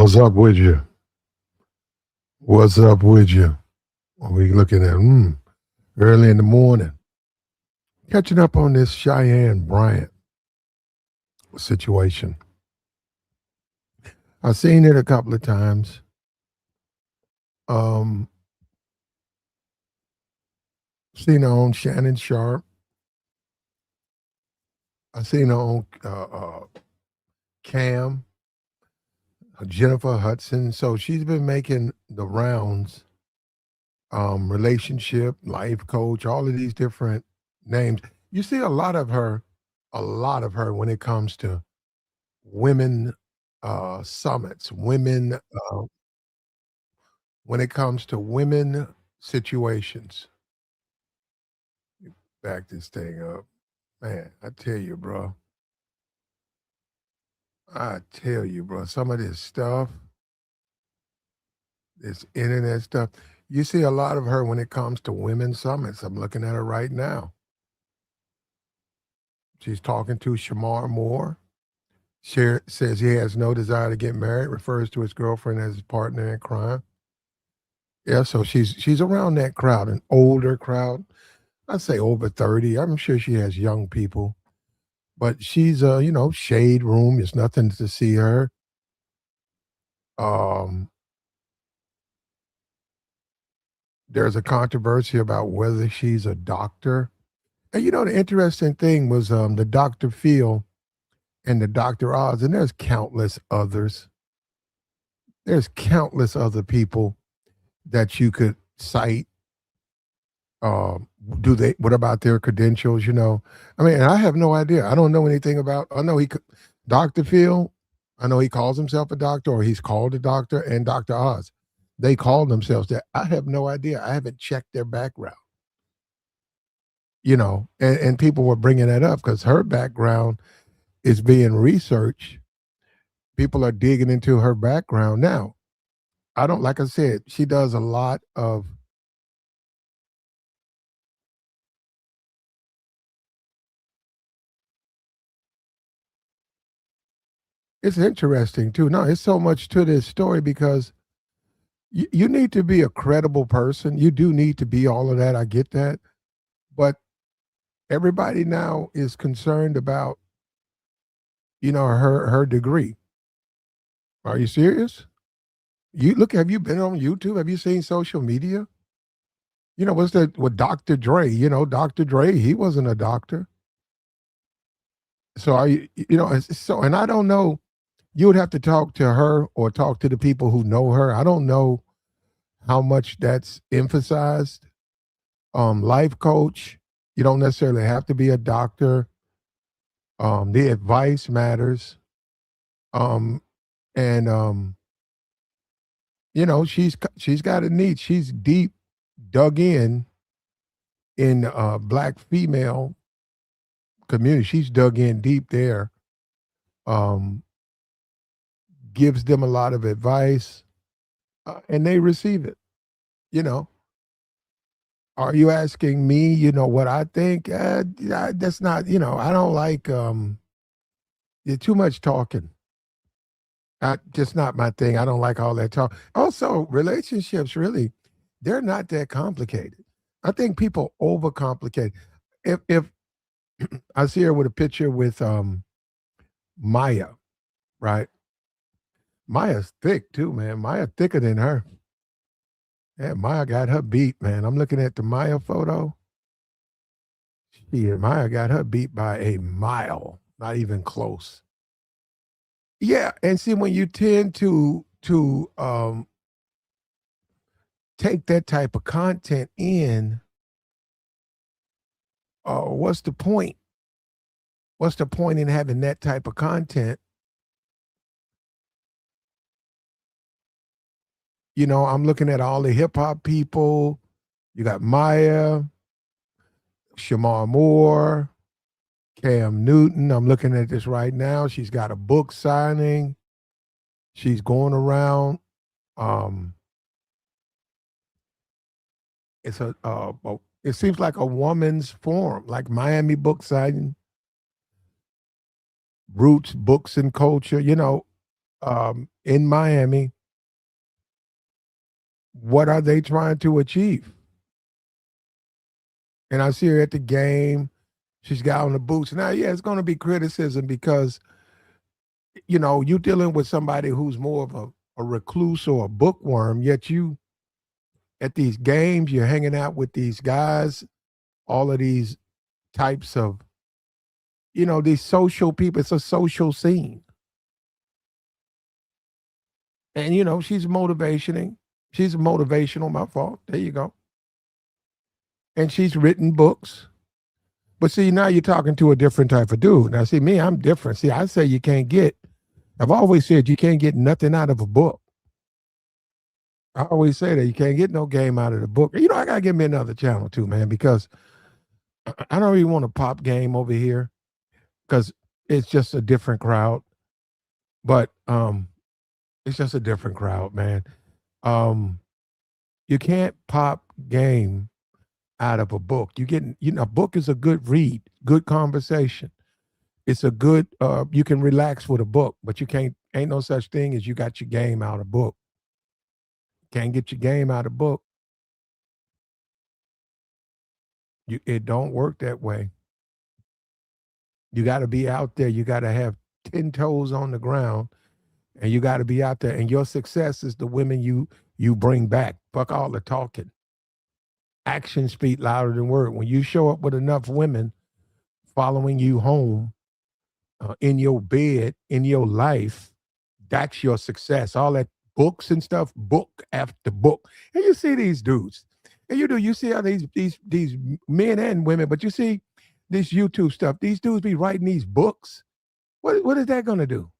What's up with you? What's up with you? What we looking at? Early in the morning. Catching up on this Cheyenne Bryant situation. I've seen it a couple of times. Um, Seen her on Shannon Sharp. I seen her on Cam, Jennifer Hudson. So she's been making the rounds. Relationship, life coach, all of these different names. You see a lot of her when it comes to women summits, when it comes to women situations. Back this thing up. Man, I tell you, bro. I tell you, bro, some of this stuff, this internet stuff, you see a lot of her when it comes to women summits. I'm looking at her right now. She's talking to Shamar Moore. Says he has no desire to get married, refers to his girlfriend as his partner in crime. Yeah, so she's around that crowd, an older crowd. I'd say over 30. I'm sure she has young people. But she's shade room. There's nothing to see her. Um, there's a controversy about whether she's a doctor. And the interesting thing was the Dr. Phil and the Dr. Oz, and there's countless others. There's countless other people that you could cite. What about their credentials? I mean, I have no idea. I don't know anything about, I know Dr. Phil, I know he calls himself a doctor, or he's called a doctor, and Dr. Oz. They call themselves that. I have no idea. I haven't checked their background, and people were bringing that up because her background is being researched. People are digging into her background now. I don't, like I said, she does a lot of, it's interesting too. No, it's so much to this story because you need to be a credible person. You do need to be all of that. I get that. But everybody now is concerned about, her degree. Are you serious? Have you been on YouTube? Have you seen social media? What's that with Dr. Dre? Dr. Dre, he wasn't a doctor. So are you, and I don't know, you would have to talk to her or talk to the people who know her. I don't know how much that's emphasized. Life coach, you don't necessarily have to be a doctor. The advice matters. Um, and she's got a niche. She's deep dug in black female community. She's dug in deep there. Um, Gives them a lot of advice, and they receive it. You know, are you asking me? What I think? That's not. I don't like. You're too much talking. Just not my thing. I don't like all that talk. Also, relationships really, they're not that complicated. I think people overcomplicate. If I see her with a picture with Maya, right? Maya's thick too, man. Maya thicker than her. Yeah, Maya got her beat, man. I'm looking at the Maya photo. Yeah, Maya got her beat by a mile, not even close. Yeah, and see when you tend to take that type of content in, what's the point? What's the point in having that type of content? I'm looking at all the hip hop people. You got Maya, Shamar Moore, Cam Newton. I'm looking at this right now. She's got a book signing. She's going around. Um, it seems like a woman's forum, like Miami book signing, Roots Books and Culture. in Miami. What are they trying to achieve? And I see her at the game. She's got on the boots. Now, yeah, it's going to be criticism because, you're dealing with somebody who's more of a recluse or a bookworm, yet you, at these games, you're hanging out with these guys, all of these types of, these social people. It's a social scene. And, she's motivating. She's motivational, my fault. There you go. And she's written books. But see, now you're talking to a different type of dude. Now, see, me, I'm different. See, I say I've always said you can't get nothing out of a book. I always say that you can't get no game out of the book. I got to give me another channel too, man, because I don't really want a pop game over here because it's just a different crowd. But it's just a different crowd, man. Um, you can't pop game out of a book. A book is a good read, good conversation. It's a good you can relax with a book, but ain't no such thing as you got your game out of book. Can't get your game out of book. It don't work that way. You got to be out there. You got to have 10 toes on the ground, and you got to be out there, and your success is the women you bring back. Fuck all the talking. Actions speak louder than word. When you show up with enough women following you home, in your bed, in your life, that's your success. All that books and stuff, book after book. And you see these dudes. And you see how these men and women, but you see this YouTube stuff. These dudes be writing these books. What is that gonna do?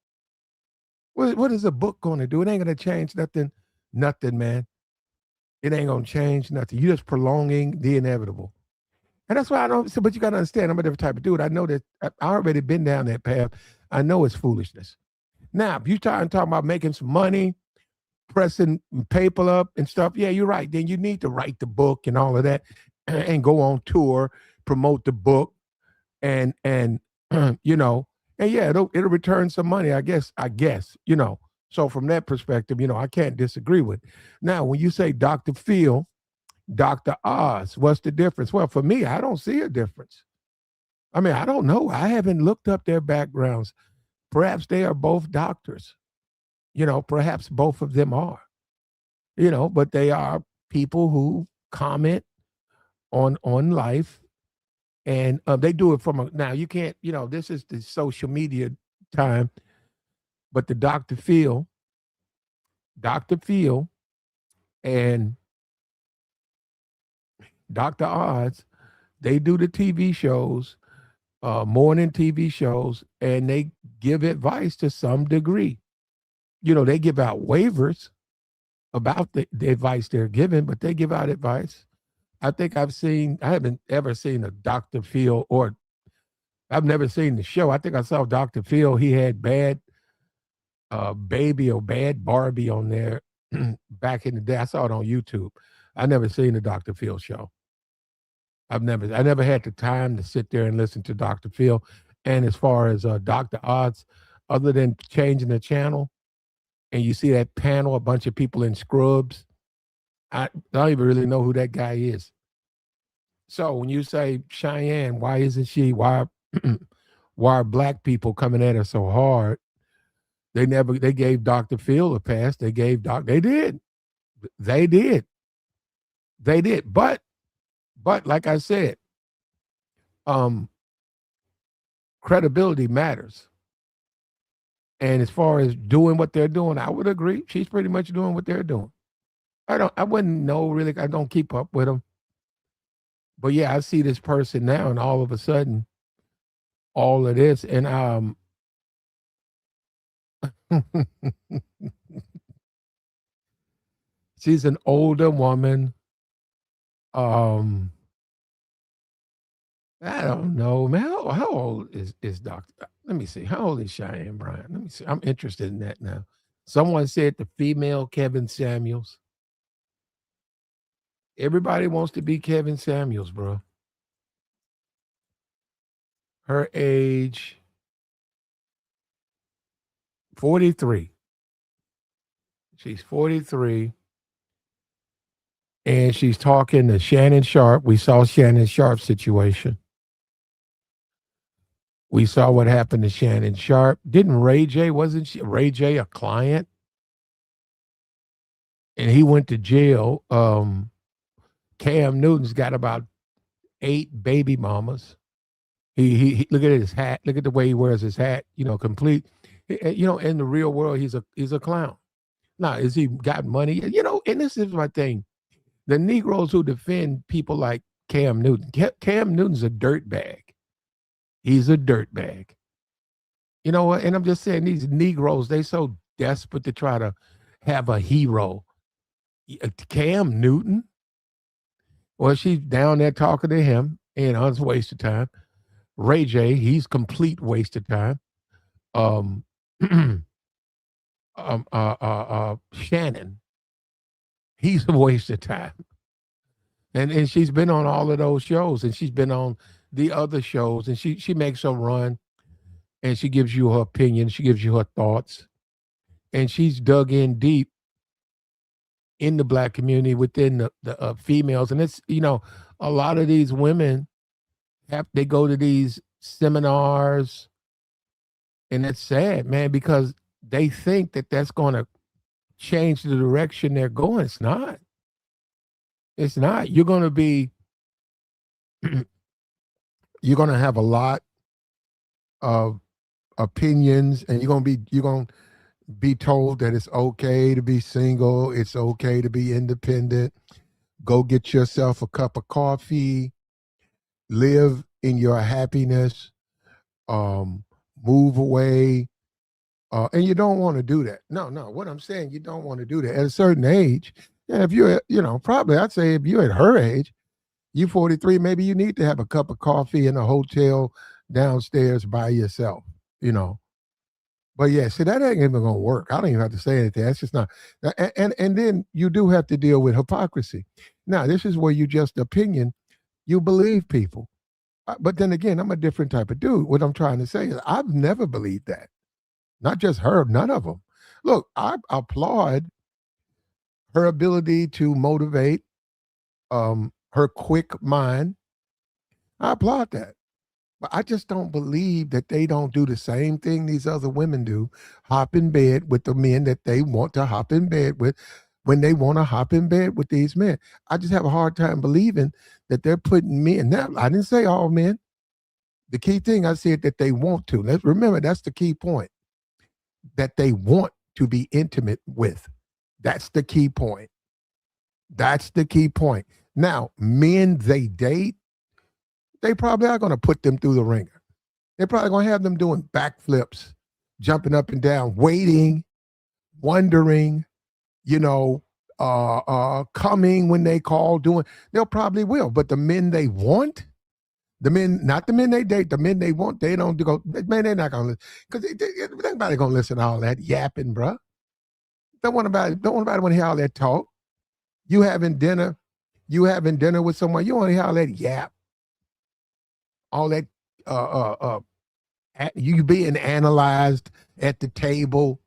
What is a book gonna do? It ain't gonna change nothing. Nothing, man. It ain't gonna change nothing. You're just prolonging the inevitable. And that's why I don't. So, but you got to understand, I'm a different type of dude. I know that I already been down that path. I know it's foolishness. Now, if you talking about making some money, pressing paper up and stuff, yeah, you're right. Then you need to write the book and all of that, and go on tour, promote the book, and and yeah, it'll return some money. I guess. So from that perspective, I can't disagree with. Now, when you say Dr. Phil, Dr. Oz, what's the difference? Well, for me, I don't see a difference. I mean, I don't know. I haven't looked up their backgrounds. Perhaps they are both doctors. Perhaps both of them are. But they are people who comment on life, and they do it from now. You can't. This is the social media time, but the Dr. Phil, and Dr. Oz, they do the TV shows, morning TV shows, and they give advice to some degree. They give out waivers about the advice they're giving, but they give out advice. I haven't ever seen a Dr. Phil, or I've never seen the show. I think I saw Dr. Phil. He had Bad Baby or Bad Barbie on there back in the day. I saw it on YouTube. I never seen the Dr. Phil show. I never had the time to sit there and listen to Dr. Phil. And as far as Dr. Oz, other than changing the channel, and you see that panel, a bunch of people in scrubs, I don't even really know who that guy is. So when you say Cheyenne, why isn't she? Why why are black people coming at her so hard? They gave Dr. Phil a pass. They did. They did. They did. But like I said, um, credibility matters. And as far as doing what they're doing, I would agree. She's pretty much doing what they're doing. I wouldn't know really. I don't keep up with them. But yeah, I see this person now, and all of a sudden, all of this, and she's an older woman. Um, I don't know, man. How old is Doctor? Let me see. How old is Cheyenne Bryant? Let me see. I'm interested in that now. Someone said the female Kevin Samuels. Everybody wants to be Kevin Samuels, bro. Her age 43. She's 43, and she's talking to Shannon Sharp. We saw Shannon Sharp's situation. We saw what happened to Shannon Sharp. Didn't Ray J, wasn't Ray J a client? And he went to jail. Cam Newton's got about 8 baby mamas. He look at his hat. Look at the way he wears his hat. Complete. In the real world, he's a clown. Now, is he got money? And this is my thing. The Negroes who defend people like Cam Newton. Cam Newton's a dirtbag. He's a dirtbag. You know what? And I'm just saying, these Negroes, they so desperate to try to have a hero. Cam Newton? Well, she's down there talking to him, and it's a waste of time. Ray J, he's complete waste of time. Shannon, he's a waste of time. And she's been on all of those shows, and she's been on the other shows, and she makes a run, and she gives you her opinion, she gives you her thoughts, and she's dug in deep in the Black community within the females. And it's, a lot of these women they go to these seminars, and it's sad, man, because they think that that's going to change the direction they're going. It's not. It's not. You're going to be, you're going to have a lot of opinions, and you're going to be told that it's okay to be single. It's okay to be independent. Go get yourself a cup of coffee. Live in your happiness. Move away. And you don't want to do that. No. What I'm saying, you don't want to do that. At a certain age, if you're, probably I'd say if you're at her age, you 43, maybe you need to have a cup of coffee in a hotel downstairs by yourself, But yeah, see, that ain't even gonna work. I don't even have to say anything. That's just not. And then you do have to deal with hypocrisy. Now, this is where you just opinion. You believe people. But then again, I'm a different type of dude. What I'm trying to say is I've never believed that. Not just her, none of them. Look, I applaud her ability to motivate, her quick mind. I applaud that. But I just don't believe that they don't do the same thing these other women do, hop in bed with the men that they want to hop in bed with when they want to hop in bed with these men. I just have a hard time believing that they're putting men. Now, I didn't say all men. The key thing I said that they want to. Let's remember, that's the key point. That they want to be intimate with. That's the key point. That's the key point. Now, men they date, they probably are going to put them through the ringer. They're probably going to have them doing backflips, jumping up and down, waiting, wondering, coming when they call, they'll probably will. But the men they want, not the men they date, the men they want, they don't go, man, they're not going to listen. Because nobody going to listen to all that yapping, bro. Don't want to hear all that talk. You having dinner with someone, you want to hear all that yap. All that you being analyzed at the table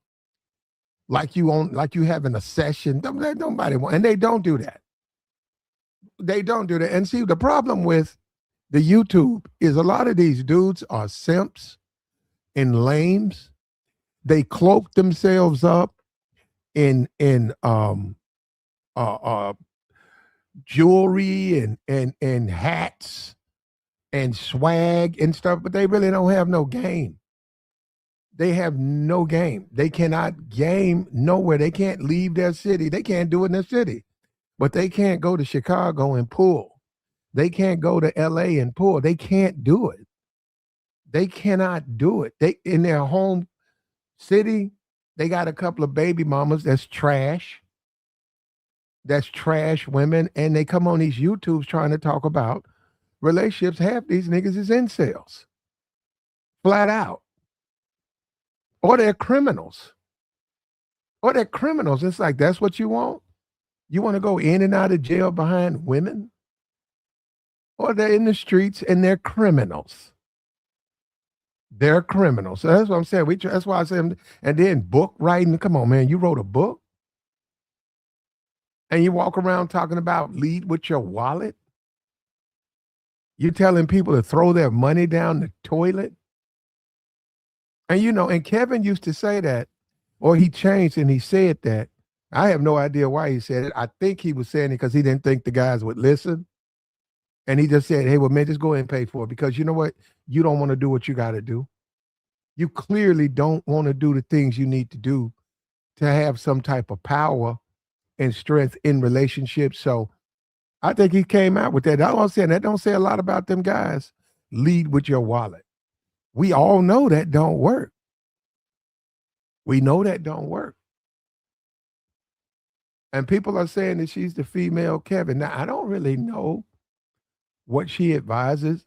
like you having a session. Nobody want, and they don't do that. They don't do that. And see, the problem with the YouTube is a lot of these dudes are simps and lames. They cloak themselves up in jewelry and hats and swag and stuff, but they really don't have no game. They have no game. They cannot game nowhere. They can't leave their city. They can't do it in their city. But they can't go to Chicago and pull. They can't go to LA and pull. They can't do it. They cannot do it. They in their home city, they got a couple of baby mamas that's trash. That's trash women. And they come on these YouTubes trying to talk about relationships. Half these niggas is incels. Flat out. Or they're criminals. It's like, that's what you want? You want to go in and out of jail behind women? Or they're in the streets and they're criminals. They're criminals. So that's what I'm saying. That's why I say, and then book writing. Come on, man. You wrote a book? And you walk around talking about lead with your wallet. You're telling people to throw their money down the toilet. And and Kevin used to say that, or he changed and he said that. I have no idea why he said it. I think he was saying it because he didn't think the guys would listen. And he just said, hey, well, man, just go ahead and pay for it because you know what? You don't want to do what you got to do. You clearly don't want to do the things you need to do to have some type of power and strength in relationships. So I think he came out with that. That's what I'm saying. That don't say a lot about them guys. Lead with your wallet. We all know that don't work. We know that don't work. And people are saying that she's the female Kevin. Now, I don't really know what she advises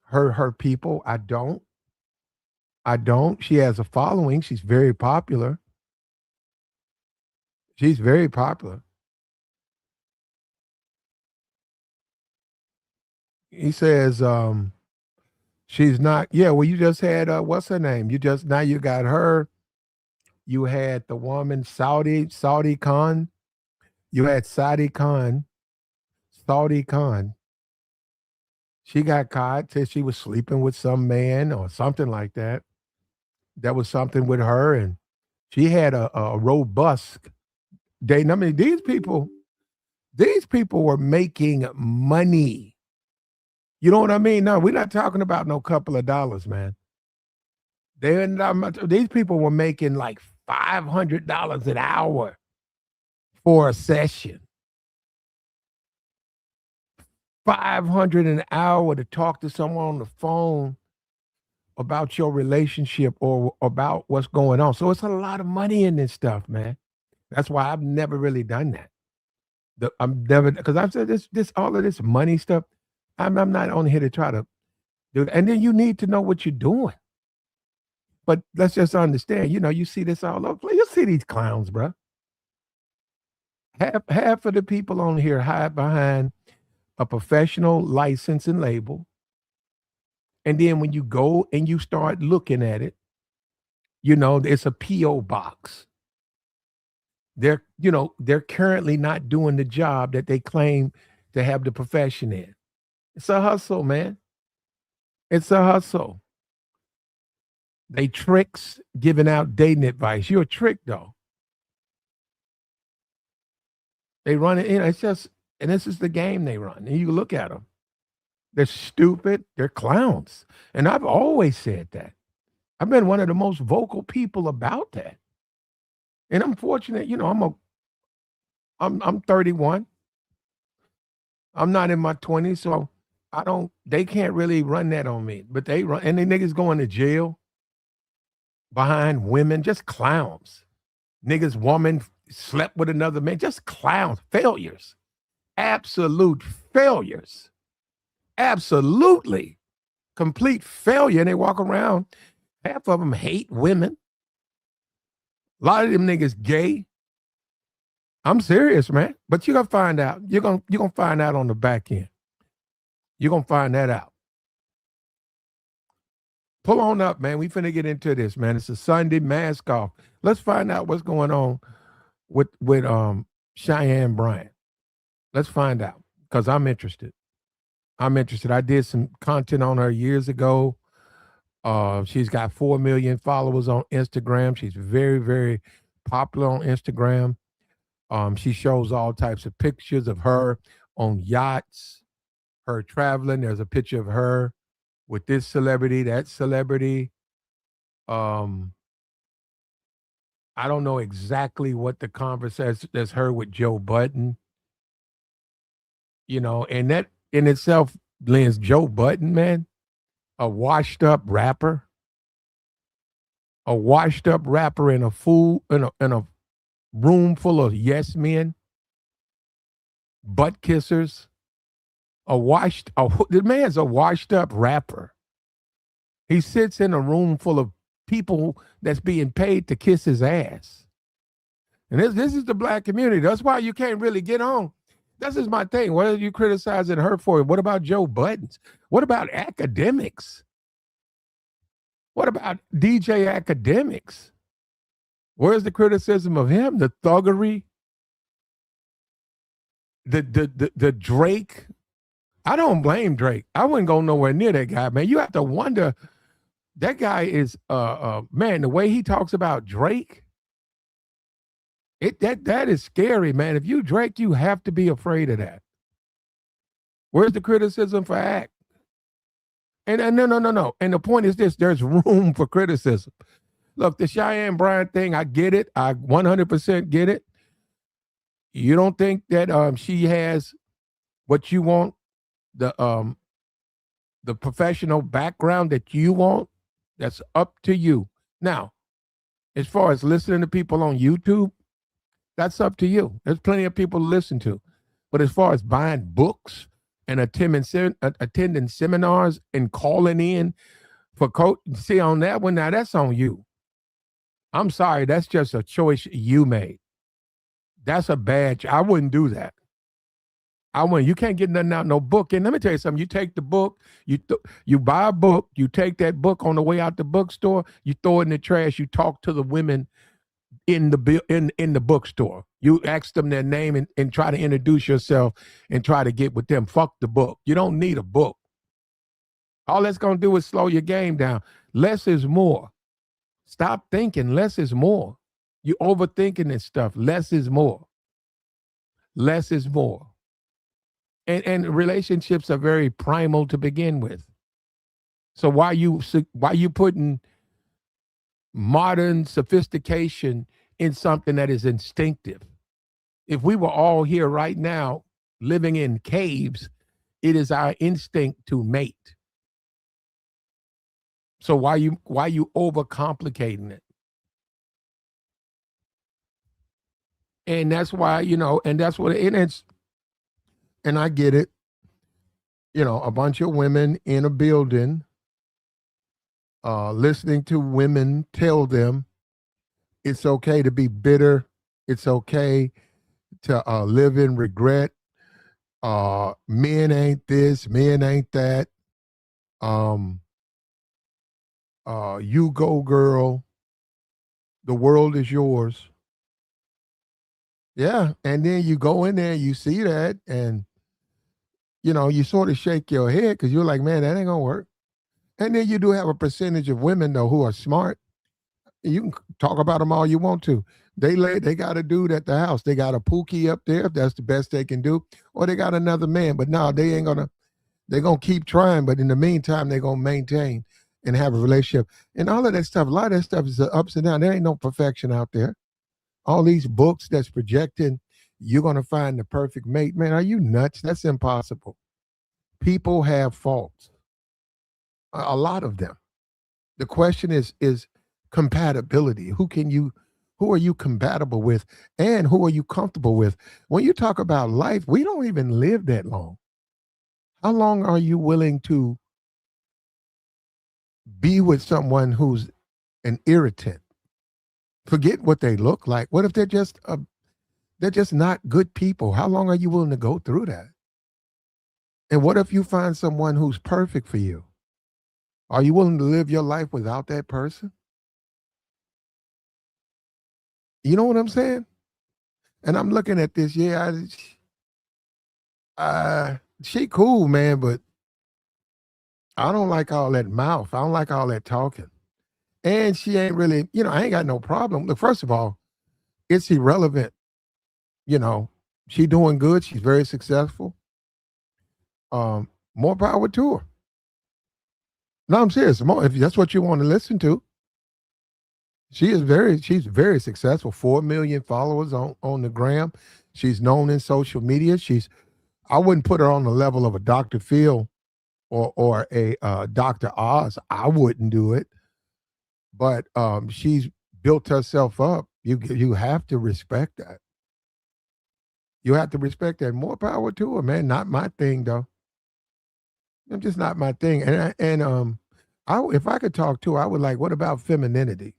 her people. I don't. I don't. She has a following. She's very popular. She's very popular. He says, she's not, yeah, well, you just had what's her name? Now you got her. You had the woman Saudi Khan. You had Saudi Khan. She got caught, said she was sleeping with some man or something like that. That was something with her, and she had a robust date. I mean, these people were making money. You know what I mean? No, we're not talking about no couple of dollars, man. These people were making like $500 an hour for a session. 500 an hour to talk to someone on the phone about your relationship or about what's going on. So it's a lot of money in this stuff, man. That's why I've never really done that. I'm never because I've said this all of this money stuff. I'm not on here to try to do it. And then you need to know what you're doing. But let's just understand, you see this all over. You see these clowns, bro. Half of the people on here hide behind a professional license and label. And then when you go and you start looking at it, it's a P.O. box. They're currently not doing the job that they claim to have the profession in. It's a hustle, man. It's a hustle. They tricks giving out dating advice. You're a trick, though. They run it in. It's just, and this is the game they run. And you look at them. They're stupid. They're clowns. And I've always said that. I've been one of the most vocal people about that. And I'm fortunate, I'm 31. I'm not in my 20s, so they can't really run that on me. But they run, and the niggas going to jail behind women, just clowns. Niggas, woman slept with another man, just clowns, failures, absolute failures, absolutely complete failure. And they walk around, half of them hate women. A lot of them niggas gay. I'm serious, man. But you're gonna find out. You're gonna find out on the back end. You're gonna find that out. Pull on up, man. We finna get into this, man. It's a Sunday mask off. Let's find out what's going on with Cheyenne Bryant. Let's find out because I'm interested. I'm interested. I did some content on her years ago. She's got 4 million followers on Instagram. She's very, very popular on Instagram. She shows all types of pictures of her on yachts, her traveling. There's a picture of her with this celebrity, that celebrity. I don't know exactly what the conversation that's her with Joe Budden, and that in itself lends Joe Budden, man, a washed up rapper, in a room full of yes men, butt kissers, the man's a washed up rapper. He sits in a room full of people that's being paid to kiss his ass. And this is the black community. That's why you can't really get on. This is my thing. What are you criticizing her for? What about Joe Buttons? What about academics? What about DJ Academics? Where's the criticism of him? The thuggery, The Drake. I don't blame Drake. I wouldn't go nowhere near that guy, man. You have to wonder. That guy is man, the way he talks about Drake, that is scary, man. If you Drake, you have to be afraid of that. Where's the criticism for act? And no. And the point is this: there's room for criticism. Look, the Cheyenne Bryant thing, I get it. I 100% get it. You don't think that she has what you want, the professional background that you want? That's up to you. Now, as far as listening to people on YouTube, that's up to you. There's plenty of people to listen to. But as far as buying books and attending seminars and calling in for coach, see on that one, now that's on you. I'm sorry, that's just a choice you made. That's a bad. I wouldn't do that. I wouldn't. You can't get nothing out no book. And let me tell you something. You take the book, you buy a book, you take that book on the way out the bookstore, you throw it in the trash. You talk to the women in the bookstore. You ask them their name and try to introduce yourself and try to get with them. Fuck the book. You don't need a book. All that's gonna do is slow your game down. Less is more. Stop thinking. Less is more. You overthinking this stuff. Less is more. Less is more. And relationships are very primal to begin with. So why you putting modern sophistication in something that is instinctive? If we were all here right now living in caves, it is our instinct to mate. So why you overcomplicating it? And that's why, and that's what and I get it. A bunch of women in a building listening to women tell them it's okay to be bitter. It's okay to live in regret. Men ain't this, men ain't that. You go, girl. The world is yours. Yeah. And then you go in there, you see that, and you sort of shake your head because you're like, man, that ain't gonna work. And then you do have a percentage of women though who are smart. You can talk about them all you want to. They got a dude at the house. They got a Pookie up there if that's the best they can do, or they got another man. But no, they ain't gonna. They're gonna keep trying, but in the meantime, they're gonna maintain and have a relationship. And all of that stuff, a lot of that stuff is the ups and downs. There ain't no perfection out there. All these books that's projecting you're gonna find the perfect mate. Man, are you nuts? That's impossible. People have faults. A lot of them. The question is compatibility. Who are you compatible with, and who are you comfortable with? When you talk about life, we don't even live that long. How long are you willing to be with someone who's an irritant? Forget what they look like. What if they're just not good people? How long are you willing to go through that? And what if you find someone who's perfect for you? Are you willing to live your life without that person? You know what I'm saying? And I'm looking at this. Yeah, she cool, man, but I don't like all that mouth. I don't like all that talking. And she ain't really, I ain't got no problem. Look, first of all, it's irrelevant. You know, she doing good. She's very successful. More power to her. No, I'm serious. More, if that's what you want to listen to. She's very successful. 4 million followers on the gram. She's known in social media. I wouldn't put her on the level of a Dr. Phil or a Dr. Oz. I wouldn't do it. But she's built herself up. You have to respect that. You have to respect that. More power to her, man. Not my thing though. It's just not my thing. If I could talk to her, I would like, what about femininity?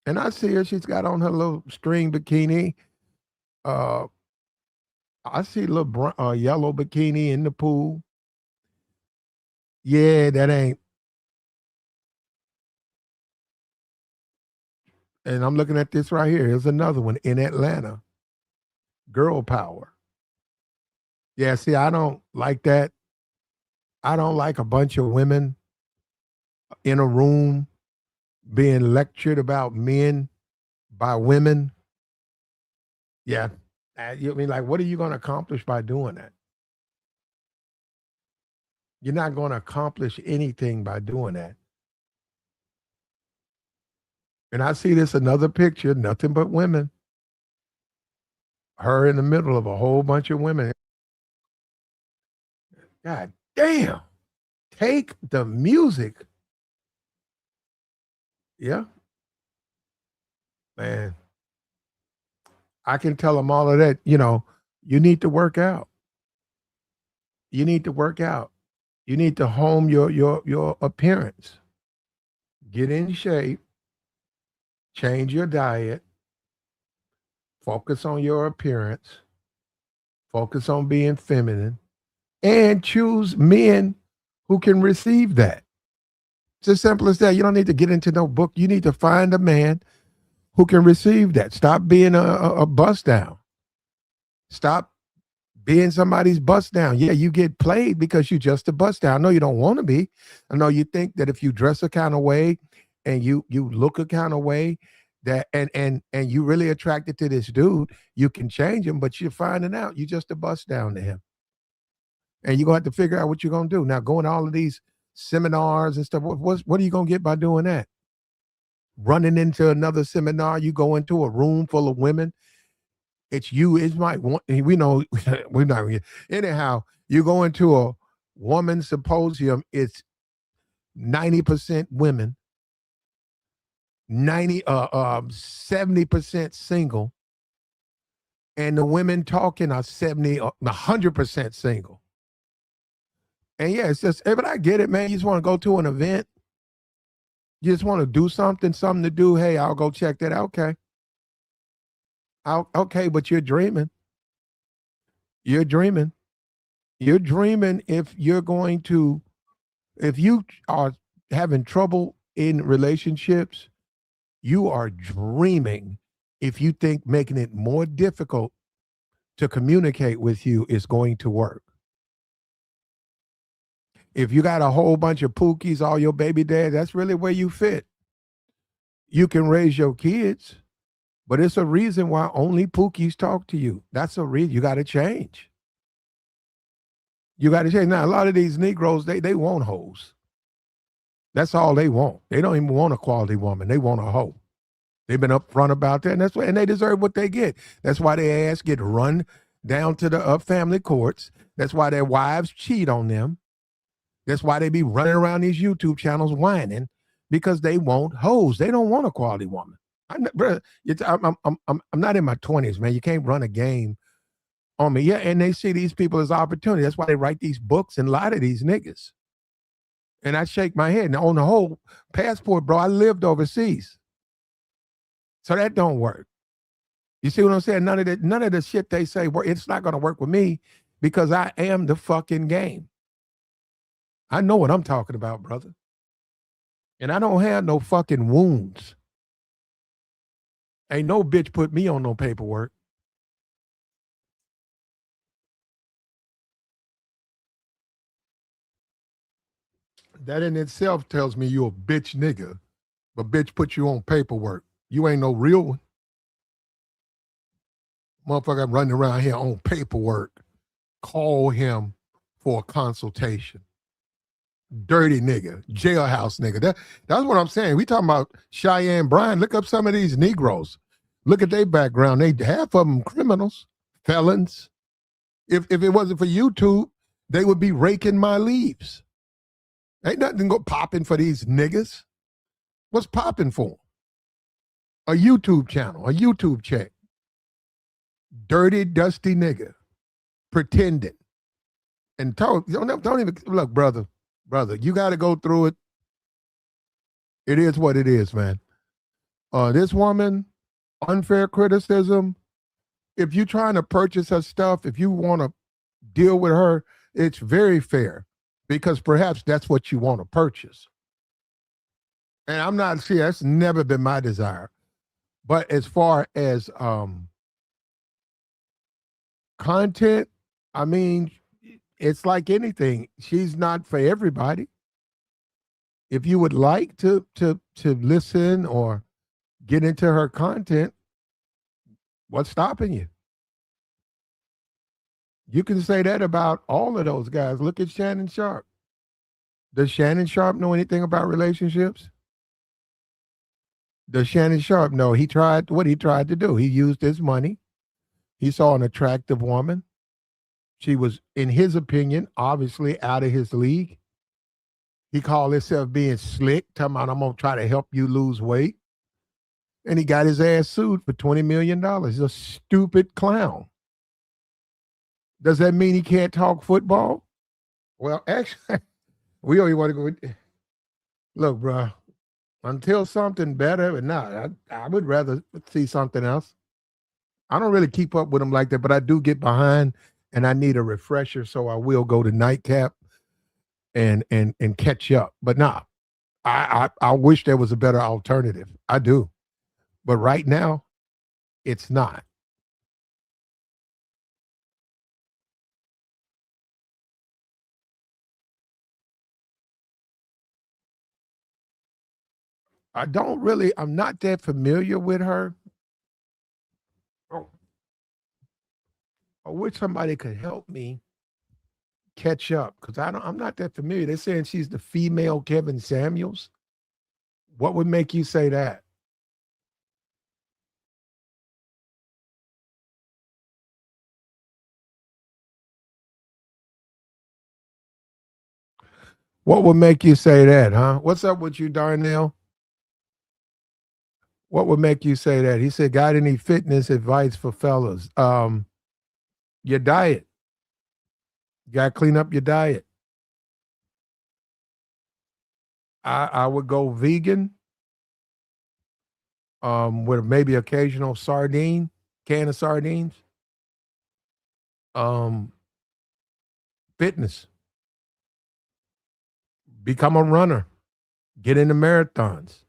And I see her. She's got on her little string bikini. Uh, I see a little yellow bikini in the pool. Yeah, that ain't. And I'm looking at this right here. Here's another one in Atlanta. Girl power. Yeah, see, I don't like that. I don't like a bunch of women in a room being lectured about men by women. Yeah. You mean like what are you going to accomplish by doing that? You're not going to accomplish anything by doing that. And I see this another picture, nothing but women. Her in the middle of a whole bunch of women. God damn. Take the music. Yeah, man. I can tell them all of that. You need to work out. You need to work out. You need to home your appearance. Get in shape, change your diet, focus on your appearance, focus on being feminine, and choose men who can receive that. It's as simple as that. You don't need to get into no book. You need to find a man who can receive that. Stop being a bust down. Stop being somebody's bust down. Yeah, you get played because you're just a bust down. I know you don't want to be. I know you think that if you dress a kind of way and you look a kind of way that and you really attracted to this dude, you can change him, but you're finding out you're just a bust down to him. And you're gonna have to figure out what you're gonna do. Now going to all of these seminars and stuff, what are you gonna get by doing that? Running into another seminar, you go into a room full of women. It's you. It's my one. We know we're not. Anyhow, you go into a woman symposium. It's 90% women, 70% single, and the women talking are 100% single. And yeah, it's just. But I get it, man. You just want to go to an event. You just want to do something to do. Hey, I'll go check that out. Okay. Okay, but you're dreaming. You're dreaming. You're dreaming if you are having trouble in relationships, you are dreaming if you think making it more difficult to communicate with you is going to work. If you got a whole bunch of pookies, all your baby dad, that's really where you fit. You can raise your kids, but it's a reason why only pookies talk to you. That's a reason you got to change. You got to change. Now, a lot of these Negroes, they want hoes. That's all they want. They don't even want a quality woman. They want a hoe. They've been upfront about that, and and they deserve what they get. That's why their ass get run down to the family courts. That's why their wives cheat on them. That's why they be running around these YouTube channels whining because they want hoes. They don't want a quality woman. I'm not in my 20s, man. You can't run a game on me. Yeah, and they see these people as opportunity. That's why they write these books and lie to these niggas. And I shake my head. Now, on the whole passport, bro, I lived overseas. So that don't work. You see what I'm saying? None of the shit they say, it's not going to work with me because I am the fucking game. I know what I'm talking about, brother. And I don't have no fucking wounds. Ain't no bitch put me on no paperwork. That in itself tells me you a bitch nigga. But bitch put you on paperwork. You ain't no real one. Motherfucker running around here on paperwork. Call him for a consultation. Dirty nigga, jailhouse nigga. That's what I'm saying. We talking about Cheyenne Bryant. Look up some of these Negroes. Look at their background. Half of them criminals, felons. If it wasn't for YouTube, they would be raking my leaves. Ain't nothing go popping for these niggas. What's popping for them? A YouTube channel, a YouTube check. Dirty, dusty nigga, pretending. And don't even look, brother. You got to go through it. It is what it is, man. This woman, unfair criticism. If you're trying to purchase her stuff, if you want to deal with her, it's very fair because perhaps that's what you want to purchase. And I'm not, see, that's never been my desire. But as far as Content, I mean, it's like anything. She's not for everybody. If you would like to listen or get into her content, what's stopping you? You can say that about all of those guys. Look at Shannon Sharp. Does Shannon Sharp know anything about relationships? Does Shannon Sharp know he tried what he tried to do? He used his money. He saw an attractive woman. She was, in his opinion, obviously out of his league. He called himself being slick, talking about, I'm going to try to help you lose weight. And he got his ass sued for $20 million. He's a stupid clown. Does that mean he can't talk football? Well, actually, we only want to go. Look, bro, until something better, but nah, I would rather see something else. I don't really keep up with them like that, but I do get behind and I need a refresher, so I will go to nightcap and catch up. But nah, I wish there was a better alternative. I do. But right now, it's not. I'm not that familiar with her. Oh, I wish somebody could help me catch up because I'm not that familiar. They're saying she's the female Kevin Samuels. What would make you say that? What would make you say that, huh? What's up with you, Darnell? What would make you say that? He said, got any fitness advice for fellas? Your diet. You gotta clean up your diet. I would go vegan, with maybe occasional sardine, can of sardines. Um, Fitness. Become a runner. Get into marathons.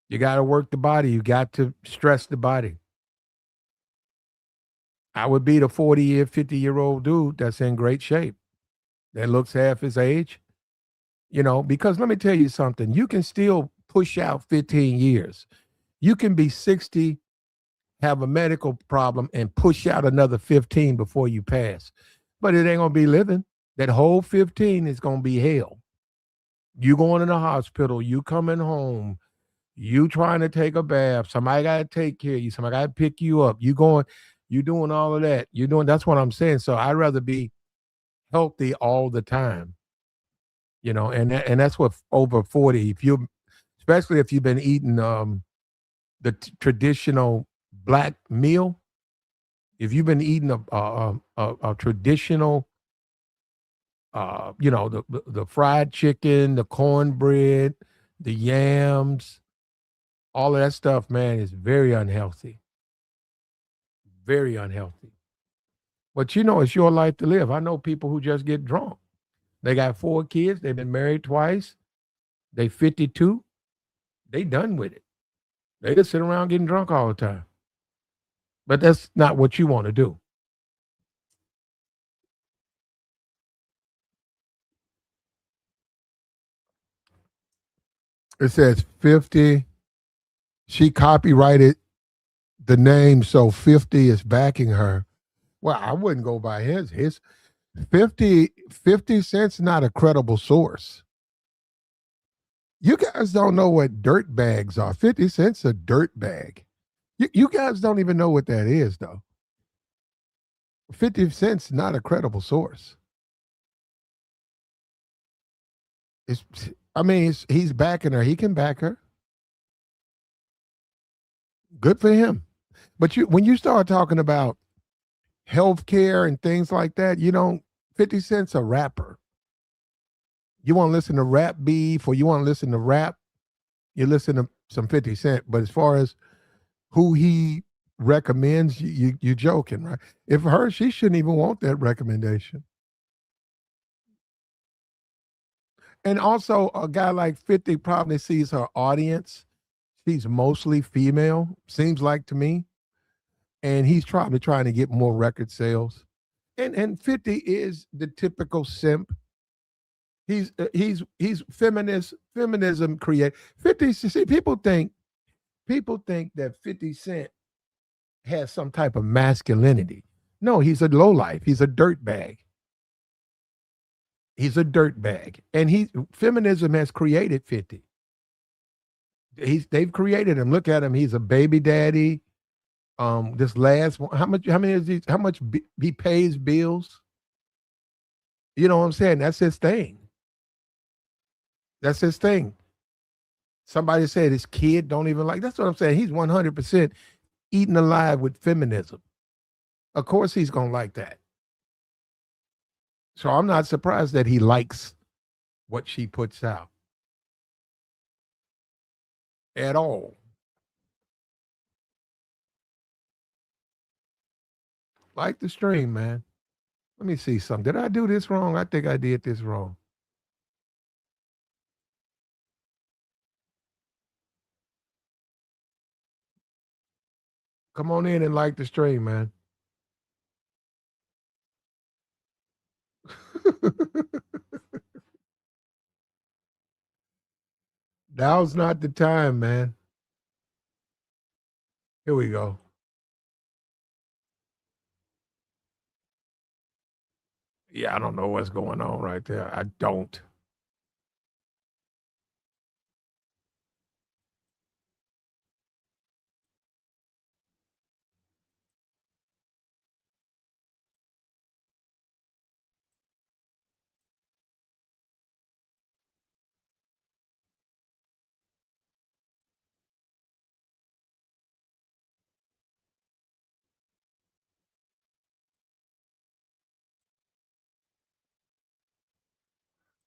You got to work the body. You got to stress the body. I would be the 40-year, 50-year-old dude that's in great shape, that looks half his age, because let me tell you something. You can still push out 15 years. You can be 60, have a medical problem, and push out another 15 before you pass. But it ain't going to be living. That whole 15 is going to be hell. You going in the hospital, you coming home, you trying to take a bath, somebody got to take care of you, somebody got to pick you up. You doing all of that. That's what I'm saying. So I'd rather be healthy all the time, and that's what over 40, especially if you've been eating the traditional black meal, if you've been eating a traditional the fried chicken, the cornbread, the yams, all of that stuff, man, is very unhealthy. Very unhealthy. But it's your life to live. I know people who just get drunk. They got 4 kids, they've been married twice, they 52, they done with it. They just sit around getting drunk all the time. But that's not what you want to do. It says 50. She copyrighted the name, so 50 is backing her. Well, I wouldn't go by his 50 cents, not a credible source. You guys don't know what dirt bags are. 50 cents a dirt bag. You guys don't even know what that is, though. 50 cents, not a credible source. It's, I mean, he's backing her. He can back her. Good for him. But when you start talking about healthcare and things like that, 50 cents a rapper. You want to listen to rap beef or you want to listen to rap, you listen to some 50 Cent. But as far as who he recommends, you joking, right? If she shouldn't even want that recommendation. And also, a guy like 50 probably sees her audience. She's mostly female, seems like to me. and he's probably trying to get more record sales. And 50 is the typical simp. He's feminist feminism create 50. See, people think that 50 Cent has some type of masculinity. No, he's a lowlife. He's a dirt bag. He's a dirt bag. And feminism has created 50. They've created him. Look at him. He's a baby daddy. This last one, how many is he, how much he pays bills? You know what I'm saying? That's his thing. That's his thing. Somebody said his kid don't even like. That's what I'm saying. He's 100% eaten alive with feminism. Of course, he's gonna like that. So I'm not surprised that he likes what she puts out at all. Like the stream, man. Let me see something. Did I do this wrong? I think I did this wrong. Come on in and like the stream, man. Now's not the time, man. Here we go. Yeah, I don't know what's going on right there. I don't.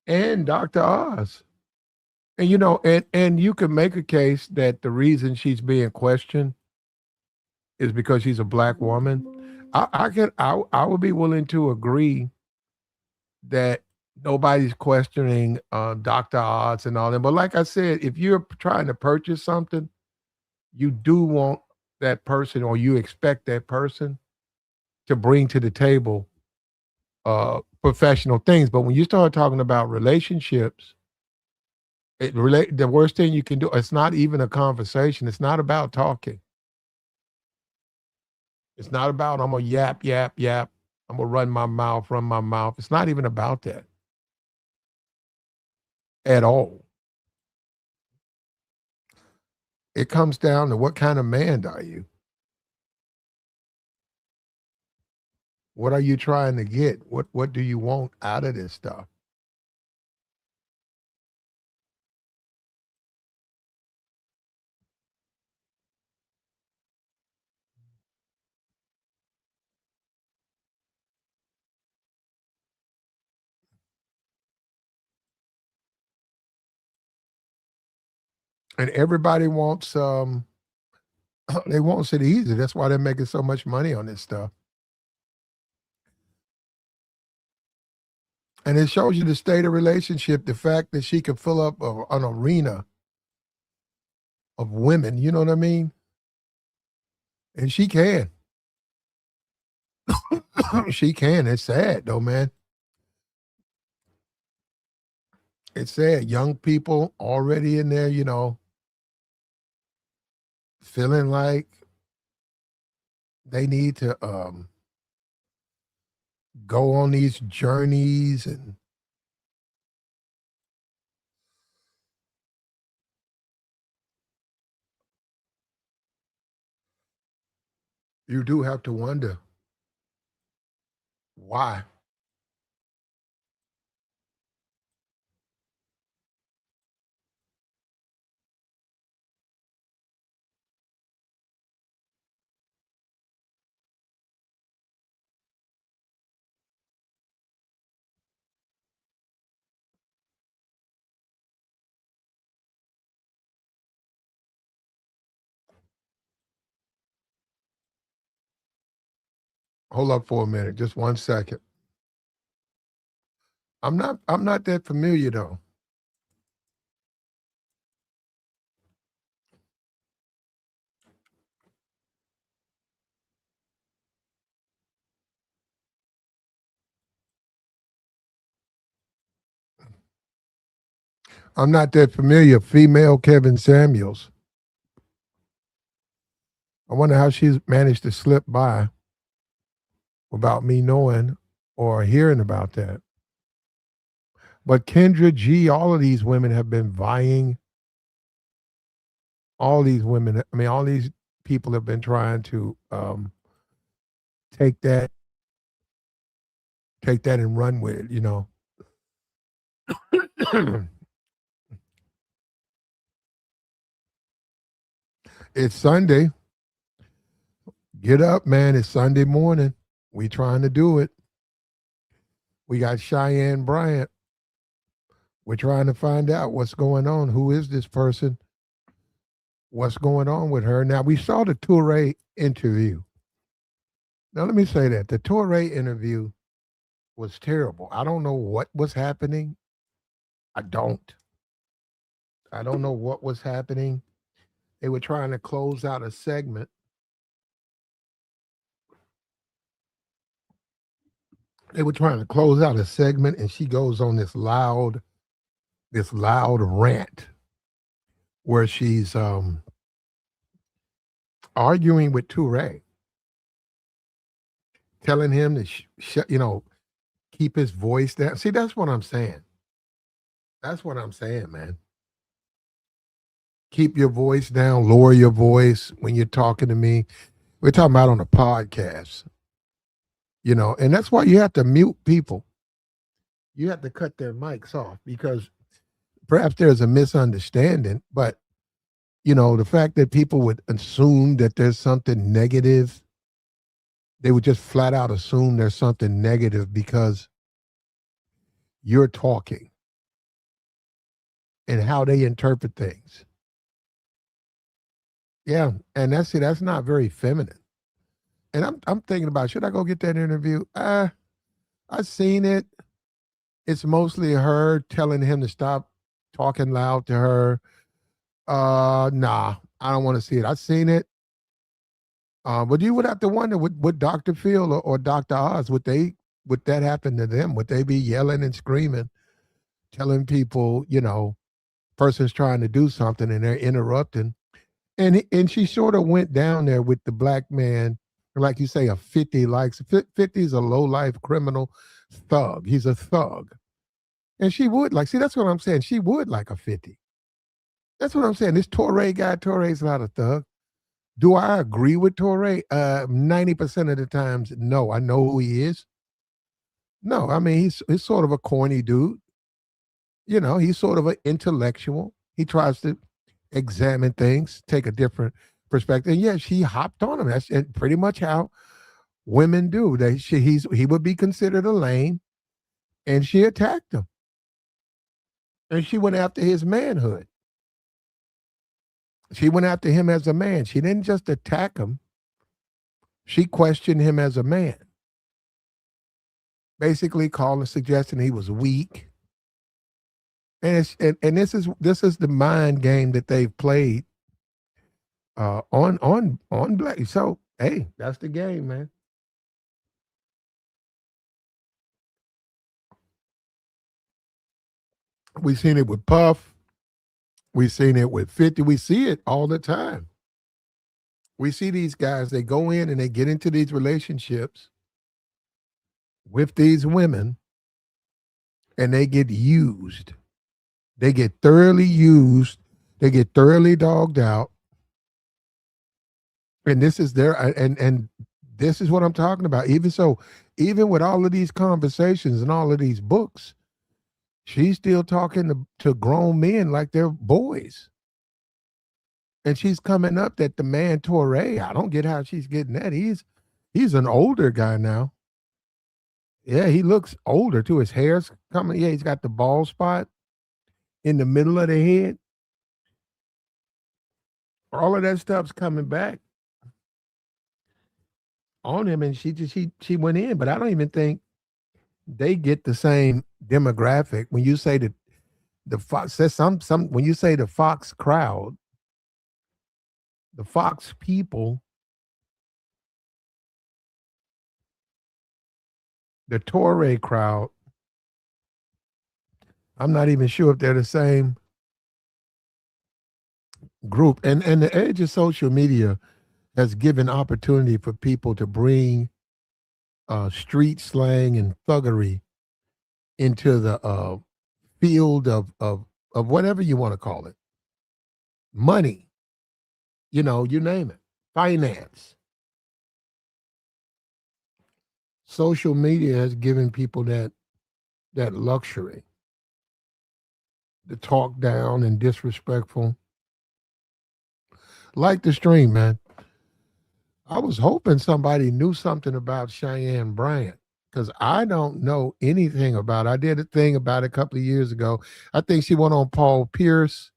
And Dr. Oz. And and you can make a case that the reason she's being questioned is because she's a black woman. I would be willing to agree that nobody's questioning Dr. Oz and all that. But like I said, if you're trying to purchase something, you do want that person, or you expect that person to bring to the table professional things. But when you start talking about relationships, the worst thing you can do, it's not even a conversation. It's not about talking. It's not about I'm gonna yap, yap, yap. I'm gonna run my mouth. It's not even about that at all. It comes down to what kind of man are you? What are you trying to get? What do you want out of this stuff? And everybody wants they want it easy. That's why they're making so much money on this stuff. And it shows you the state of relationship, the fact that she could fill up an arena of women, you know what I mean? And she can. She can. It's sad though, man. It's sad. Young people already in there, feeling like they need to go on these journeys, and you do have to wonder why. Hold up for a minute, just 1 second. I'm not that familiar though. I'm not that familiar. Female Kevin Samuels. I wonder how she's managed to slip by without me knowing or hearing about that. But Kendra G, all of these women have been vying. All these women, I mean, all these people have been trying to take that, take that and run with it. It's Sunday. Get up, man. It's Sunday morning. We trying to do it. We got Cheyenne Bryant. We're trying to find out what's going on. Who is this person? What's going on with her? Now, we saw the Touré interview. Now, let me say that. The Touré interview was terrible. I don't know what was happening. I don't. I don't know what was happening. They were trying to close out a segment. They were trying to close out a segment, and she goes on this loud rant where she's arguing with Touré, telling him to keep his voice down. See, that's what I'm saying. That's what I'm saying, man. Keep your voice down, lower your voice when you're talking to me. We're talking about on a podcast, and that's why you have to mute people. You have to cut their mics off because perhaps there's a misunderstanding, but the fact that people would assume that there's something negative, they would just flat out assume there's something negative because you're talking and how they interpret things. Yeah, and that's not very feminine. And I'm thinking about, should I go get that interview? I've seen it. It's mostly her telling him to stop talking loud to her. Nah, I don't want to see it. I've seen it. But you would have to wonder, would Dr. Phil or Dr. Oz, would that happen to them? Would they be yelling and screaming, telling people, person's trying to do something and they're interrupting? And she sort of went down there with the black man, like you say, a 50 likes. 50 is a low life criminal thug. He's a thug. And she would see, that's what I'm saying. She would like a 50. That's what I'm saying. This Touré's not a thug. Do I agree with Touré? 90% of the times, no. I know who he is. No, I mean, he's sort of a corny dude. He's sort of an intellectual. He tries to examine things, take a different perspective. And yeah, she hopped on him. That's pretty much how women do. He would be considered a lame, and she attacked him. And she went after his manhood. She went after him as a man. She didn't just attack him. She questioned him as a man. Basically suggesting he was weak. And this is the mind game that they've played on black. So hey, that's the game, man. We've seen it with Puff. We've seen it with 50. We see it all the time. We see these guys, they go in and they get into these relationships with these women and they get used. They get thoroughly used. They get thoroughly dogged out. And this is and this is what I'm talking about. Even with all of these conversations and all of these books, she's still talking to grown men like they're boys. And she's coming up that the man Touré, I don't get how she's getting that. He's an older guy now. Yeah, he looks older too. His hair's coming. Yeah, he's got the bald spot in the middle of the head. All of that stuff's coming back on him, and she went in. But I don't even think they get the same demographic. When you say the Fox, says some when you say the Fox crowd, the Fox people, the Touré crowd, I'm not even sure if they're the same group. And the age of social media has given opportunity for people to bring street slang and thuggery into the field of whatever you want to call it. Money, you name it. Finance. Social media has given people that luxury to talk down and disrespectful. Like the stream, man. I was hoping somebody knew something about Cheyenne Bryant because I don't know anything about it. I did a thing about it a couple of years ago. I think she went on Paul Pierce,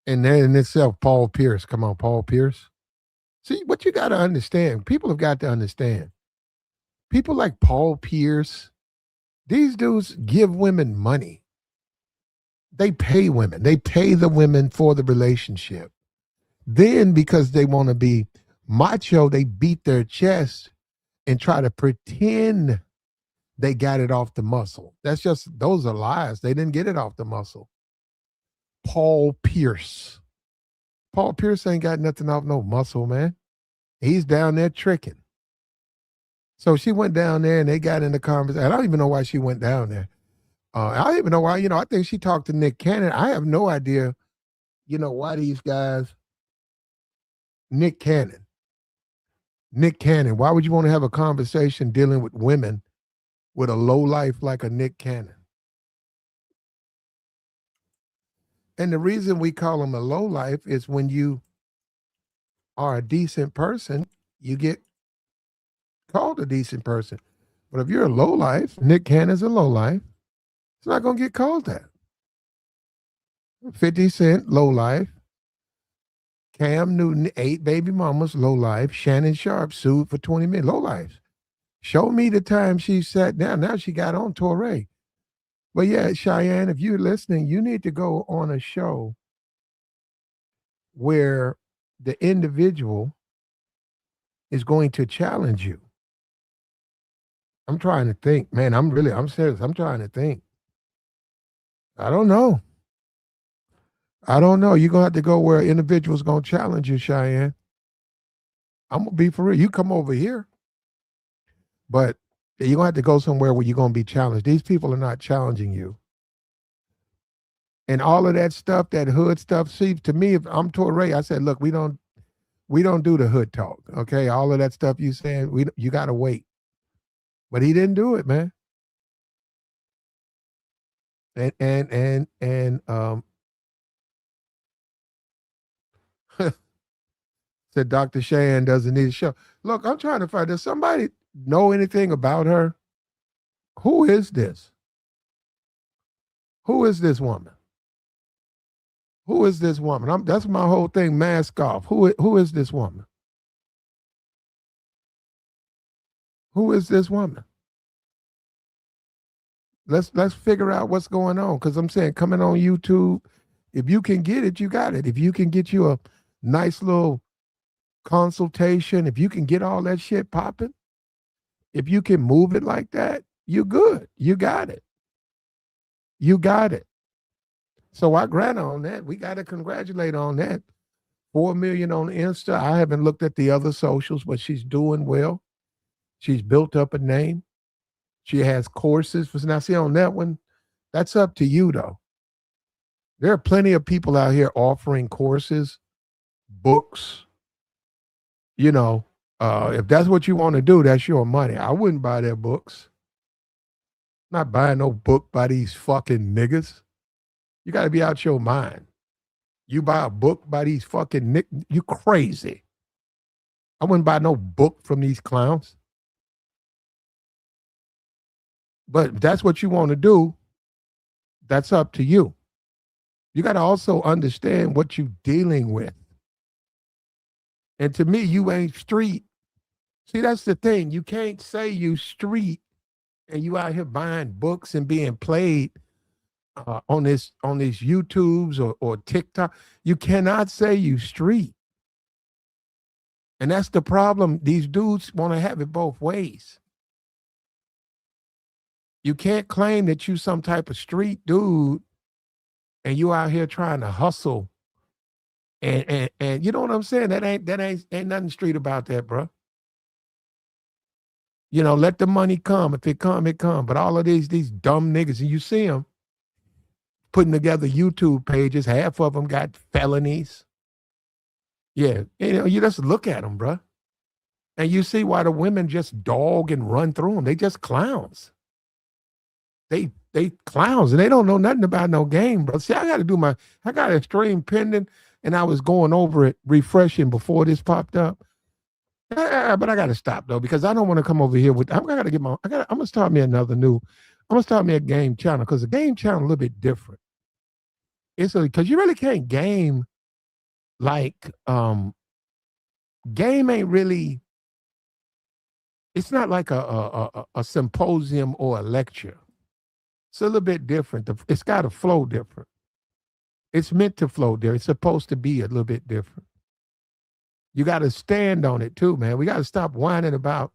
and then in itself, Paul Pierce. Come on, Paul Pierce. See, what you got to understand, people have got to understand. People like Paul Pierce, these dudes give women money. They pay women. They pay the women for the relationship. Then, because they want to be macho, they beat their chest and try to pretend they got it off the muscle. Those are lies. They didn't get it off the muscle. Paul Pierce. Paul Pierce ain't got nothing off no muscle, man. He's down there tricking. So she went down there and they got in the conversation. I don't even know why she went down there. I don't even know why, I think she talked to Nick Cannon. I have no idea, why these guys, Nick Cannon, why would you want to have a conversation dealing with women with a low life like a Nick Cannon? And the reason we call him a low life is when you are a decent person, you get called a decent person. But if you're a low life, Nick Cannon's a low life, it's not going to get called that. 50 Cent, low life. Cam Newton, 8 baby mamas, low life. Shannon Sharp sued for 20 million, low life. Show me the time she sat down. Now she got on Torre. But yeah, Cheyenne, if you're listening, you need to go on a show where the individual is going to challenge you. I'm trying to think, man. I'm serious. I'm trying to think. I don't know. You're going to have to go where an individual's going to challenge you, Cheyenne. I'm going to be for real. You come over here, but you're going to have to go somewhere where you're going to be challenged. These people are not challenging you. And all of that stuff, that hood stuff, see, to me, if I'm Torre, I said, look, we don't do the hood talk, okay? All of that stuff you saying, you got to wait. But he didn't do it, man. And said Dr. Cheyenne doesn't need a show. Look, I'm trying to find, does somebody know anything about her? Who is this? Who is this woman? Who is this woman? That's my whole thing. Mask off. Who is this woman? Who is this woman? Let's figure out what's going on. Because I'm saying, coming on YouTube, if you can get it, you got it. If you can get you a nice little consultation, if you can get all that shit popping, if you can move it like that, you're good. You got it. You got it. So I grant on that. We got to congratulate on that. 4 million on Insta. I haven't looked at the other socials, but she's doing well. She's built up a name. She has courses. Now, see, on that one, that's up to you, though. There are plenty of people out here offering courses, books. If that's what you want to do, that's your money. I wouldn't buy their books. Not buying no book by these fucking niggas. You got to be out your mind. You buy a book by these fucking niggas, you crazy. I wouldn't buy no book from these clowns. But if that's what you want to do, that's up to you. You got to also understand what you're dealing with. And to me, you ain't street. See, that's the thing. You can't say you street and you out here buying books and being played on these YouTubes or TikTok. You cannot say you street. And that's the problem. These dudes want to have it both ways. You can't claim that you some type of street dude and you out here trying to hustle And you know what I'm saying? Ain't nothing street about that, bro. You know, let the money come. If it come, it come. But all of these dumb niggas, and you see them putting together YouTube pages. Half of them got felonies. Yeah, you know, you just look at them, bro, and you see why the women just dog and run through them. They just clowns. They clowns, and they don't know nothing about no game, bro. See, I got a stream pending, and I was going over it, refreshing before this popped up. But I got to stop though, because I don't want to come over here with. I'm gonna start me another new. I'm gonna start me a game channel, because the game channel a little bit different. It's because you really can't game like game ain't really. It's not like a symposium or a lecture. It's a little bit different. It's got to flow different. It's meant to flow there. It's supposed to be a little bit different. You got to stand on it too, man. We got to stop whining about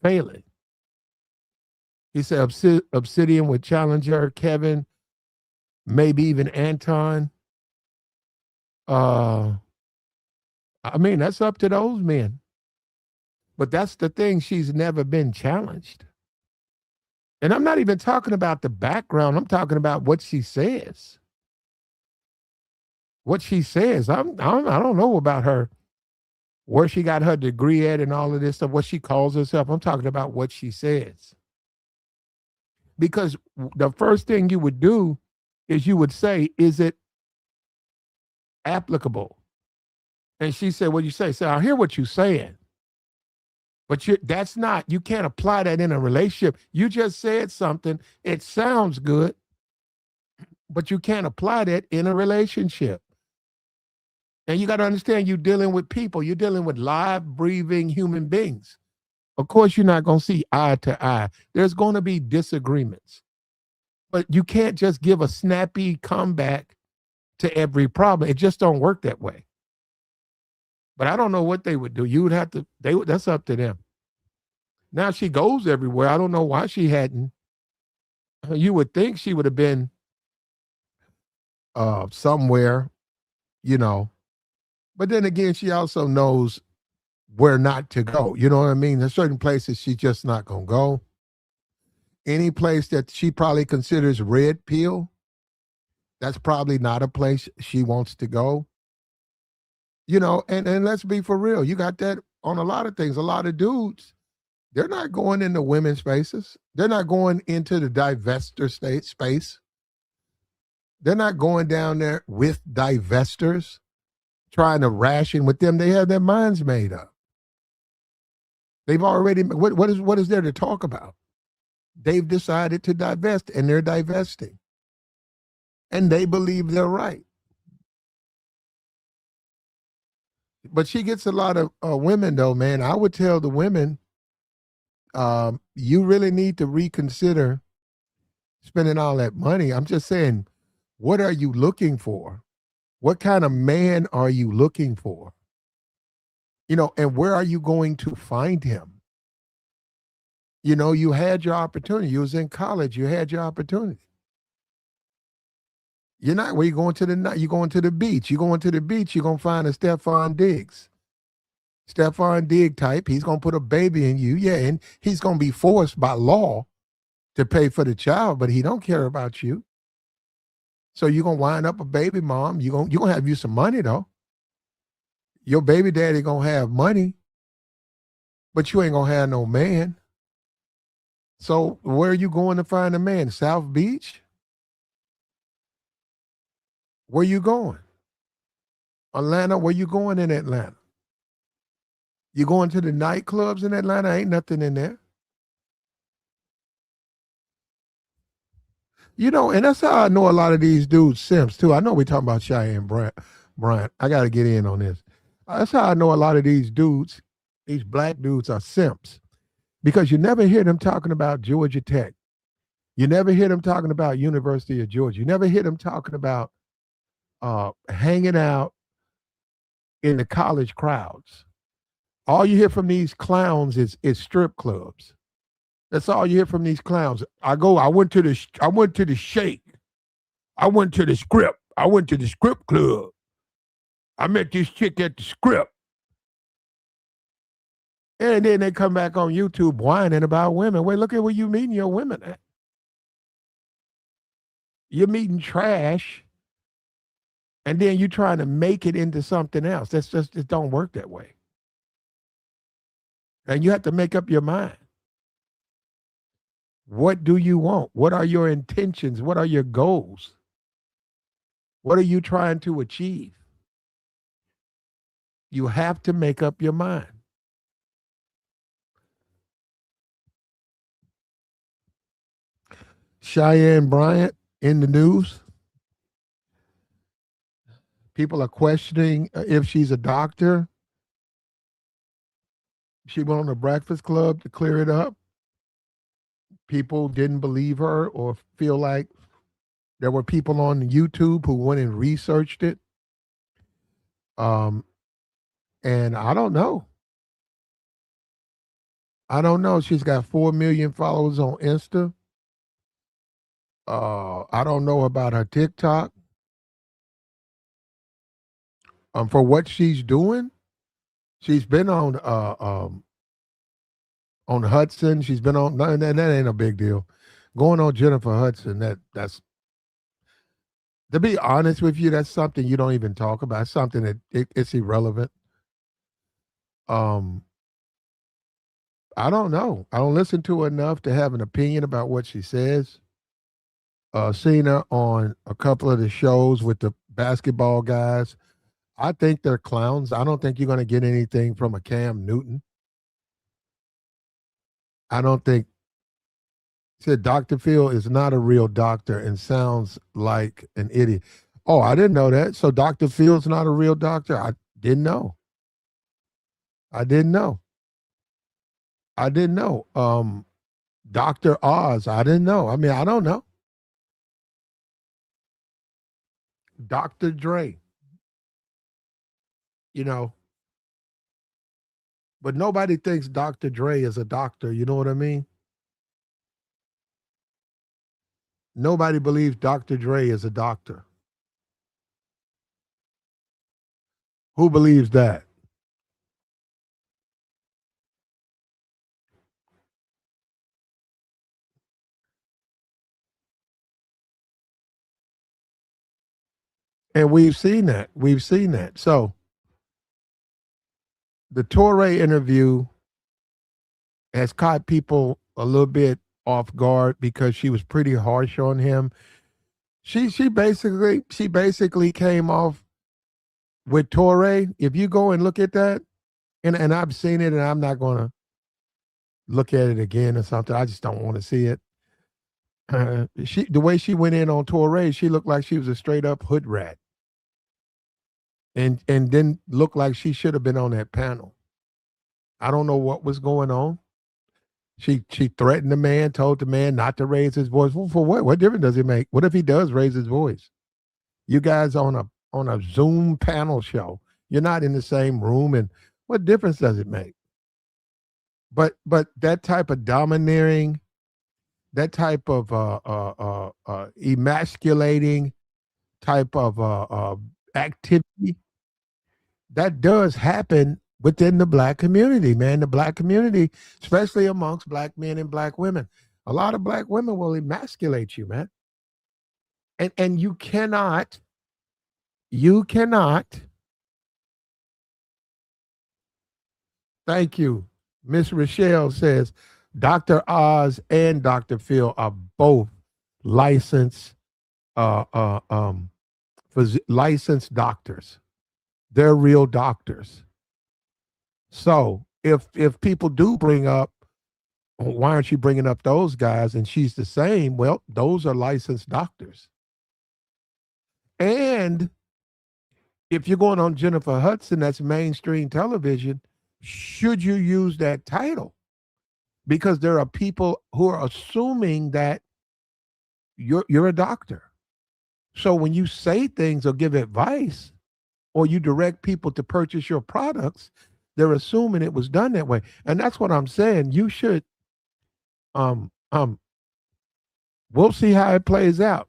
failing. He said Obsidian with Challenger, Kevin, maybe even Anton. I mean, that's up to those men. But that's the thing. She's never been challenged. And I'm not even talking about the background. I'm talking about what she says. What she says. I don't know about her, where she got her degree at and all of this stuff, what she calls herself. I'm talking about what she says. Because the first thing you would do is you would say, is it applicable? And she said, what do you say? So I hear what you're saying. But that's not, you can't apply that in a relationship. You just said something, it sounds good, but you can't apply that in a relationship. And you got to understand, you're dealing with people. You're dealing with live, breathing human beings. Of course, you're not going to see eye to eye. There's going to be disagreements. But you can't just give a snappy comeback to every problem. It just don't work that way. But I don't know what they would do. You would have to, that's up to them. Now she goes everywhere. I don't know why she hadn't. You would think she would have been somewhere, you know. But then again, she also knows where not to go. You know what I mean? There's certain places she's just not going to go. Any place that she probably considers red pill, that's probably not a place she wants to go. You know, and let's be for real. You got that on a lot of things. A lot of dudes, they're not going into women's spaces. They're not going into the divestor space. They're not going down there with divestors, trying to ration with them. They have their minds made up. They've already, what is there to talk about? They've decided to divest, and they're divesting. And they believe they're right. But she gets a lot of women, though, man. I would tell the women, you really need to reconsider spending all that money. I'm just saying, what are you looking for? What kind of man are you looking for? You know, and where are you going to find him? You know, you had your opportunity. You was in college. You had your opportunity. You're not where you going to the night. You're going to the beach. You're going to the beach. You're gonna find a Stephon Diggs type. He's gonna put a baby in you. Yeah, and he's gonna be forced by law to pay for the child, but he don't care about you. So you're gonna wind up a baby mom. You're gonna have you some money though. Your baby daddy gonna have money, but you ain't gonna have no man. So where are you going to find a man? South Beach? Where you going? Atlanta? Where you going in Atlanta? You going to the nightclubs in Atlanta? Ain't nothing in there. You know, and that's how I know a lot of these dudes simps too. I know we're talking about Cheyenne Bryant. I got to get in on this. That's how I know a lot of these dudes, these black dudes, are simps, because you never hear them talking about Georgia Tech. You never hear them talking about University of Georgia. You never hear them talking about hanging out in the college crowds. All you hear from these clowns is strip clubs. That's all you hear from these clowns. I went to the Shake. I went to the Script. I went to the Script Club. I met this chick at the script. And then they come back on YouTube whining about women. Wait, look at where you meeting your women at. You're meeting trash, and then you're trying to make it into something else. That's just, it don't work that way. And you have to make up your mind. What do you want? What are your intentions? What are your goals? What are you trying to achieve? You have to make up your mind. Cheyenne Bryant in the news. People are questioning if she's a doctor. She went on the Breakfast Club to clear it up. People didn't believe her or feel like there were people on YouTube who went and researched it. And I don't know. I don't know. She's got 4 million followers on Insta. I don't know about her TikTok. For what she's doing, she's been on Hudson. She's been on. No, that ain't a big deal. Going on Jennifer Hudson. That's to be honest with you, that's something you don't even talk about. It's something that it's irrelevant. I don't know. I don't listen to her enough to have an opinion about what she says. Seen her on a couple of the shows with the basketball guys. I think they're clowns. I don't think you're going to get anything from a Cam Newton. I don't think. Said Dr. Phil is not a real doctor and sounds like an idiot. Oh, I didn't know that. So Dr. Phil's not a real doctor? I didn't know. I didn't know. I didn't know. Dr. Oz, I didn't know. I mean, I don't know. Dr. Dre, you know, but nobody thinks Dr. Dre is a doctor. You know what I mean? Nobody believes Dr. Dre is a doctor. Who believes that? And we've seen that. We've seen that. So the Torre interview has caught people a little bit off guard because she was pretty harsh on him. She basically came off with Torre. If you go and look at that, and I've seen it, and I'm not going to look at it again or something. I just don't want to see it. The way she went in on Torre, she looked like she was a straight up hood rat, and didn't look like she should have been on that panel. I don't know what was going on. She threatened the man, told the man not to raise his voice. Well, for what? What difference does it make? What if he does raise his voice? You guys on a Zoom panel show. You're not in the same room, and what difference does it make? But that type of domineering, that type of emasculating type of activity, that does happen within the black community, man. The black community, especially amongst black men and black women. A lot of black women will emasculate you, man. And you cannot, thank you. Miss Rochelle says Dr. Oz and Dr. Phil are both licensed licensed doctors. They're real doctors. So if people do bring up, why aren't you bringing up those guys? And she's the same. Well, those are licensed doctors. And if you're going on Jennifer Hudson, that's mainstream television, should you use that title? Because there are people who are assuming that you're a doctor. So when you say things or give advice, or you direct people to purchase your products, they're assuming it was done that way. And that's what I'm saying. You should we'll see how it plays out.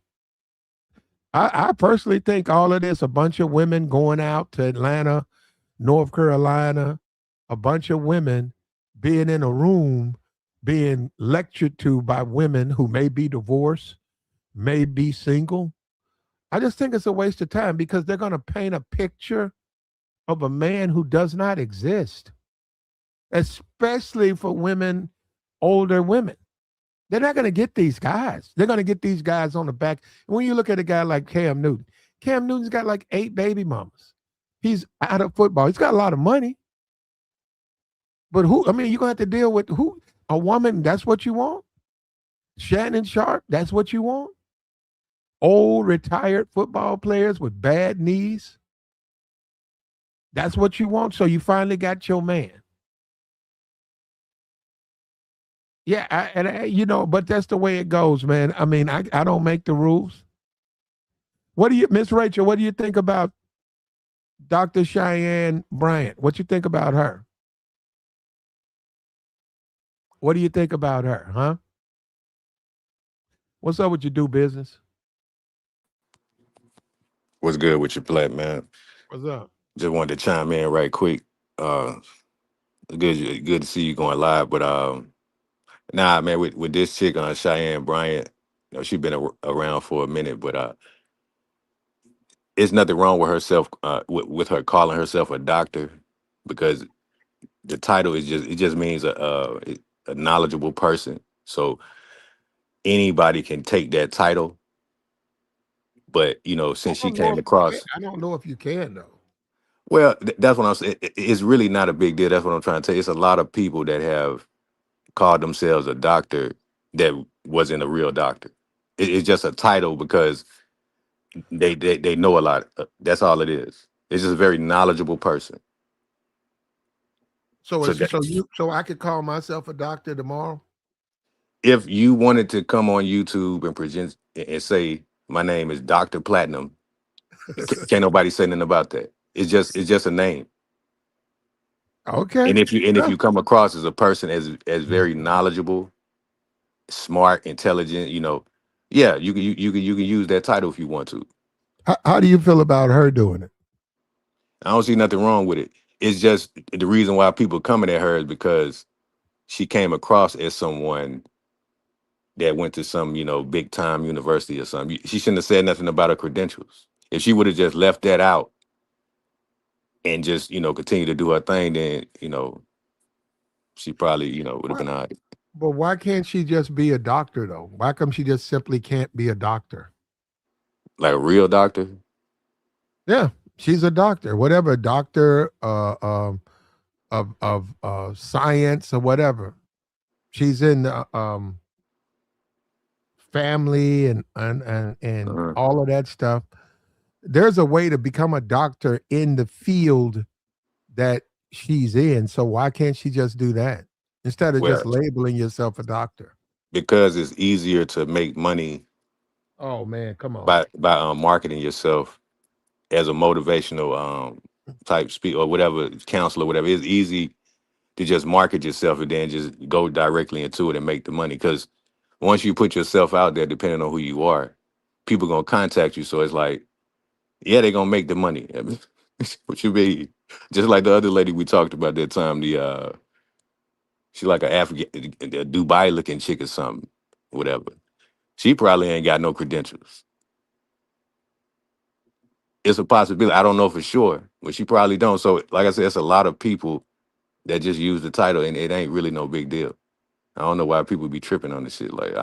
I personally think all of this, a bunch of women going out to Atlanta, North Carolina, a bunch of women being in a room, being lectured to by women who may be divorced, may be single. I just think it's a waste of time because they're going to paint a picture of a man who does not exist, especially for women, older women. They're not going to get these guys. They're going to get these guys on the back. When you look at a guy like Cam Newton's got like 8 baby mamas. He's out of football. He's got a lot of money. But who, I mean, you're going to have to deal with who? A woman, that's what you want? Shannon Sharp, that's what you want? Old retired football players with bad knees. That's what you want. So you finally got your man. Yeah, but that's the way it goes, man. I mean, I don't make the rules. What do you, Miss Rachel? What do you think about Dr. Cheyenne Bryant? What you think about her? What do you think about her, huh? What's up with your do business? What's good with your black man? What's up? Just wanted to chime in right quick. Good to see you going live. But nah, man, with this chick on Cheyenne Bryant, she been around for a minute, but it's nothing wrong with herself with her calling herself a doctor, because the title is just, it just means a knowledgeable person. So anybody can take that title, but I since she don't know came if you can. across. I don't know if you can though. Well, that's what I'm saying. It's really not a big deal. That's what I'm trying to tell you. It's a lot of people that have called themselves a doctor that wasn't a real doctor. It's just a title because they know a lot. That's all it is. It's just a very knowledgeable person. So So it's that, so I could call myself a doctor tomorrow. if you wanted to come on YouTube and present and say my name is Doctor Platinum, can't nobody say nothing about that. It's just a name. Okay. And if you Yeah. come across as a person as very knowledgeable, smart, intelligent, yeah, you can use that title if you want to. How do you feel about her doing it? I don't see nothing wrong with it. It's just the reason why people coming at her is because she came across as someone that went to some, big time university or something. She shouldn't have said nothing about her credentials. If she would have just left that out and just, continue to do her thing, then, she probably, would have Why, been all right. but why can't she just be a doctor though? Why come she just simply can't be a doctor? Like a real doctor. Yeah, she's a doctor, whatever doctor of science or whatever. She's in family and Uh-huh. all of that stuff. There's a way to become a doctor in the field that she's in. So why can't she just do that instead of Well, just labeling yourself a doctor? because it's easier to make money Oh man, come on. by marketing yourself as a motivational type speak or whatever counselor, whatever. It's easy to just market yourself and then just go directly into it and make the money. Because once you put yourself out there, depending on who you are, people gonna contact you. So it's like, yeah, they're gonna make the money. I mean, what you mean? Just like the other lady we talked about that time, she like a African, a Dubai looking chick or something, whatever. She probably ain't got no credentials. It's a possibility. I don't know for sure, but she probably don't. So, like I said, it's a lot of people that just use the title, and it ain't really no big deal. I don't know why people be tripping on this shit. Like,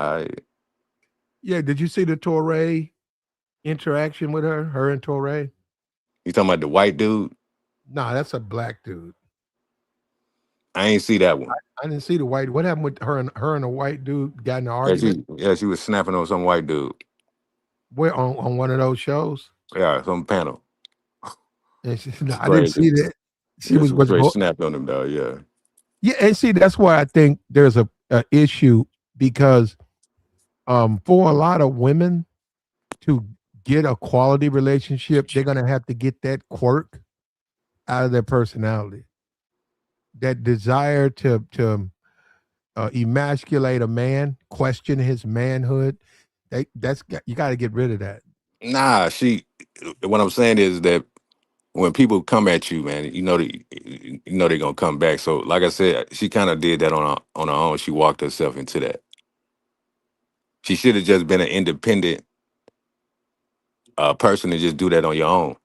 Yeah, did you see the Torre interaction with her and Torre? you talking about the white dude? Nah, that's a black dude. I ain't see that one. I didn't see the white. What happened with her and a white dude got in an Yeah, argument? she was snapping on some white dude. Where on one of those shows? Yeah, some panel. And no, It's I didn't crazy. see that. She Yeah, was she was with straight snapped on him, though. Yeah. yeah, and see that's why I think there's a issue because for a lot of women to get a quality relationship, they're gonna have to get that quirk out of their personality, that desire to emasculate a man, question his manhood. You got to get rid of that. Nah, what I'm saying is that when people come at you, man, they're gonna come back. So, like I said, she kind of did that on her own. She walked herself into that. She should have just been an independent person and just do that on your own.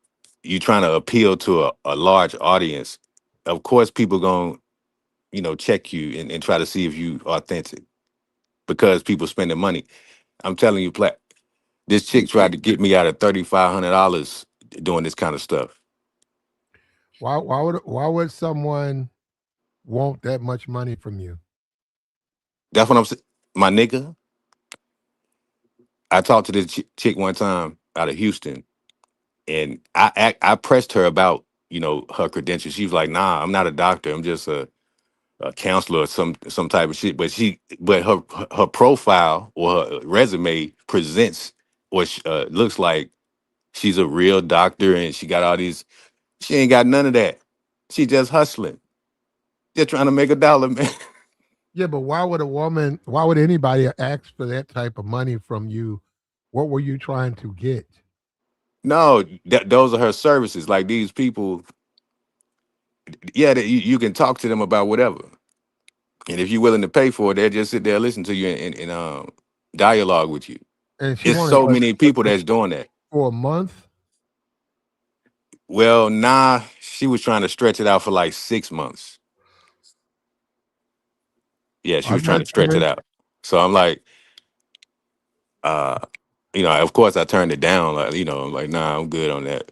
You trying to appeal to a large audience. Of course, people gonna check you and try to see if you authentic because people spending money. I'm telling you, this chick tried to get me out of $3,500 doing this kind of stuff. Why would someone want that much money from you? That's what I'm saying. My nigga, I talked to this chick one time out of Houston, and I pressed her about her credentials. She was like, "Nah, I'm not a doctor. I'm just a counselor or some type of shit." But her profile or her resume presents what looks like she's a real doctor, and she got all these. She ain't got none of that. She just hustling, just trying to make a dollar, man. Yeah, but why would anybody ask for that type of money from you? What were you trying to get? No, those are her services. Like these people, yeah, you can talk to them about whatever. And if you're willing to pay for it, they'll just sit there and listen to you and dialogue with you. And she It's wanted so what many people that's doing that. for a month? Well, nah, she was trying to stretch it out for like 6 months. Yeah, she I'm was trying not to stretch it saying. out. So I'm like, uh, of course I turned it down. Like, I'm like, nah, I'm good on that.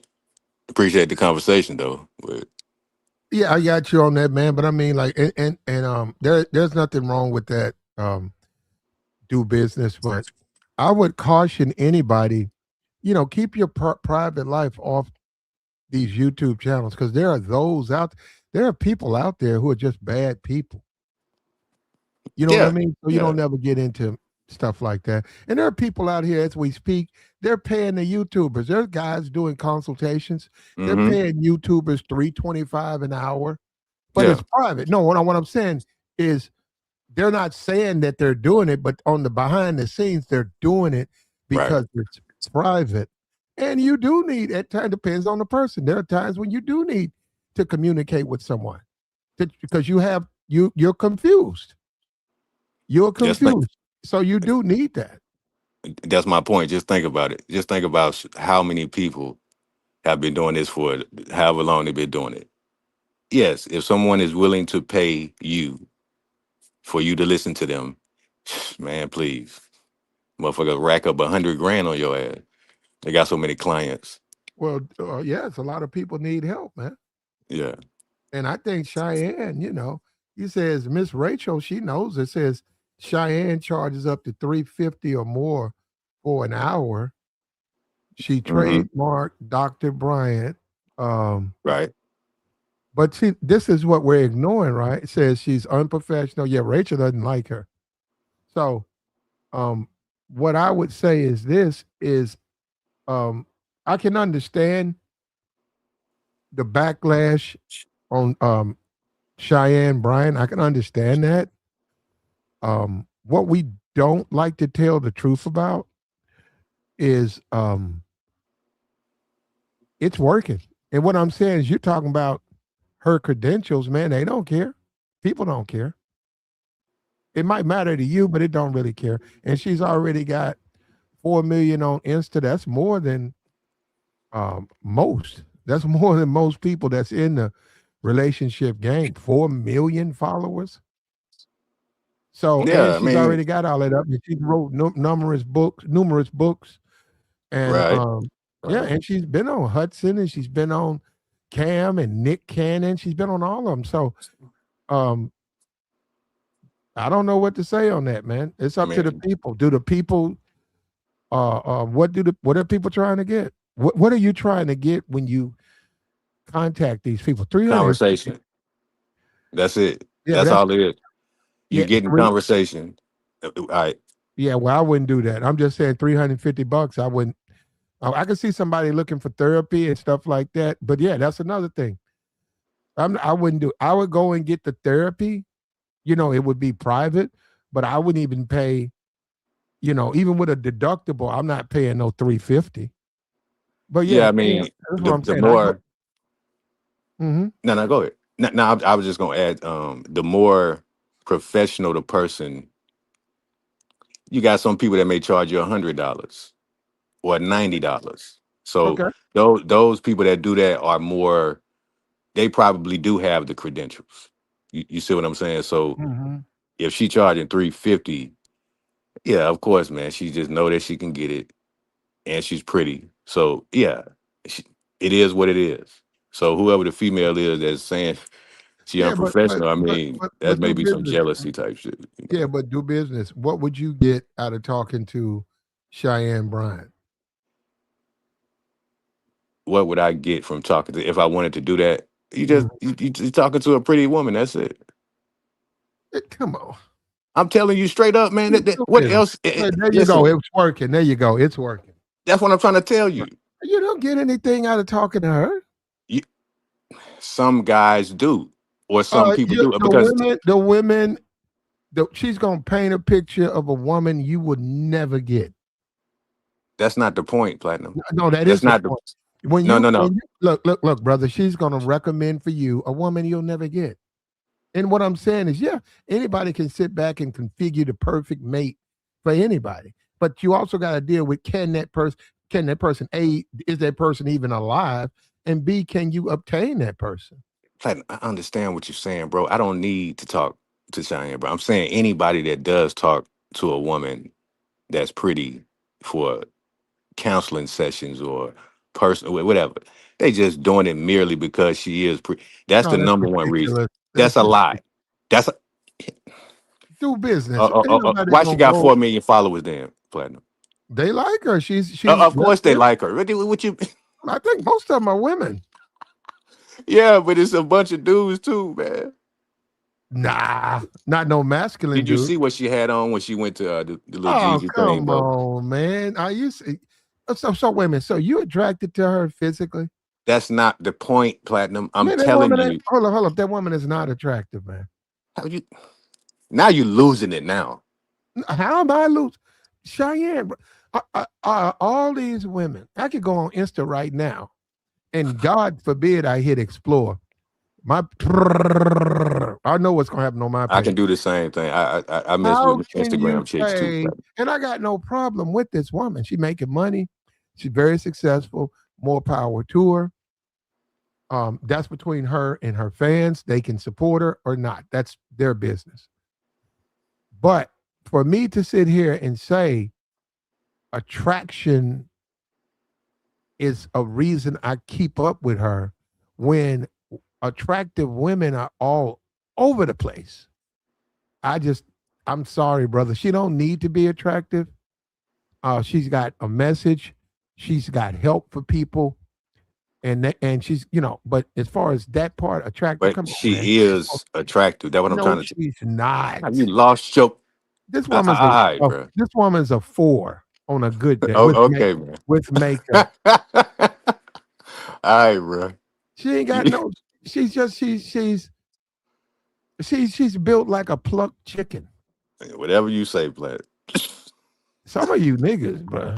Appreciate the conversation though. But Yeah, I got you on that, man. But I mean, like, and there's nothing wrong with that. Do business, but I would caution anybody, keep your private life off these YouTube channels because there are those out. There are people out there who are just bad people. You know what I yeah, mean? So you yeah. don't ever get into stuff like that. And there are people out here as we speak, they're paying the YouTubers. There's guys doing consultations. They're Mm-hmm. paying YouTubers 325 an hour, but Yeah. it's private. No, what I'm saying is they're not saying that they're doing it, but on the behind the scenes, they're doing it Right. because it's private. And you do need, at times, depends on the person. There are times when you do need to communicate with someone because you're confused. You're Just think. confused. So you do need that. That's my point. Just think about it. Just think about how many people have been doing this for however long they've been doing it. Yes, if someone is willing to pay you for you to listen to them, man, please, motherfucker, rack up 100 grand on your ass. They got so many clients. Well, yes, a lot of people need help, man. Yeah. And I think Cheyenne, he says Miss Rachel, she knows it says Cheyenne charges up to 350 or more for an hour. She Hmm. trademarked Dr. Bryant. Um, Right. but see, this is what we're ignoring, right? It says she's unprofessional. Yeah, Rachel doesn't like her. So um, what I would say is this is I can understand the backlash on Cheyenne Bryant. I can understand that. What we don't like to tell the truth about is it's working. And what I'm saying is you're talking about her credentials, man. They don't care. People don't care. It might matter to you, but it don't really care. And she's already got 4 million on Insta. That's more than most. That's more than most people that's in the relationship game. 4 million followers. So, and Yeah. I she's mean, already got all that up. And she wrote numerous books, and right. yeah, Right. and she's been on Hudson, and she's been on Cam and Nick Cannon. She's been on all of them. So, um, I don't know what to say on that, man. It's I up to the mean, people. Do the people? What are people trying to get? What are you trying to get when you contact these people? 300. conversation. That's it. Yeah, That's that's all it is. You yeah, getting three. conversation. All right. Yeah, well, I wouldn't do that. I'm just saying $350. I wouldn't. I can see somebody looking for therapy and stuff like that. But yeah, that's another thing. I wouldn't do. I would go and get the therapy. It would be private, but I wouldn't even pay. Even with a deductible, I'm not paying no 350. But Yeah, yeah, I mean, that's what the I'm the saying. I go. more Hmm. no, go ahead. No, I was just gonna add, the more professional the person, you got some people that may charge you $100 or $90. So Okay. those people that do that are more, they probably do have the credentials. You see what I'm saying? So Hmm. if she charging 350, yeah, of course, man, she just know that she can get it, and she's pretty. So yeah, she, it is what it is. So whoever the female is that's saying she Yeah, but but unprofessional, I but mean, but that but may do be some business. jealousy type shit. Yeah, but do business. What would you get out of talking to Cheyenne Bryant? What would I get from talking to, if I wanted to do that? You just Mhm. you talking to a pretty woman. That's it. Come on. I'm telling you straight up, man. Do What business. else? There you go. Listen, It's working. There you go. It's working. that's what I'm trying to tell you. You don't get anything out of talking to her. You, some guys do, or some people do, because The women, she's gonna paint a picture of a woman you would never get. that's not the point, Platinum. No, that That's is the not the. point. When No, you no, no. when you look, brother, she's gonna recommend for you a woman you'll never get. And what I'm saying is, yeah, anybody can sit back and configure the perfect mate for anybody. But you also got to deal with, can that person, A, is that person even alive? And B, can you obtain that person? Platinum, I understand what you're saying, bro. I don't need to talk to Cheyenne, bro. I'm saying anybody that does talk to a woman that's pretty for counseling sessions or personal whatever, they just doing it merely because she is pretty. That's No, the that's number one reason. ridiculous. That's That's a ridiculous. lie. That's a, Do business. Ain't nobody why she gonna got go. 4 million followers then, Platinum? They like her. She's Of course they like her. What you? I think most of them are women. Yeah, but it's a bunch of dudes too, man. Nah, not no masculine Did you dude. see what she had on when she went to the little Oh, Jeezy thing, come bro? on, man. Are you see? So wait a minute. So you attracted to her physically? That's not the point, Platinum. I'm Man, that telling woman ain't, you. hold up. That woman is not attractive, man. How you now you losing it now. How am I lose? Cheyenne, all these women, I could go on Insta right now, and God forbid I hit explore. My, I know what's gonna happen on my I can page. do the same thing. I mess How with can you Instagram chicks too, say? Platinum. And I got no problem with this woman. She making money. She's very successful. More power to her. That's between her and her fans. They can support her or not. That's their business. But for me to sit here and say attraction is a reason I keep up with her when attractive women are all over the place. I just, I'm sorry, brother. She don't need to be attractive. She's got a message. She's got help for people, and she's, But as far as that part, attractive, But come on, man. she is attractive. That's what I'm No, trying to. she's not. Have you lost your? This All woman's right, bro. this woman's a 4 on a good day Oh, okay, man. with makeup. All right, bro. She ain't got You, no. She's just she's built like a plucked chicken. whatever you say, Platinum. Some of you niggas, bro.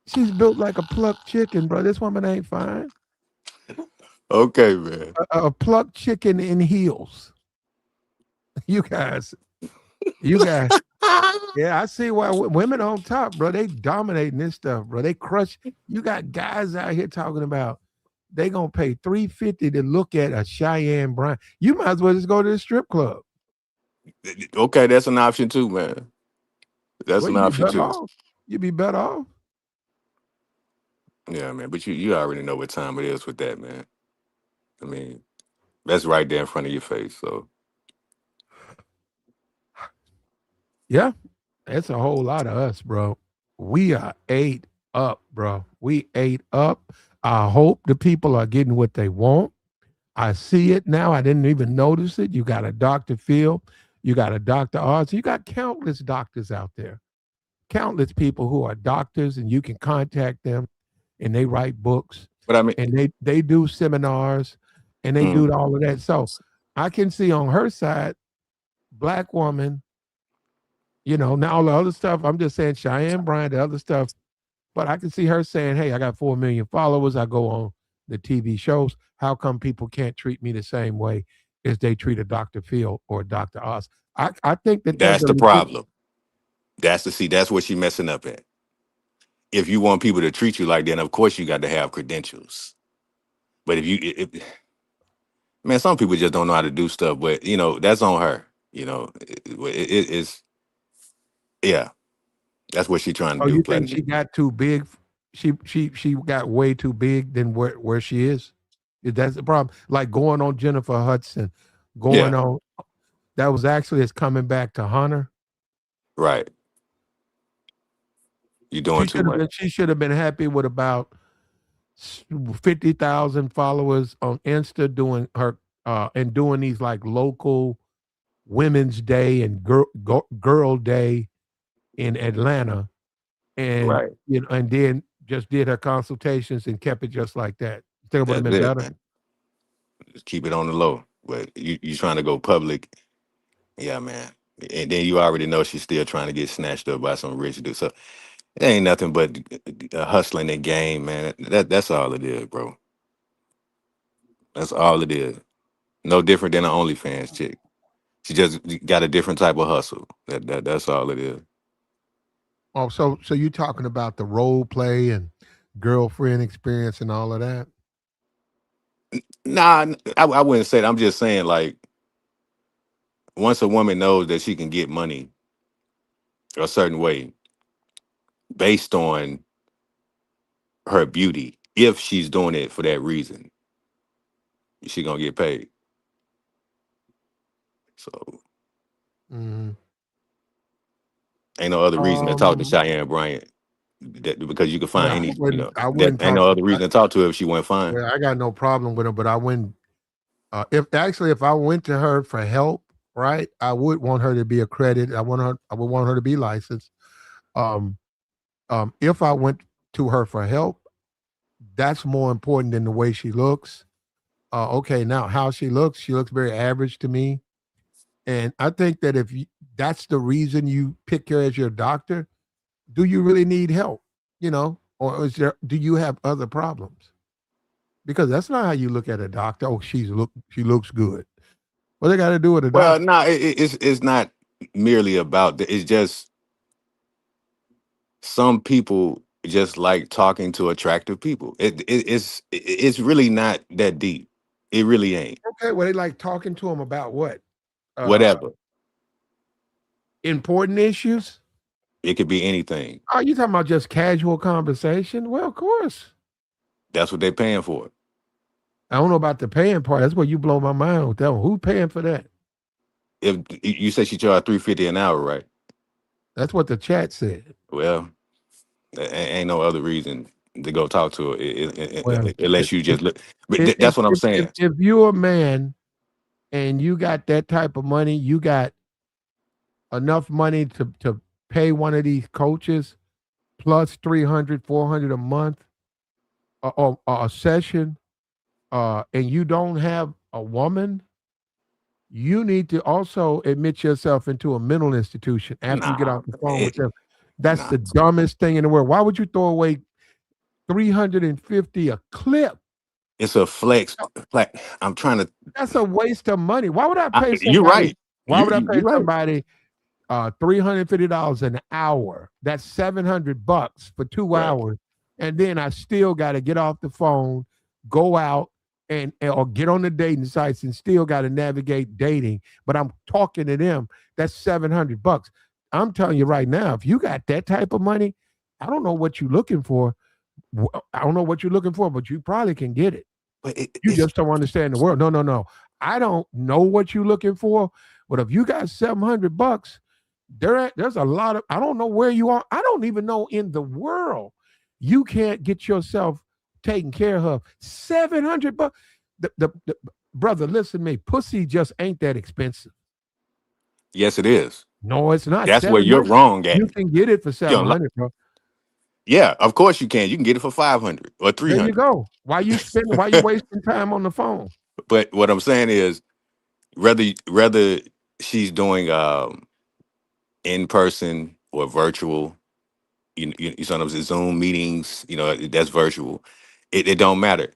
She's built like a plucked chicken, bro. This woman ain't fine. Okay, man. A plucked chicken in heels. You guys, you guys. Yeah, I see why women on top, bro. They dominating this stuff, bro. They crush. You got guys out here talking about they gonna pay $350 to look at a Cheyenne Bryant. You might as well just go to the strip club. Okay, that's an option too, man. That's Well, an you be option better too. off. You be better off. Yeah, man. But you already know what time it is with that, man. I mean, that's right there in front of your face. So Yeah, it's a whole lot of us, bro. We are ate up, bro. We ate up. I hope the people are getting what they want. I see it now. I didn't even notice it. You got a Dr. Phil, you got a Dr. Oz, you got countless doctors out there, countless people who are doctors, and you can contact them and they write books but I mean, and they do seminars and they mm, do all of that. So I can see on her side, black woman, now all the other stuff, I'm just saying Cheyenne Bryant, the other stuff, But I can see her saying, "Hey, I got 4 million followers. I go on the TV shows. How come people can't treat me the same way as they treat a Dr. Phil or Dr. Oz?" I think that there's That's a the legit. problem. That's what she messing up at. If you want people to treat you like that, of course you got to have credentials. But man, some people just don't know how to do stuff. But that's on her. It's yeah, that's what she's trying to Oh, do. you think she Platinum. got too big? She got way too big than where she is. That's the problem. Like going on Jennifer Hudson, going Yeah, on that was actually it's coming back to Hunter. right. You're doing too much. She should have been happy with about 50,000 followers on Insta doing her and doing these like local Women's Day and Girl Day in Atlanta, and Right. and then just did her consultations and kept it just like that. You think it would have That's been it, better? man. Just keep it on the low. But you trying to go public. Yeah, man. And then you already know she's still trying to get snatched up by some rich dude. So it ain't nothing but hustling and game, man. That's all it is, bro. That's all it is. No different than an OnlyFans chick. She just got a different type of hustle. That's all it is. Oh, so you talking about the role play and girlfriend experience and all of that? Nah, I wouldn't say that. I'm just saying, like, once a woman knows that she can get money a certain way based on her beauty, if she's doing it for that reason, she gonna get paid. So Hmm. ain't no other reason to talk to Um, Cheyenne Bryant because you can find well, any, I that wouldn't ain't talk. no other reason to talk to her if she went fine. Well, I got no problem with her, but I wouldn't. If I went to her for help, right, I would want her to be accredited. I would want her to be licensed. Um, if I went to her for help, that's more important than the way she looks. Okay, now how she looks very average to me, and I think that if that's the reason you pick her as your doctor, do you really need help? Or do you have other problems? Because that's not how you look at a doctor. Oh, she looks good. What they got to do with a Well, doctor? no, it's not merely about that. It's just some people just like talking to attractive people. It's really not that deep. It really ain't. Okay, well, they like talking to them about what? Uh, Whatever. Important issues? It could be anything. Oh, you talking about just casual conversation? Well, of course. That's what they're paying for. I don't know about the paying part. That's where you blow my mind with that one. Who paying for that? If you say she charged 350 an hour, right? That's what the chat said. Well, ain't no other reason to go talk to her Well, if unless you if just look. But that's what I'm saying. if you're a man and you got that type of money, you got enough money to pay one of these coaches plus 300, 400 a month or a session, and you don't have a woman, you need to also admit yourself into a mental institution after you get Nah, off the phone with them. That's nah. the dumbest thing in the world. Why would you throw away 350 a clip? It's a flex. Like I'm trying to. That's a waste of money. Why would I pay You're somebody? right. Why would I pay You're right. somebody $350 an hour? That's $700 for two Right. hours, and then I still got to get off the phone, go out or get on the dating sites, and still got to navigate dating. But I'm talking to them. That's $700. I'm telling you right now, if you got that type of money, I don't know what you're looking for. I don't know what you're looking for, but you probably can get it. But You just don't understand the world. No, no, no. I don't know what you're looking for, but if you got $700, there's a lot of. I don't know where you are. I don't even know in the world you can't get yourself taken care of. $700. The brother, listen to me. Pussy just ain't that expensive. yes, it is. No, it's not. That's where Seven you're hundred. wrong You at. can get it for You seven don't hundred, bro. yeah, of course you can. You can get it for 500 or There you 300. go. Why you wasting time on the phone? But what I'm saying is, whether she's doing in person or virtual, You sometimes it's Zoom meetings, that's virtual. It don't matter.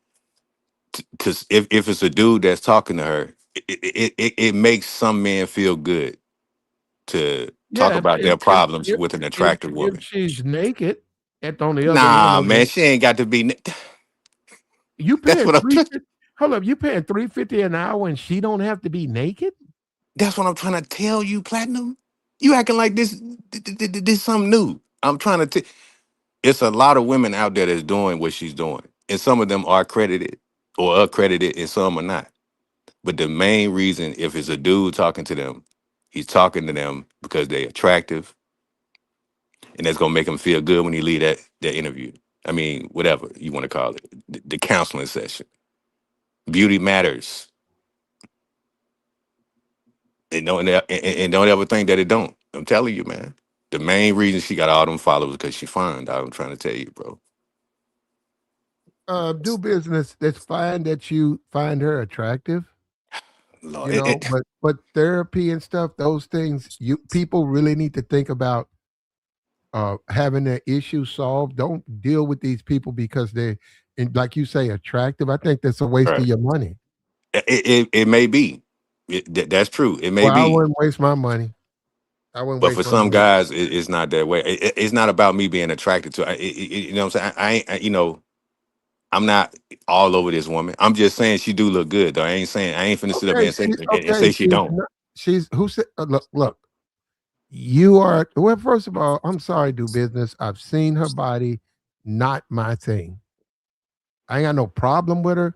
Because if it's a dude that's talking to her, it makes some men feel good to talk Yeah, about their problems if with an if attractive if woman. she's naked at on the other end Nah, of man, the she ain't got to be. you That's paying what I'm. hold up, you paying $3.50 an hour and she don't have to be naked? That's what I'm trying to tell you, Platinum. You acting like this something new. I'm trying to. It's a lot of women out there that's doing what she's doing, and some of them are credited or accredited, and some are not. But the main reason, if it's a dude talking to them, he's talking to them because they're attractive, and that's gonna make him feel good when he leave that interview. I mean, whatever you want to call it, the counseling session. Beauty matters, and don't ever think that it don't. I'm telling you, man. The main reason she got all them followers because she fine. Dog, I'm trying to tell you, bro. Do business. That's fine that you find her attractive, Lord, it, but therapy and stuff, those things, you people really need to think about having their issue solved. Don't deal with these people because they're, and like you say, attractive. I think that's a waste of right. your money. It may be. That's true. It may Well, I be. wouldn't waste my money. I wouldn't But for waste my some money. guys, it's not that way. It's not about me being attracted to. You know what I'm saying? I ain't. I'm not all over this woman. I'm just saying she do look good, though. I ain't saying I ain't finna sit up here Okay, and say she and okay, say she don't. she's who said look, you are well, first of all, I'm sorry, do business. I've seen her body, not my thing. I ain't got no problem with her.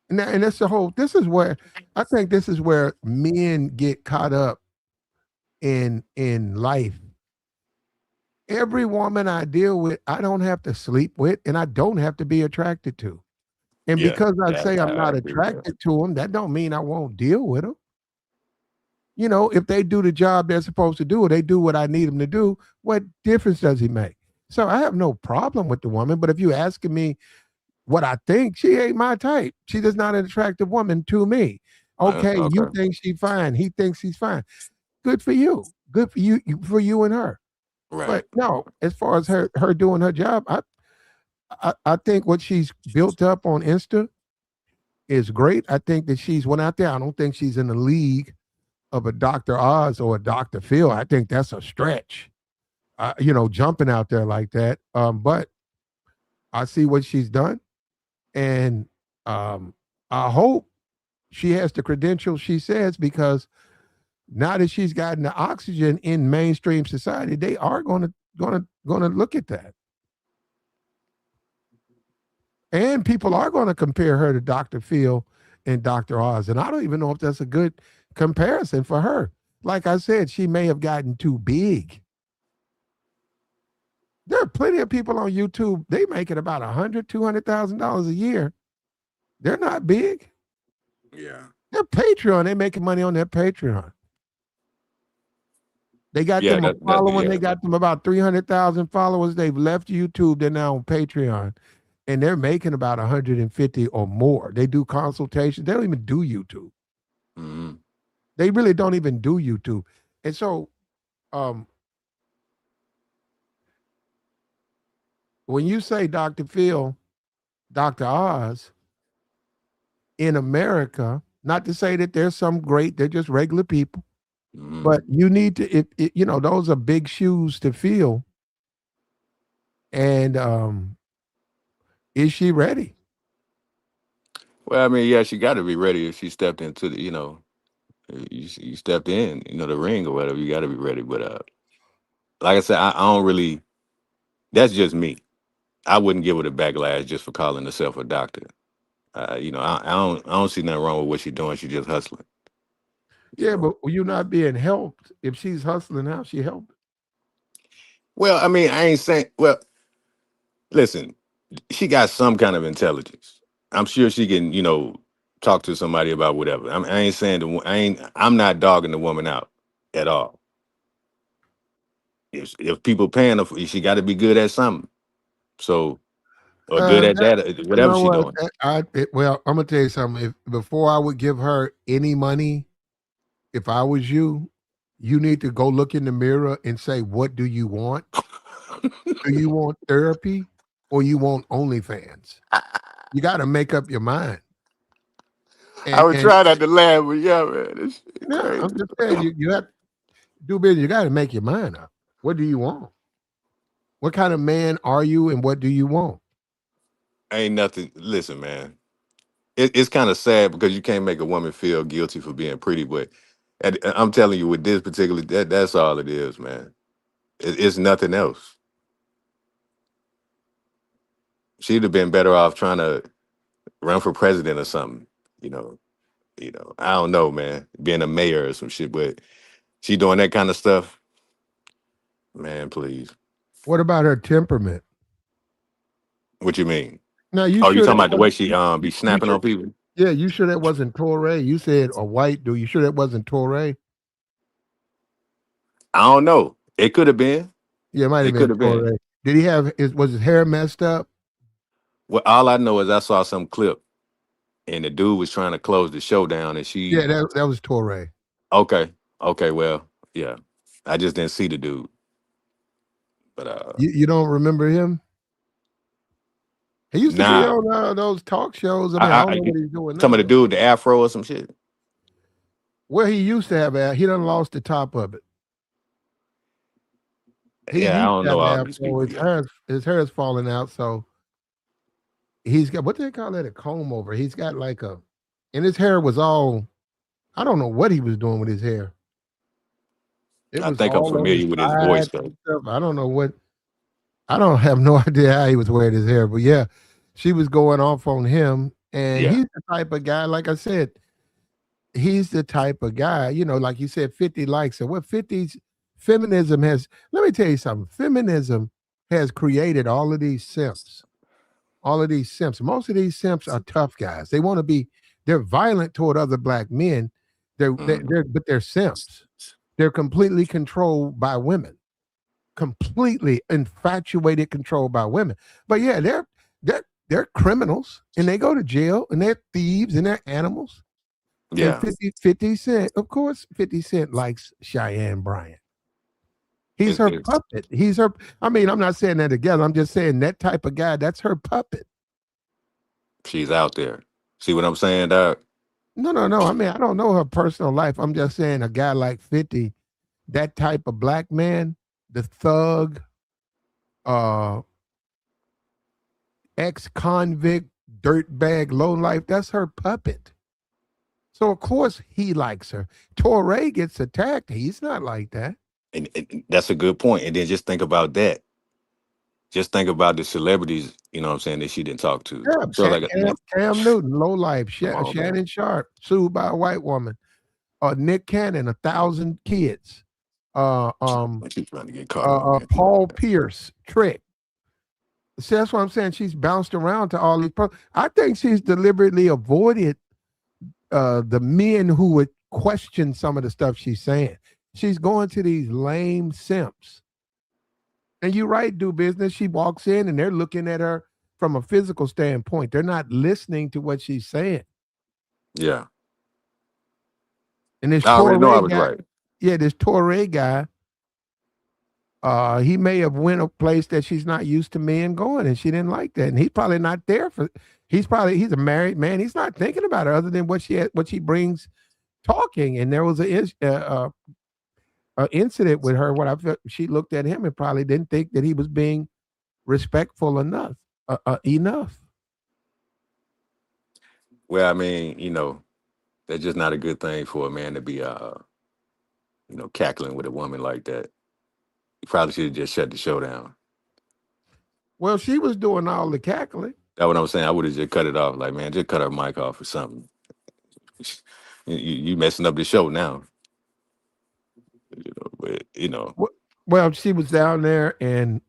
And that's the whole this is where I think this is where men get caught up in life. Every woman I deal with, I don't have to sleep with and I don't have to be attracted to. And Yeah, because I yeah, say I'm I not agree with that. attracted to them, that don't mean I won't deal with them. If they do the job they're supposed to do or they do what I need them to do, what difference does it make? So I have no problem with the woman, but if you asking me what I think, she ain't my type. She is not an attractive woman to me. Okay, you Okay, think she's fine. He thinks she's fine. Good for you. Good for for you and her. right. But no, as far as her doing her job, I think what she's built up on Insta is great. I think that she's went out there. I don't think she's in the league of a Dr. Oz or a Dr. Phil. I think that's a stretch. Jumping out there like that. But I see what she's done, and I hope she has the credentials she says because now that she's gotten the oxygen in mainstream society, they are going to look at that, and people are going to compare her to Dr. Phil and Dr. Oz, and I don't even know if that's a good comparison for her. Like I said, she may have gotten too big. There are plenty of people on YouTube. They make it about $100,000, $200,000 a year. They're not big. Yeah, They're Patreon. They're making money on their Patreon. They got yeah, them a that following. yeah. They got them about 300,000 followers. They've left YouTube. They're now on Patreon, and they're making about 150 or more. They do consultations. They don't even do YouTube. Mhm. They really don't even do YouTube. And so, um, when you say Dr. Phil, Dr. Oz in America, not to say that there's some great, they're just regular people, Mhm. but you need to, those are big shoes to fill. And is she ready? Well, I mean, yeah, she got to be ready if she stepped into you stepped in, the ring or whatever. You got to be ready. But like I said, I don't really. That's just me. I wouldn't give her the backlash just for calling herself a doctor. I don't see nothing wrong with what she's doing. She's just hustling. Yeah, So, but you're not being helped. If she's hustling, how she helped? well, I mean, I ain't saying. Well, listen, she got some kind of intelligence. I'm sure she can, talk to somebody about whatever. I ain't saying I'm not dogging the woman out at all. If people paying her, she got to be good at something. So, or good at That that, you whatever know she what? doing. Well, I'm gonna tell you something. If before I would give her any money, if I was you, you need to go look in the mirror and say, "What do you want?" Do you want therapy or you want OnlyFans? You got to make up your mind. I And would try not to laugh, but yeah, man, this shit yeah, crazy. I'm just saying you have to do business. You got to make your mind up. What do you want? What kind of man are you, and what do you want? Ain't nothing. Listen, man, it's kind of sad because you can't make a woman feel guilty for being pretty, but I'm telling you, with this particular, that's all it is, man. It's nothing else. She'd have been better off trying to run for president or something. You know, I don't know, man, being a mayor or some shit, but she doing that kind of stuff, man. Please, What about her temperament? what you mean? Now, you Oh, you sure talking that about the way wasn't she be you snapping sure? on people? Yeah, you sure that wasn't Torre? You said a white dude. You sure that wasn't Torre? I don't know. It could have been. Yeah, it might have It could been have been. Torre. Did he have was his hair messed up? Well, all I know is I saw some clip and the dude was trying to close the show down, and Yeah, she, that was Torre. okay, okay, well, yeah, I just didn't see the dude, but You don't remember him? He used to be nah, on those talk shows. I mean, I I, don't I know what he's doing some of now, the but dude, the afro or some shit. where he used to have he done lost the top of it. He Yeah, I used don't to have know an all these afro. people. Yeah, His hair is falling out, so he's got what they call it, a comb over. He's got like and his hair was all. I don't know what he was doing with his hair. It I was think I'm all on the familiar with his voice sides though. and stuff. I don't know what. I don't have no idea how he was wearing his hair, but yeah, she was going off on him, and Yeah, he's the type of guy. Like I said, he's the type of guy. Like you said, 50 likes her. What 50's feminism has? Let me tell you something. Feminism has created all of these simps. All of these simps. Most of these simps are tough guys. They want to be. They're violent toward other black men. mm, But they're simps. They're completely controlled by women, completely infatuated, controlled by women. But yeah, they're criminals and they go to jail and they're thieves and they're animals. And yeah. 50 Cent, of course, 50 Cent likes Cheyenne Bryant. He's her It's puppet. He's her. I mean, I'm not saying that together. I'm just saying that type of guy, that's her puppet. she's out there. See what I'm saying, dog? No, no, no. I mean, I don't know her personal life. I'm just saying a guy like 50, that type of black man, the thug, uh, ex-convict, dirtbag, lowlife, that's her puppet. So of course he likes her. Torre gets attacked. He's not like that. And that's a good point. And then just think about that. Just think about the celebrities, you know what I'm saying, that she didn't talk to. Yeah, So like, Cam Newton, low life. come on, man. Shannon Sharp, sued by a white woman. Nick Cannon, 1,000 kids. Uh, um, She's trying to get caught up, man. Paul Pierce, Trick. See, that's what I'm saying. She's bounced around to all these. I think she's deliberately avoided the men who would question some of the stuff she's saying. She's going to these lame simps. And you're right, do business. She walks in and they're looking at her from a physical standpoint. They're not listening to what she's saying. Yeah. And this I already know I Torre was guy, right. yeah, this Torre guy, he may have went a place that she's not used to men going, and she didn't like that. And he's probably not there for. He's a married man. He's not thinking about her other than what she brings talking. And there was a incident with her. What I felt she looked at him and probably didn't think that he was being respectful enough. Enough. Well, I mean, that's just not a good thing for a man to be cackling with a woman like that. You probably should have just shut the show down. Well, she was doing all the cackling. That's what I'm saying. I would have just cut it off. Like, man, just cut her mic off or something. You messing up the show now. But. Well, she was down there and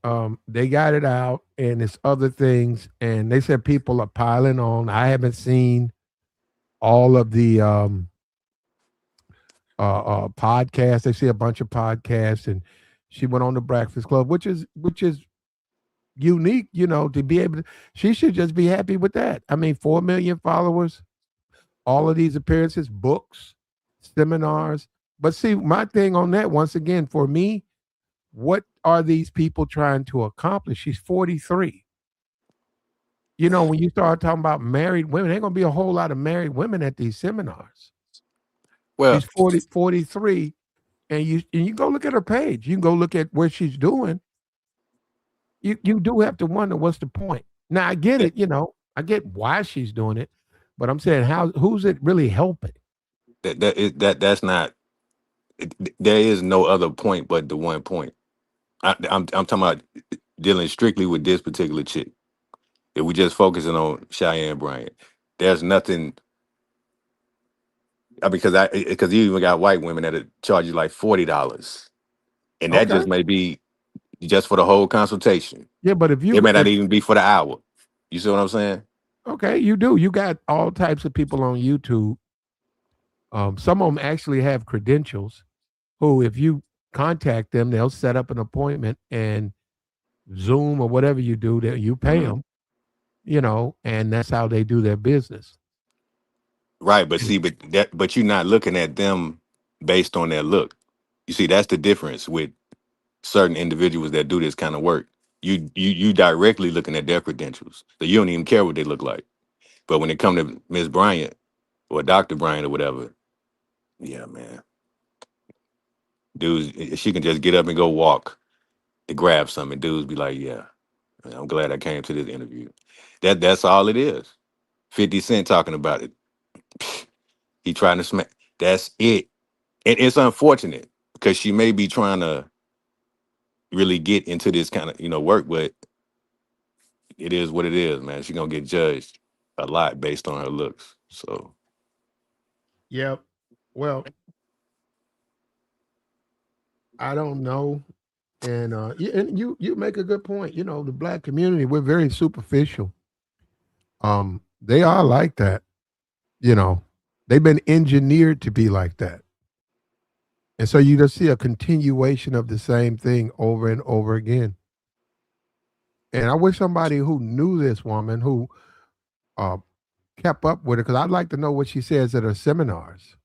they got it out and it's other things. And they said people are piling on. I haven't seen all of the podcasts. They see a bunch of podcasts and she went on the Breakfast Club, which is unique, to be able to, she should just be happy with that. I mean, 4 million followers, all of these appearances, books, seminars. But see, my thing on that, once again, for me, what are these people trying to accomplish? She's 43. You know, when you start talking about married women, there ain't gonna be a whole lot of married women at these seminars. Well, She's 43, and you go look at her page. You can go look at what she's doing. You do have to wonder what's the point. Now I get that it, I get why she's doing it, but I'm saying who's it really helping? that's not. There is no other point but the one point. I'm talking about dealing strictly with this particular chick. If we just focusing on Cheyenne Bryant, there's nothing. Because you even got white women that charge you like $40, and that Okay. just may be just for the whole consultation. Yeah, but if It you may not if even be for the hour. You see what I'm saying? okay, you do. You got all types of people on YouTube. Some of them actually have credentials who, if you contact them, they'll set up an appointment and Zoom or whatever you do, that you pay Mhm. them, and that's how they do their business. Right, but see, but you're not looking at them based on their look. You see, that's the difference with certain individuals that do this kind of work. You directly looking at their credentials, so you don't even care what they look like. But when it come to Miss Bryant or Dr. Bryant or whatever, yeah, man, dudes, she can just get up and go walk to grab something. Dudes be like, yeah, I'm glad I came to this interview. That's all it is. 50 Cent talking about it. He trying to smack. That's it. And it's unfortunate because she may be trying to really get into this kind of work, but it is what it is, man. She's gonna get judged a lot based on her looks. So Yep. Well, I don't know. And and you make a good point. The black community, we're very superficial. They are like that. You know, they've been engineered to be like that. And so you just see a continuation of the same thing over and over again. And I wish somebody who knew this woman, who uh, kept up with her, because I'd like to know what she says at her seminars.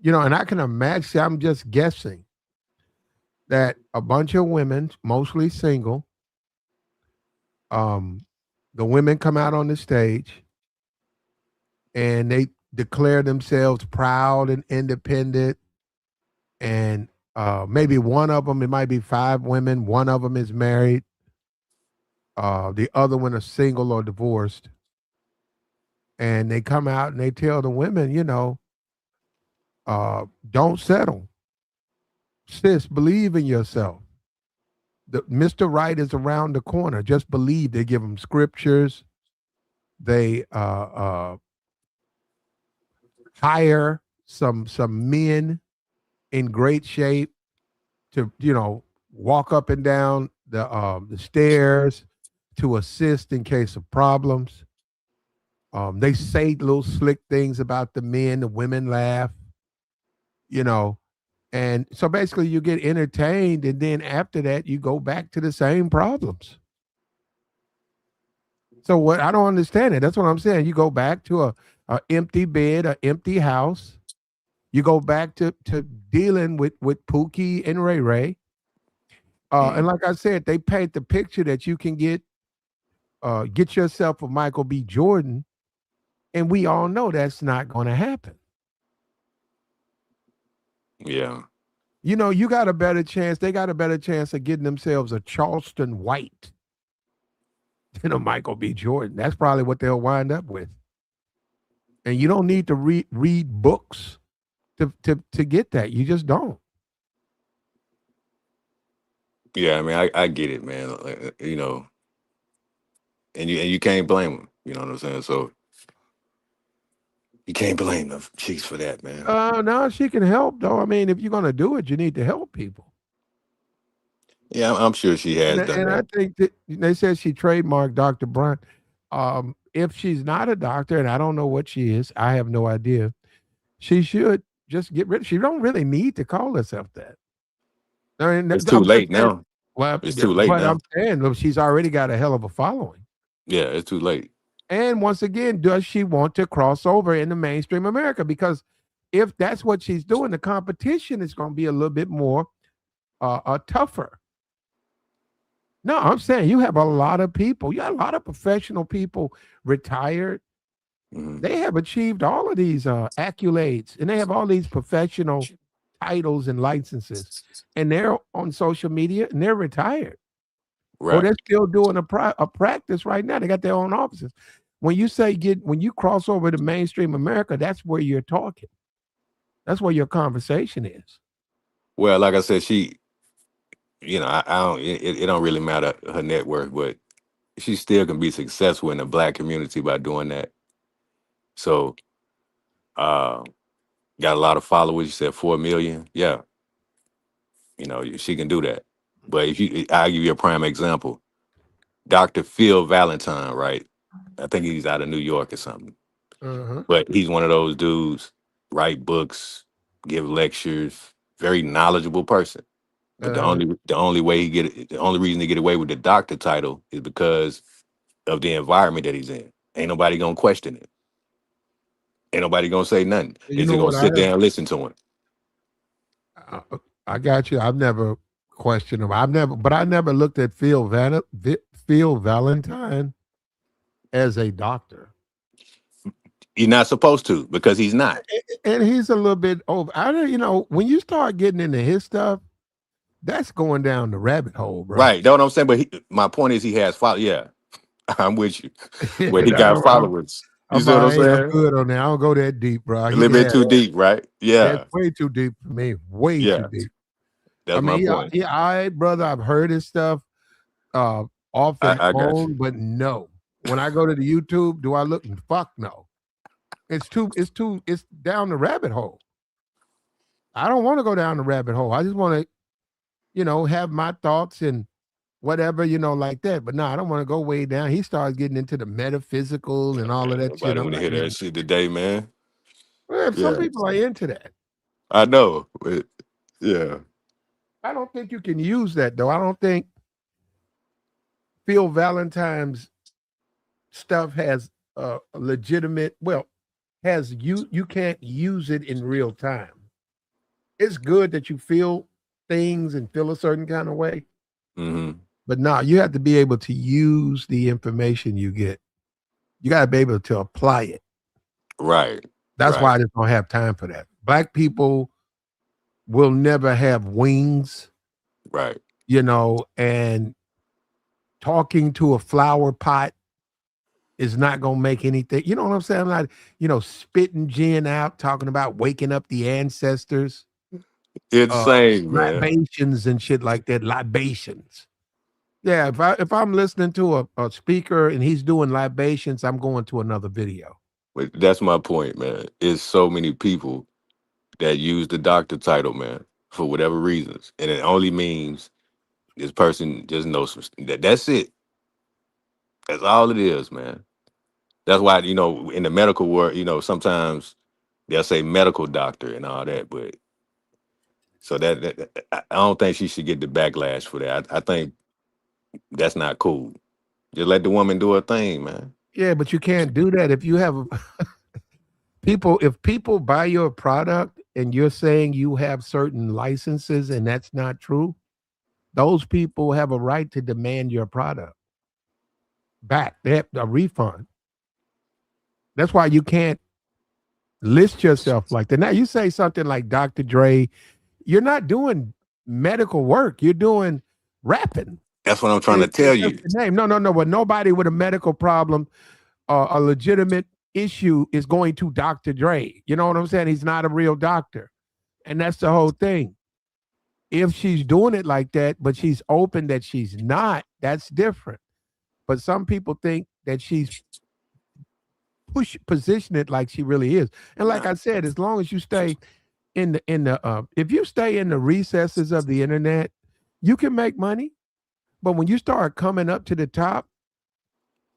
And I can imagine, I'm just guessing, that a bunch of women, mostly single, um, the women come out on the stage and they declare themselves proud and independent. And maybe one of them, it might be 5 women, one of them is married, the other one is single or divorced. And they come out and they tell the women, don't settle. Sis, believe in yourself. Mr. Right is around the corner. Just believe. They give them scriptures. They hire some men in great shape to walk up and down the stairs to assist in case of problems. They say little slick things about the men. The women laugh. You know, and so basically you get entertained, and then after that you go back to the same problems. So what, I don't understand it. That's what I'm saying. You go back to a empty bed, a empty house. You go back to dealing with Pookie and Ray Ray. And mm, like I said, they paint the picture that you can get yourself a Michael B. Jordan, and we all know that's not going to happen. yeah, You got a better chance. They got a better chance of getting themselves a Charleston White than a Michael B. Jordan. That's probably what they'll wind up with. And you don't need to read books to get that. You just don't. yeah. I mean, I get it, man. And you can't blame them. You know what I'm saying? So you can't blame the chicks for that, man. No, she can help though. I mean, if you're gonna do it, you need to help people. Yeah, I'm sure she And has done and I that. think that they said she trademarked Dr. Bryant. If she's not a doctor, and I don't know what she is, I have no idea. She should just get rid. She don't really need to call herself that. I mean, It's too I'm just late saying. now. Well, It's yeah, too late but now. I'm saying, look, she's already got a hell of a following. Yeah, it's too late. And once again, does she want to cross over into mainstream America? Because if that's what she's doing, the competition is going to be a little bit more tougher. No, I'm saying you have a lot of people. You got a lot of professional people retired. Mhm. They have achieved all of these accolades, and they have all these professional titles and licenses, and they're on social media and they're retired, or Right. they're still doing a practice right now. They got their own offices. When you cross over to mainstream America, that's where you're talking. That's where your conversation is. Well, like I said, I don't. It don't really matter her net worth, but she still can be successful in the black community by doing that. So, uh, got a lot of followers. You said 4 million. Yeah, she can do that. But I'll give you a prime example. Dr. Phil Valentine, right? I think he's out of New York or something. Uh-huh. But he's one of those dudes, write books, give lectures, very knowledgeable person. But Uh-huh. the only reason to get away with the doctor title is because of the environment that he's in. Ain't nobody gonna question it. Ain't nobody gonna say nothing. They You just know gonna what sit there and listen to him. I got you. I've never questioned him. I never looked at Phil Valentine as a doctor. You're not supposed to because he's not. And he's a little bit over. I don't, when you start getting into his stuff, that's going down the rabbit hole, bro. Right. Know what I'm saying? But my point is he has followers. Yeah, I'm with you. Where he And got followers. You see what I'm I'm saying? good on that. I don't go that deep, bro. A He little can bit have too that. deep, right? That's Yeah. way too deep for me. Way too Yeah. deep. I That's my mean, point. yeah, all right, brother. I've heard his stuff uh off and I got you. on, but no. When I go to the YouTube, do I look? Fuck no. It's down the rabbit hole. I don't want to go down the rabbit hole. I just want to, have my thoughts and whatever, like that. But no, I don't want to go way down. He starts getting into the metaphysical and all of Man, that shit. nobody I'm want to like, hear no. that shit today, man. Well, some Yeah. people are into that. I know. But yeah. I don't think you can use that though. I don't think Phil Valentine's stuff has a legitimate. Well, has you can't use it in real time. It's good that you feel things and feel a certain kind of way, Hmm. but no, you have to be able to use the information you get. You got to be able to apply it. Right. That's why Right. I just don't have time for that. Black people will never have wings, Right. and talking to a flower pot is not going to make anything. You know what I'm saying? I'm not, spitting gin out, talking about waking up the ancestors, uh, Insane, man. libations and shit like that. Libations. Yeah, if I'm listening to a speaker and he's doing libations, I'm going to another video. But that's my point, man. It's so many people that use the doctor title, man, for whatever reasons. And it only means this person just knows that's it. That's all it is, man. That's why, in the medical world, sometimes they'll say medical doctor and all that, but so I don't think she should get the backlash for that. I think that's not cool. Just let the woman do her thing, man. Yeah, but you can't do that if you have people. If people buy your product and you're saying you have certain licenses and that's not true, those people have a right to demand your product back. They have a refund. That's why you can't list yourself like that. Now you say something like Dr. Dre, you're not doing medical work. You're doing rapping. That's what I'm trying to It's tell just you. the name. No, no, no. But nobody with a medical problem, a legitimate issue, is going to Dr. Dre. You know what I'm saying? He's not a real doctor, and that's the whole thing. If she's doing it like that, but she's open that she's not, that's different. But some people think that she's position it like she really is. And like Nah, I said, as long as you stay in the if you stay in the recesses of the internet, you can make money. But when you start coming up to the top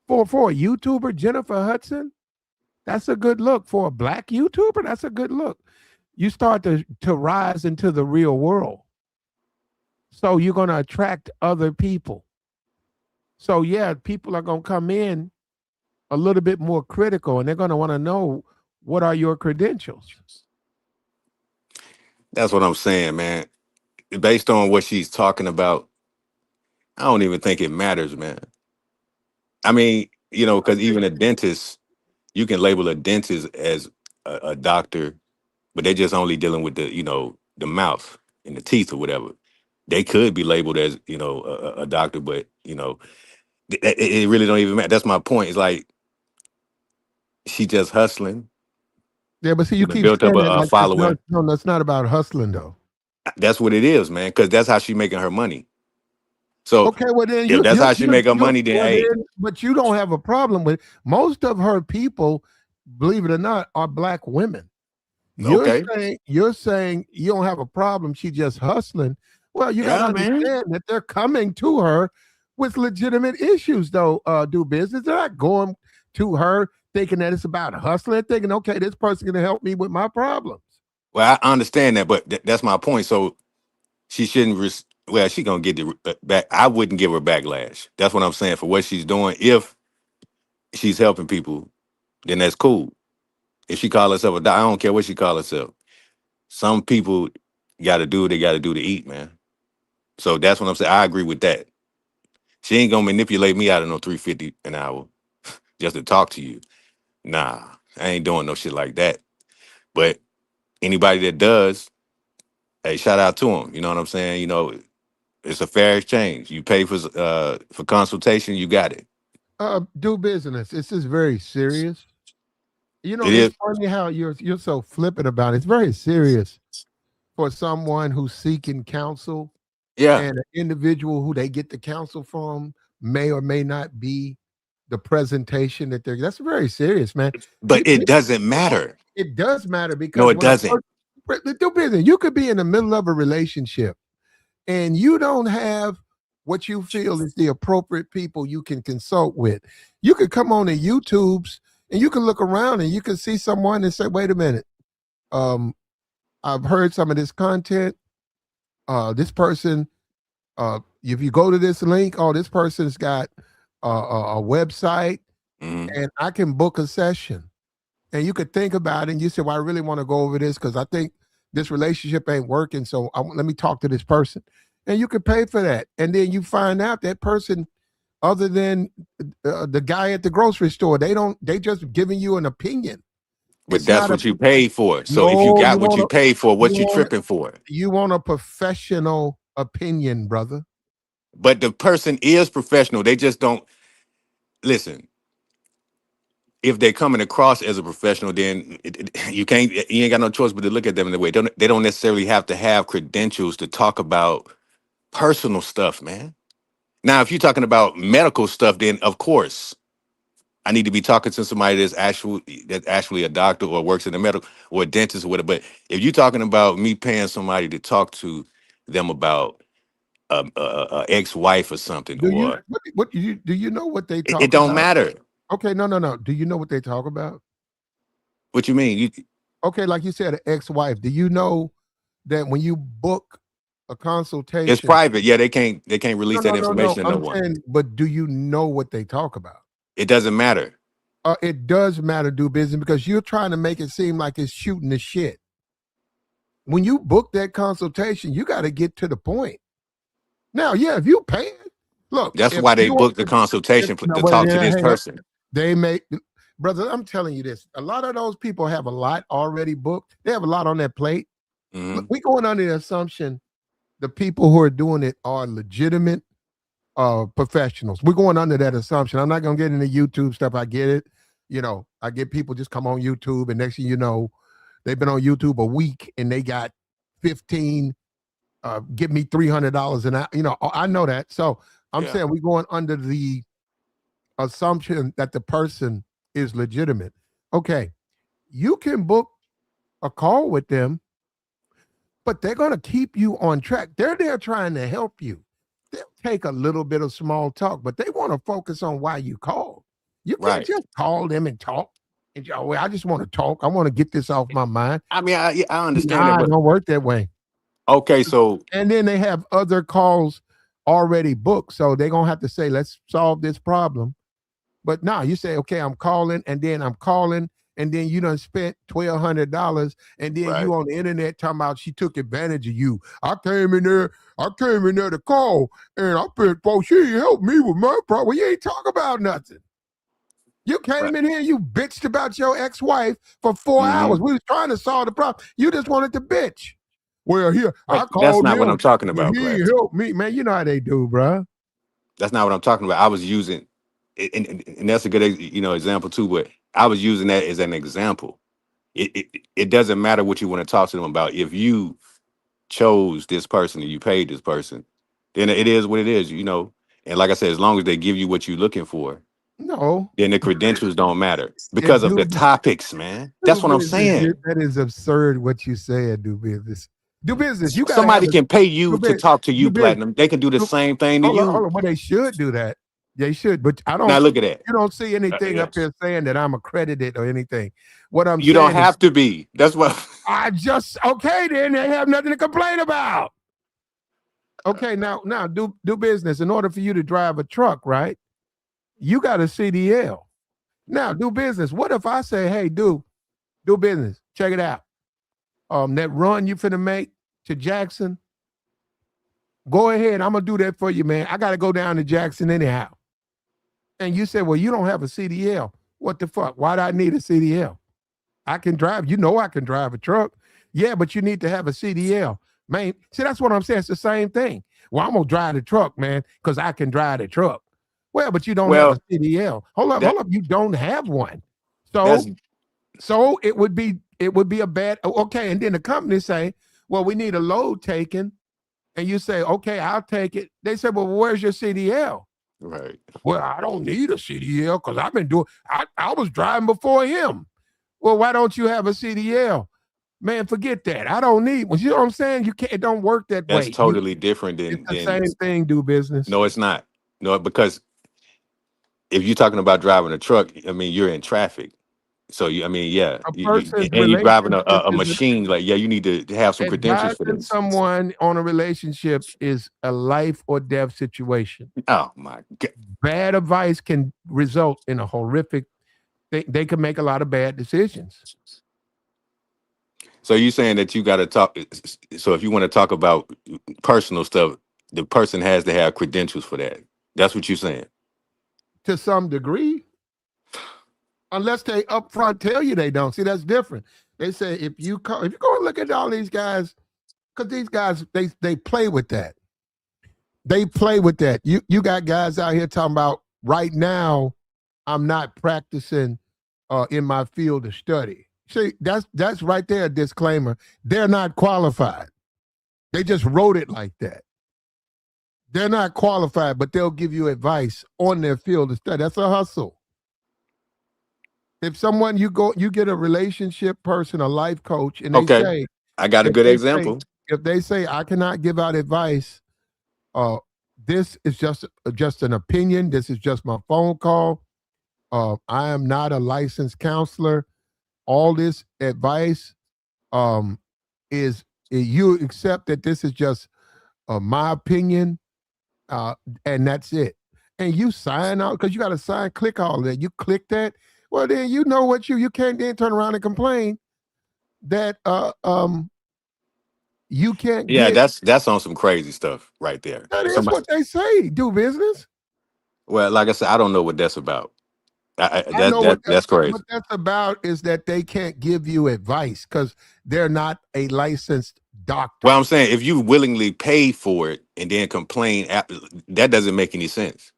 for a YouTuber, Jennifer Hudson, that's a good look. For a black YouTuber, that's a good look. You start to rise into the real world. So you're gonna attract other people. So yeah, people are gonna come in a little bit more critical and they're gonna want to know what are your credentials. that's what I'm saying, man. Based on what she's talking about, I don't even think it matters, man. I mean, you know, because even a dentist, you can label a dentist as a doctor, but they're just only dealing with the, you know, the mouth and the teeth or whatever. They could be labeled as, you know, a doctor, but you know, it really don't even matter. That's my point. It's like she just hustling. Yeah, but see, She you done keep built up saying that a like this. No, following. no, that's not about hustling though. That's what it is, man. Because that's how she making her money. So Okay, well then if that's how she make her you money, then well hey, then, but you don't have a problem with most of her people, believe it or not, are black women. okay, You're saying you don't have a problem. She just hustling. Well, you got to yeah, man. understand that they're coming to her with legitimate issues, though. Do business. They're not going to her thinking that it's about hustling. Thinking, okay, this person can help me with my problems. Well, I understand that, but that's my point. So she shouldn't. Well, she gonna get the back. I wouldn't give her backlash. That's what I'm saying for what she's doing. If she's helping people, then that's cool. If she call herself a doc, I don't care what she call herself. Some people got to do what they got to do to eat, man. So that's what I'm saying. I agree with that. She ain't gonna manipulate me out of no 350 an hour just to talk to you. Nah, I ain't doing no shit like that. But anybody that does, hey, shout out to them. You know what I'm saying? You know, it's a fair exchange. You pay for consultation, you got it. Do business. This is very serious. You know, It it's is, funny how you're so flippant about it. It's very serious for someone who's seeking counsel, yeah. and an individual who they get the counsel from may or may not be the presentation that they're. That's very serious, man. But it doesn't matter. It does matter No, because it when a doesn't. person do business, you could be in the middle of a relationship and you don't have what you feel is the appropriate people you can consult with. You could come on the YouTubes and you can look around and you can see someone and say, "Wait a minute, um, I've heard some of this content. This person, if you go to this link, oh, this person's got a website, Mhm. and I can book a session." And you could think about it, and you say, "Well, I really want to go over this because I think this relationship ain't working. So let me talk to this person," and you could pay for that. And then you find out that person, other than the guy at the grocery store, they just giving you an opinion. But It's that's not a what you paid for. So if you no. got what you paid for, what you tripping for? You want a professional opinion, brother. But the person is professional. They just don't listen. If they're coming across as a professional, then you can't. You ain't got no choice but to look at them in the way. They don't necessarily have to have credentials to talk about personal stuff, man. Now, if you're talking about medical stuff, then of course I need to be talking to somebody that's actually a doctor or works in the medical or a dentist or whatever. But if you're talking about me paying somebody to talk to them about a ex-wife or something, Do you or do you know what they it talk don't about? matter. Okay, no, no, no. Do you know what they talk about? What you mean? Okay, like you said, an ex-wife. Do you know that when you book a It's consultation? private. Yeah, they can't No, release that no, no, no. information to no I'm one. saying, but do you know what they talk about? It doesn't matter. It does matter, do business, because you're trying to make it seem like it's shooting the shit. When you book that consultation, you got to get to the point. Now, yeah, if you pay it, look, That's why they booked the if consultation no, to wait, talk to this hang on. person. They make brother, I'm telling you this. A lot of those people have a lot already booked. They have a lot on their plate. Look, Hmm. we going under the assumption the people who are doing it are legitimate professionals. We're going under that assumption. I'm not gonna get into YouTube stuff. I get it. You know, I get people just come on YouTube, and next thing you know, they've been on YouTube a week and they got 15. Give me $300 an hour. You know, I know that. So I'm Yeah. saying we're going under the assumption that the person is legitimate. Okay, you can book a call with them, but they're going to keep you on track. They're there trying to help you. They'll take a little bit of small talk, but they want to focus on why you called. You can't Right. just call them and talk. And oh, well, I just want to talk. I want to get this off my mind. I mean, I understand that, Nah, it but don't work that way. okay, so And then they have other calls already booked. So they're going to have to say, let's solve this problem. But now you say, okay, I'm calling, and then I'm calling, and then you done spent $1,200, and then Right. you on the internet talking about she took advantage of you. I came in there to call, and I spent, well, she helped me with my problem. Well, you ain't talk about nothing. You Right. came in here and you bitched about your ex-wife for 4 hours. Hmm. We was trying to solve the problem. You just wanted to bitch. Well, here, But I that's called not what him, I'm talking but about, he Class. ain't helped me. Man, you know how they do, bruh. That's not what I'm talking about. I was using, and that's a good, example too. But I was using that as an example. It doesn't matter what you want to talk to them about. If you chose this person and you paid this person, then it is what it is. And like I said, as long as they give you what you're looking for, No. then the credentials don't matter It because of do the topics, man. do That's what I'm business. saying. That is absurd what you said, do business. Do business. You gotta have Somebody a can pay do you to business. talk to Do you, business. Platinum. They can do the same thing to Hold you. on. But they should do that. They should. But I Now don't look at that. you don't see anything up Yes. here saying that I'm accredited or anything. What I'm You don't saying is have to be. That's what. I just okay then they have nothing to complain about. Okay, now do business. In order for you to drive a truck, right? You got a CDL. Now do business. What if I say, hey, do business. Check it out. That run you finna make to Jackson, go ahead. I'm gonna do that for you, man. I gotta go down to Jackson anyhow. And you say, well, you don't have a CDL. What the fuck? Why do I need a CDL? I can drive. You know I can drive a truck. Yeah, but you need to have a CDL. Man, see, that's what I'm saying. It's the same thing. Well, I'm gonna drive the truck, man, because I can drive the truck. Well, but you don't have a Well, CDL. Hold up, that hold up. You don't have one. that's So it would be a bad okay. And then the company say, well, we need a load taken. And you say, okay, I'll take it. They say, well, where's your CDL? right. Well, I don't need a CDL because I've been doing I was driving before him. Well, why don't you have a CDL? Man, forget that. I don't need one. You know what I'm saying? You can't, it don't work that That's way. You totally different it's than the same thing, do business. no, it's not. No, because if you're talking about driving a truck, I mean, you're in traffic. So I mean, yeah, A you person's and you're driving a, relationship a a is machine. Like, yeah, you need to have some credentials for advising this. someone on a relationship is a life or death situation. Oh my god. Bad advice can result in a horrific they can make a lot of bad decisions. So you saying that you got to talk? So if you want to talk about personal stuff, the person has to have credentials for that. That's what you're saying. To some degree, unless they upfront tell you they don't. See, that's different. They say if you go and look at all these guys, because these guys they play with that. They play with that. You got guys out here talking about right now. I'm not practicing in my field of study. See, that's right there a disclaimer. They're not qualified. They just wrote it like that. They're not qualified, but they'll give you advice on their field of study. That's a hustle. If someone you get a relationship person, a life coach, and they Okay, say I got a if good they say example. if they say I cannot give out advice, uh, this is just an opinion. This is just my phone call. I am not a licensed counselor. All this advice is you accept that this is just my opinion, uh, and that's it. And you sign out because you got to sign, click all of that. You click that. Well, then you know what you can't then turn around and complain that you can't Yeah, get. that's on some crazy stuff right there. That is Somebody, what they say. Do business. well, like I said, I don't know what that's about. I know That's what crazy. that's about is that they can't give you advice because they're not a licensed Well, doctor. I'm saying if you willingly pay for it and then complain, that doesn't make any sense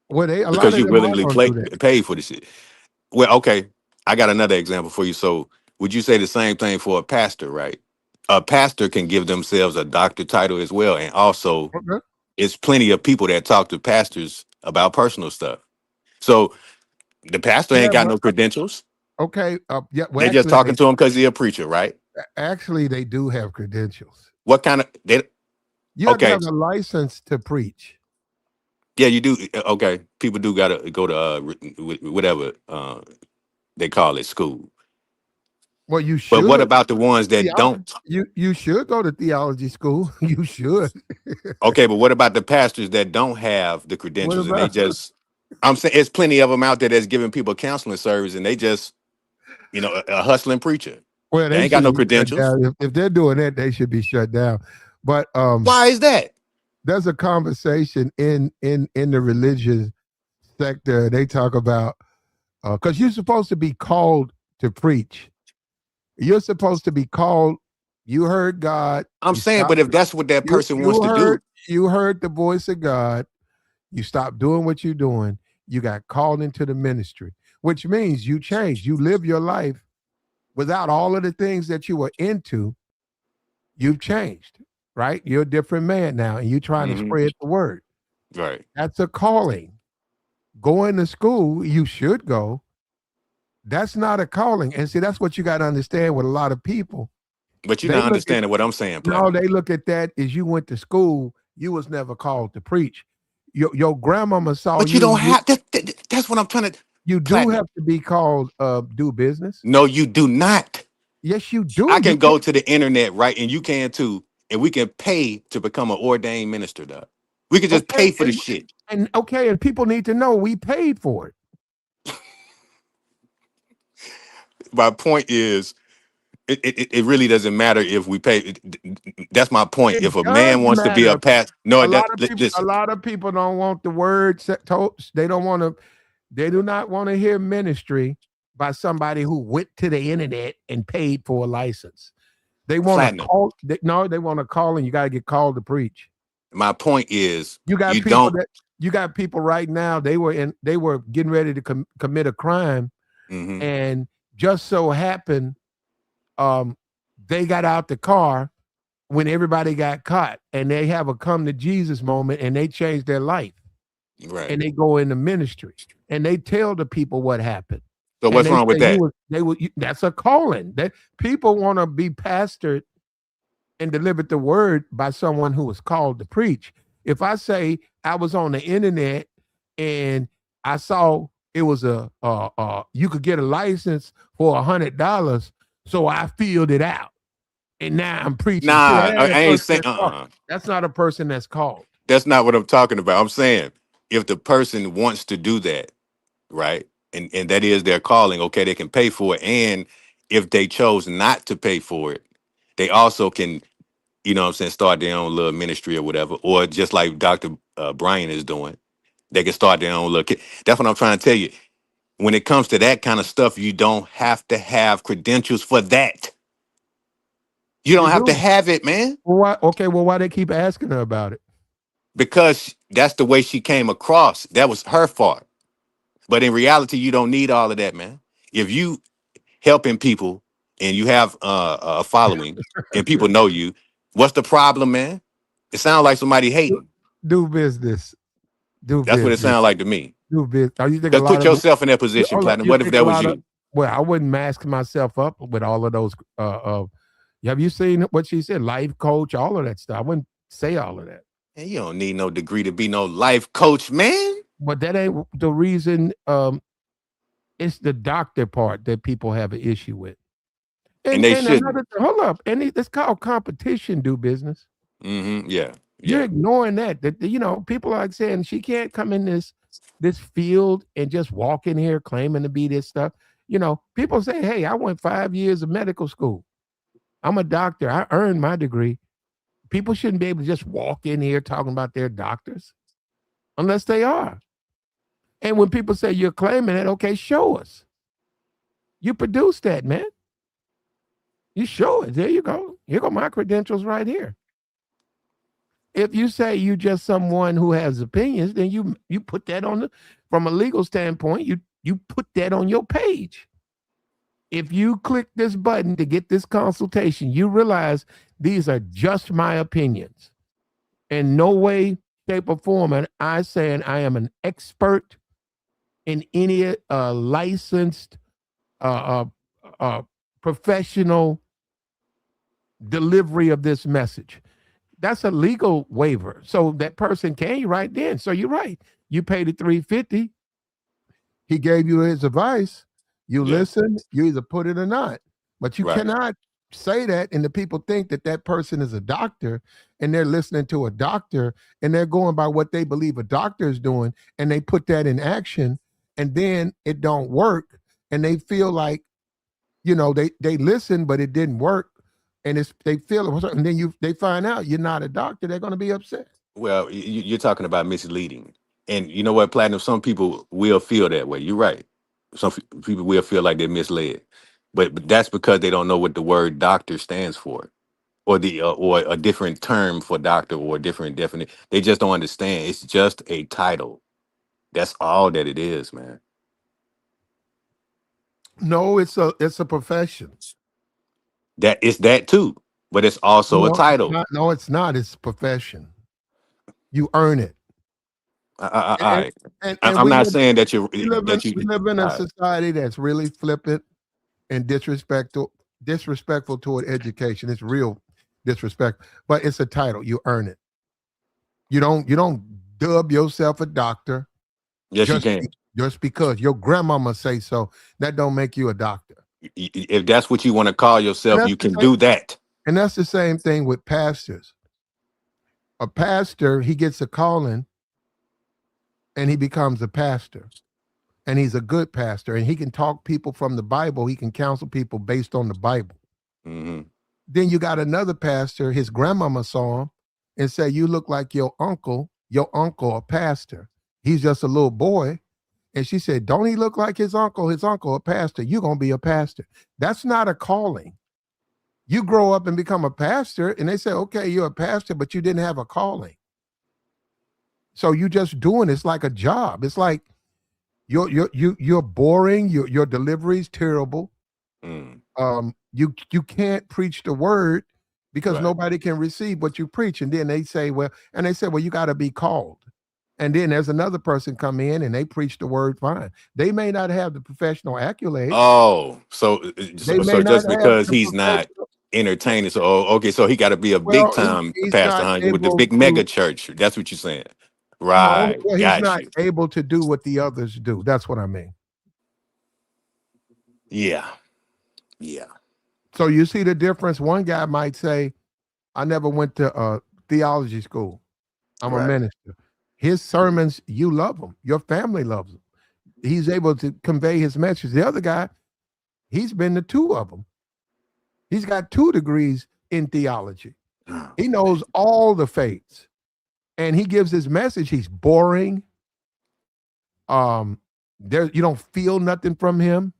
Well, they a lot because of you them are willingly going to do that. pay for the shit. Well, okay, I got another example for you. So, would you say the same thing for a pastor, right? A pastor can give themselves a doctor title as well, and also Okay. it's plenty of people that talk to pastors about personal stuff. So the pastor ain't Yeah, got but no credentials. okay. Yeah. Well, They just actually, talking to him because he's a preacher, right? they do have credentials. What kind of they? You have to Okay, have a license to preach. yeah, you do. Okay, people do gotta go to whatever they call it, school. Well, you But what should. about the ones that Theo- don't? you should go to theology school. You should. Okay, but what about the pastors that don't have the What credentials and they about? just? I'm saying it's plenty of them out there that's giving people counseling service and they just A hustling preacher. Well, They they ain't got should no be shut credentials. down. If they're doing that, they should be shut down. But Why is that? there's a conversation in the religious sector. They talk about because you're supposed to be called to preach. You're supposed to be called. You heard God. I'm You saying, stopped. but if that's what that You person wants you to do, heard you heard the voice of God. You stopped doing what you're doing. You got called into the ministry, which means you changed. You live your life without all of the things that you were into. You've changed, right? You're a different man now, and you're trying to hmm spread the word. right? That's a calling. Going to school, you should go. That's not a calling. And see, that's what you got to understand with a lot of people. But you're They not look at understanding what I'm saying, no, platinum. they look at that as you went to school, you was never called to preach. Your grandmama saw But you you. don't have that's what I'm trying to You do platinum. have to be called do business. No, you do not. Yes, you I do. You can can go to the internet, right? And you can too, and we can pay to become an ordained minister, dog. We can just okay, pay for the shit. and okay, and people need to know we paid for it. My point is, it really doesn't matter if we pay. That's my point. It If a does man wants to be a matter. pastor, no, A lot that of people, a listen, lot of people don't want the word they don't want to. They do not want to hear ministry by somebody who went to the internet and paid for a license. They want to platinum. call. No, they want to call, and you got to get called to preach. My point is, You got you people don't. that you got people right now. They were getting ready to commit a crime, hmm and just so happened, um, they got out the car when everybody got caught, and they have a come to Jesus moment, and they change their life, Right. and they go into ministry, and they tell the people what happened, So and what's they wrong with say that? that's a calling. That people want to be pastored and delivered the word by someone who was called to preach. If I say I was on the internet and I saw it was you could get a license for $100, so I filled it out and now I'm preaching. See, Nah, that I ain't a ain't person saying. that's called. That's not a person that's called. That's not what I'm talking about. I'm saying if the person wants to do that, right, and that is their calling, okay, they can pay for it. And if they chose not to pay for it, they also can, what I'm saying, start their own little ministry or whatever, or just like Dr. Bryant is doing, they can start their own little. That's what I'm trying to tell you. When it comes to that kind of stuff, you don't have to have credentials for that. You You don't have to do. have it, man, Well, why? Okay. Well, why they keep asking her about it? because that's the way she came across. That was her fault. But in reality, you don't need all of that, man. If you helping people and you have a following and people know you, what's the problem, man? It sounds like somebody hating. Do business. Do That's what it business. sounds like to me. Do business. You think a Just lot put of yourself in that position, hold up, Platinum. you What if think a that was lot of you? well, I wouldn't mask myself up with all of those have you seen what she said? Life coach, all of that stuff. I wouldn't say all of that. Man, you don't need no degree to be no life coach, man. But that ain't the reason it's the doctor part that people have an issue with. And And they and shouldn't. another hold up, and it's called competition do business. Yeah, You're yeah. ignoring that people are like saying she can't come in this field and just walk in here claiming to be this stuff. People say, "Hey, I went 5 years of medical school. I'm a doctor. I earned my degree." People shouldn't be able to just walk in here talking about their doctors unless they are. And when people say you're claiming it, okay, show us. You produced that, man. You show it. There you go. Here go my credentials right here. If you say you just someone who has opinions, then you put that on from a legal standpoint, you put that on your page. If you click this button to get this consultation, you realize these are just my opinions. In no way, shape, or form, and I saying I am an expert in any licensed uh, professional delivery of this message. That's a legal waiver. So that person can right then. So you're right. You paid the 350. He gave you his advice. You Yeah, listen. You either put it or not. But you right. cannot say that, and the people think that that person is a doctor, and they're listening to a doctor, and they're going by what they believe a doctor is doing, and they put that in action, and then it don't work, and they feel like they listen, but it didn't work, and they feel it, and then they find out you're not a doctor, they're going to be upset. Well, you're talking about misleading, and you know what, Platinum. Some people will feel that way. You're right. Some people will feel like they're misled, but that's because they don't know what the word doctor stands for, or or a different term for doctor, or a different definition. They just don't understand. It's just a title. That's all that it is, man. No, it's a profession. That it's that too, but it's also a No, it's title. not. No, it's not. It's a profession. You earn it. All And right. and I'm we not live saying we live in a all right. society that's really flippant and disrespectful toward education. It's real disrespect, but it's a title. You earn it. You don't dub yourself a doctor Yes, you just can. just because your grandmama say so. That don't make you a doctor. If that's what you want to call And yourself, that's you the can same. do that. And that's the same thing with pastors. A pastor, he gets a calling and he becomes a pastor. And he's a good pastor. And he can talk people from the Bible. He can counsel people based on the Bible. Hmm. Then you got another pastor, his grandmama saw him and said, "You look like your uncle, a pastor. He's just a little boy." And she said, "Don't he look like his uncle, a pastor? You're going to be a pastor." That's not a calling. You grow up and become a pastor, and they say, "Okay, you're a pastor, but you didn't have a calling." So you just doing it's like a job. It's like you're boring, your delivery's terrible. Mm, You can't preach the word because right. nobody can receive what you preach. And then they say, well, you got to be called. And then there's another person come in and they preach the word fine. They may not have the professional accolades. Oh, They may so not just have because the he's not professional. entertaining, so okay, so he got to be a big Well, time he's pastor, not huh? With the able big mega to. church. That's what you're saying, No, right? well, he's Got not you. able to do what the others do. That's what I mean. Yeah, yeah, So you see the difference. One guy might say, "I never went to theology school. I'm a right. minister." His sermons, you love them. Your family loves them. He's able to convey his message. The other guy, he's been to two of them. He's got 2 degrees in theology. Oh, He man. knows all the faiths, and he gives his message. He's boring. There you don't feel nothing from him.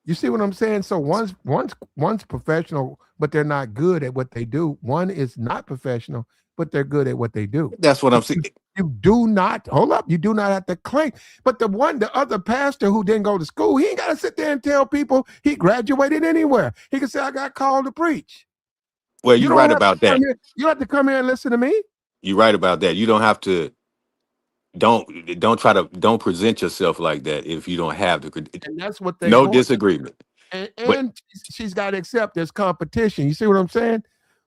You see what I'm saying? So one's professional, but they're not good at what they do. One is not professional, but they're good at what they do. That's what I'm saying. You do not hold up. You do not have to claim. But the other pastor who didn't go to school, he ain't got to sit there and tell people he graduated anywhere. He can say, "I got called to preach." Well, You you're don't right have to about come that. here. You have to come here and listen to me. You're right about that. You don't have to. Don't present yourself like that if you don't have the And that's what they no want. disagreement. But And she's got to accept there's competition. You see what I'm saying?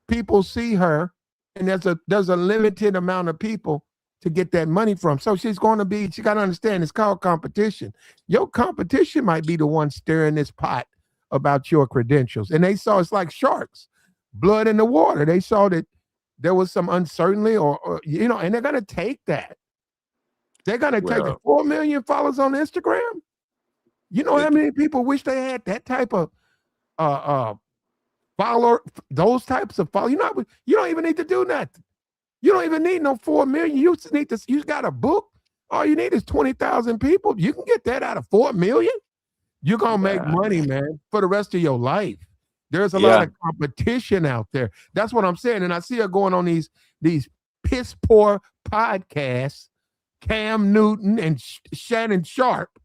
People see her, and there's a limited amount of people to get that money from. So she's going to be. She got to understand it's called competition. Your competition might be the one stirring this pot about your credentials. And they saw it's like sharks, blood in the water. They saw that there was some uncertainty, or and they're going to take that. They're going to take the well, 4 million followers on Instagram. You know how it, many people wish they had that type of uh uh follower, those types of follow. You don't even need to do nothing. You don't even need no 4 million. You just need to. You got a book. All you need is 20,000 people. You can get that out of 4 million. You're gonna make nah, money, man. man, for the rest of your life. There's a lot Yeah, of competition out there. That's what I'm saying. And I see her going on these piss poor podcasts. Cam Newton and Shannon Sharp,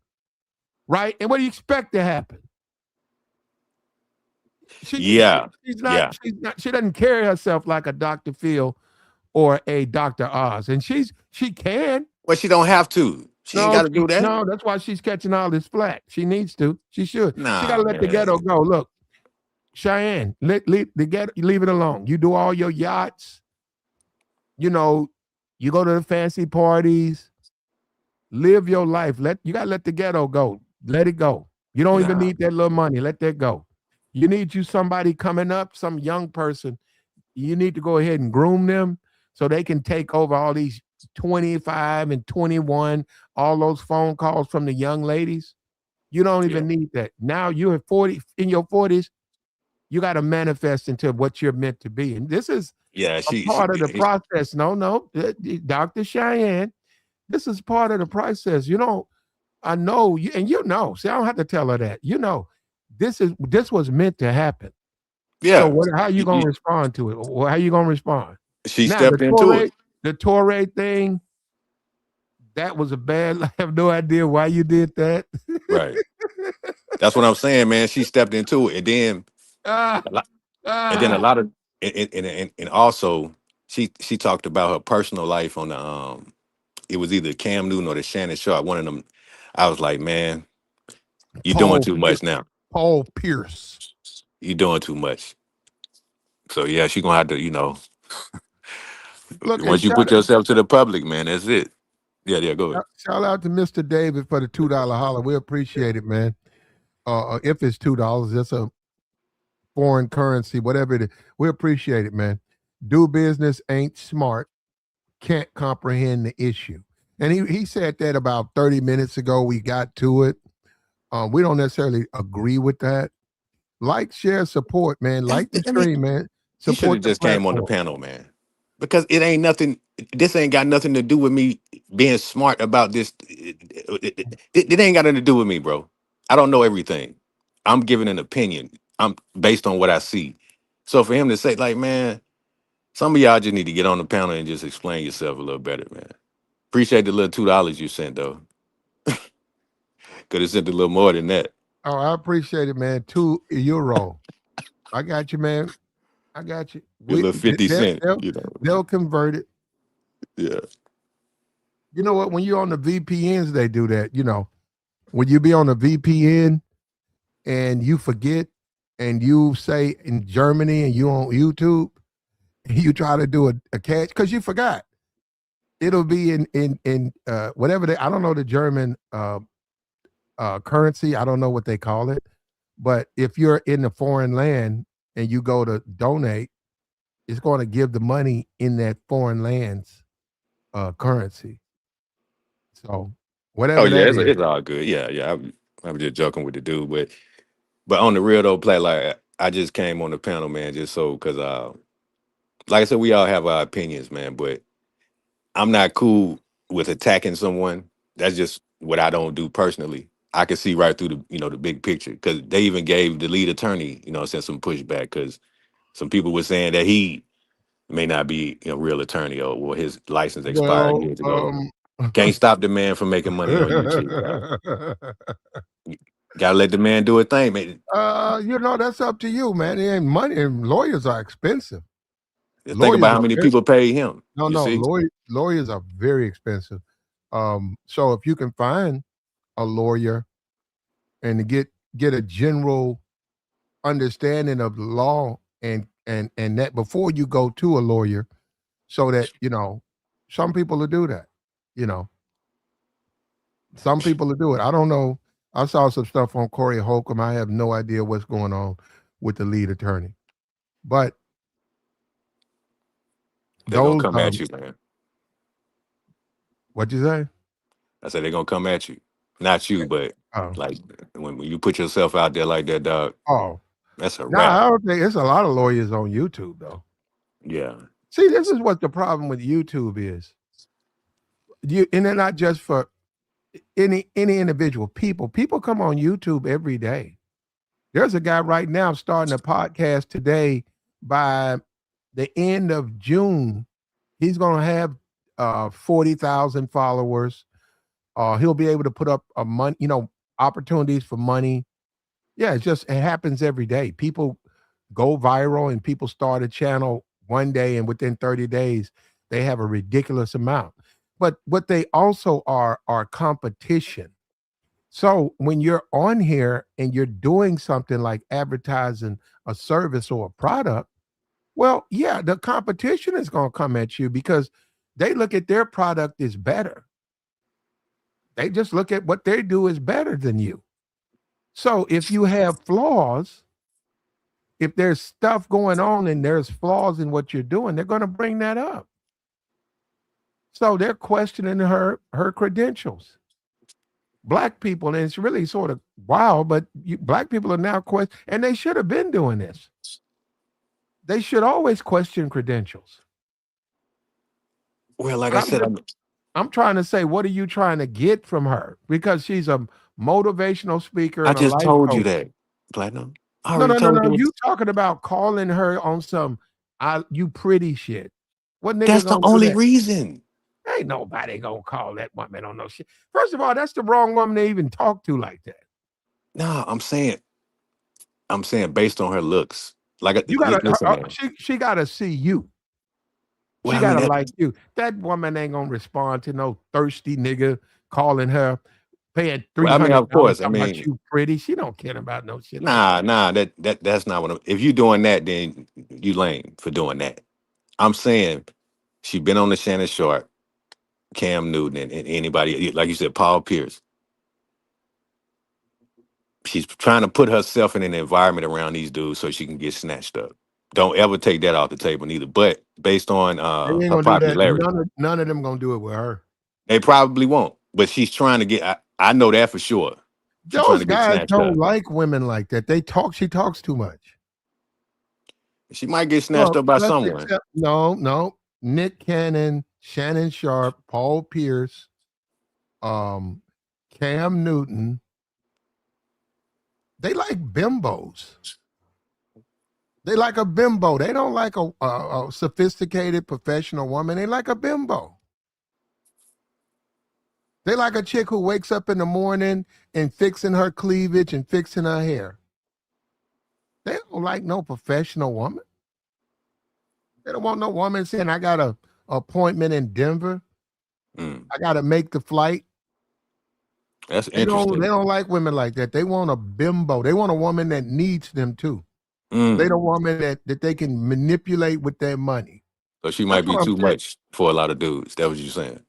right? And what do you expect to happen? She yeah, yeah. she doesn't carry herself like a Dr. Phil or a Dr. Oz. And she can. Well, she don't have to. She ain't got to do that. No, that's why she's catching all this flack. She needs to. She should. She Nah, gotta let the ghetto man. go. Look, Cheyenne, let the ghetto, leave it alone. You do all your yachts, you know, you go to the fancy parties, live your life. You gotta let the ghetto go. Let it go. You don't even Nah. need that little money. Let that go. You somebody coming up, some young person. You need to go ahead and groom them so they can take over all these 25 and 21, all those phone calls from the young ladies. You don't Yeah. even need that. Now you're 40 in your 40s, you got to manifest into what you're meant to be. And this is Yeah, a she part of the she process. No, no, Dr. Cheyenne, this is part of the process. You know, I know you, and you know. See, I don't have to tell her that. You know, this was meant to happen. So yeah. what? How you You- gonna you- respond to it? Or how you gonna respond? she Now stepped into it. The Torre thing, that was a bad. I have no idea why you did that. Right. That's what I'm saying, man. She stepped into it, and then ah, a lot, and then a ah. lot of, and also she talked about her personal life on the it was either Cam Newton or the Shannon Sharp. One of them. I was like, man, you're doing Paul too Pierce. much now. Paul Pierce. You're doing too much. So yeah, she gonna have to, Look, and once you put yourself to the public, man, that's it. Yeah, yeah, go ahead. shout out to Mr. David for the $2 holler. We appreciate it, man. If it's $2, that's a foreign currency, whatever it is. We appreciate it, man. Do business ain't smart, can't comprehend the issue. And he said that about 30 minutes ago. We got to it. We don't necessarily agree with that. Like, share, support, man. Like the I mean, stream, man. he should Support have the just came on the platform. panel, man. Because it ain't nothing. This ain't got nothing to do with me being smart about this. It ain't got nothing to do with me, bro. I don't know everything. I'm giving an opinion. I'm based on what I see. So for him to say, like, man, some of y'all just need to get on the panel and just explain yourself a little better, man. Appreciate the little $2 you sent though. Could have sent a little more than that. Oh, I appreciate it, man. €2. I got you, man. I got you. A little 50 cent, They'll convert it. Yeah. You know what? When you're on the VPNs, they do that. You know, when you be on a VPN and you forget and you say in Germany and you on YouTube, you try to do a catch because you forgot. It'll be in whatever I don't know the German currency. I don't know what they call it. But if you're in a foreign land and you go to donate, it's going to give the money in that foreign land's currency. So Oh whatever yeah, that it's is. all good. Yeah, yeah. I'm just joking with the dude, but on the real though, play like I just came on the panel, man, just so because like I said, we all have our opinions, man, but I'm not cool with attacking someone. That's just what I don't do personally. I can see right through the big picture because they even gave the lead attorney, sent some pushback because some people were saying that he may not be a real attorney or his license expired Well, years ago. Can't stop the man from making money on YouTube, dog. Gotta let the man do a thing, man. that's up to you, man. It ain't money. And lawyers are expensive. Think Lawyers about how are many very, people pay him. no, You no. see? Lawyers are very expensive. So if you can find a lawyer and to get a general understanding of the law and that before you go to a lawyer, so that some people will do that. You know, some people will do it. I don't know. I saw some stuff on Corey Holcomb. I have no idea what's going on with the lead attorney, but They're gonna those come at you, man. what you say? I said they're gonna come at you. Not you, but Oh, like when you put yourself out there like that, dog, oh, that's a no, I wrap. don't think it's a lot of lawyers on YouTube though. Yeah. See, this is what the problem with YouTube is. And they're not just for any individual people. People come on YouTube every day. There's a guy right now starting a podcast today. By the end of June, he's going to have 40,000 followers. He'll be able to put up a money, opportunities for money. Yeah, it happens every day. People go viral and people start a channel one day and within 30 days they have a ridiculous amount. But what they also are competition. So when you're on here and you're doing something like advertising a service or a product, well, yeah, the competition is going to come at you because they look at their product is better. They just look at what they do is better than you. So if you have flaws, if there's stuff going on and there's flaws in what you're doing, they're going to bring that up. So they're questioning her credentials. black people, and it's really sort of wild, but black people are now and they should have been doing this. They should always question credentials. Well, like But I said, I'm trying to say, what are you trying to get from her? Because she's a motivational speaker I and a just life told you coach. that, Platinum. I No, already no, no, told no. you. You talking about calling her on some you pretty shit. What nigga That's the gonna do only that? reason. Ain't nobody gonna call that woman on no shit. First of all, that's the wrong woman to even talk to like that. Nah, I'm saying based on her looks. Like, You gotta listen, man. she gotta see you. Well, She I mean gotta that. like you. That woman ain't gonna respond to no thirsty nigga calling her, paying Well, I mean, of $300 course. I talking about mean, you pretty. She don't care about no shit like that. nah. That's not what. If you doing that, then you lame for doing that. I'm saying she been on the Shannon Sharp, Cam Newton, and anybody like you said, Paul Pierce. She's trying to put herself in an environment around these dudes so she can get snatched up. Don't ever take that off the table neither. But based on They ain't her gonna do that. popularity, None of them gonna do it with her. they probably won't. But she's trying to get. I know that for sure. She's trying Those to get guys snatched don't up. like women like that. She talks too much. She might get snatched Well, up by let's someone. accept no. Nick Cannon, Shannon Sharp, Paul Pierce, um, Cam Newton. They like bimbos. They like a bimbo. They don't like a sophisticated professional woman. They like a bimbo. They like a chick who wakes up in the morning and fixing her cleavage and fixing her hair. They don't like no professional woman. They don't want no woman saying, I got a appointment in Denver. Mm, I got to make the flight. that's They interesting. don't like women like that. They want a bimbo. They want a woman that needs them too. They Mm. don't want woman that they can manipulate with their money. So she That's might be what I'm too saying. much for a lot of dudes. That was you saying.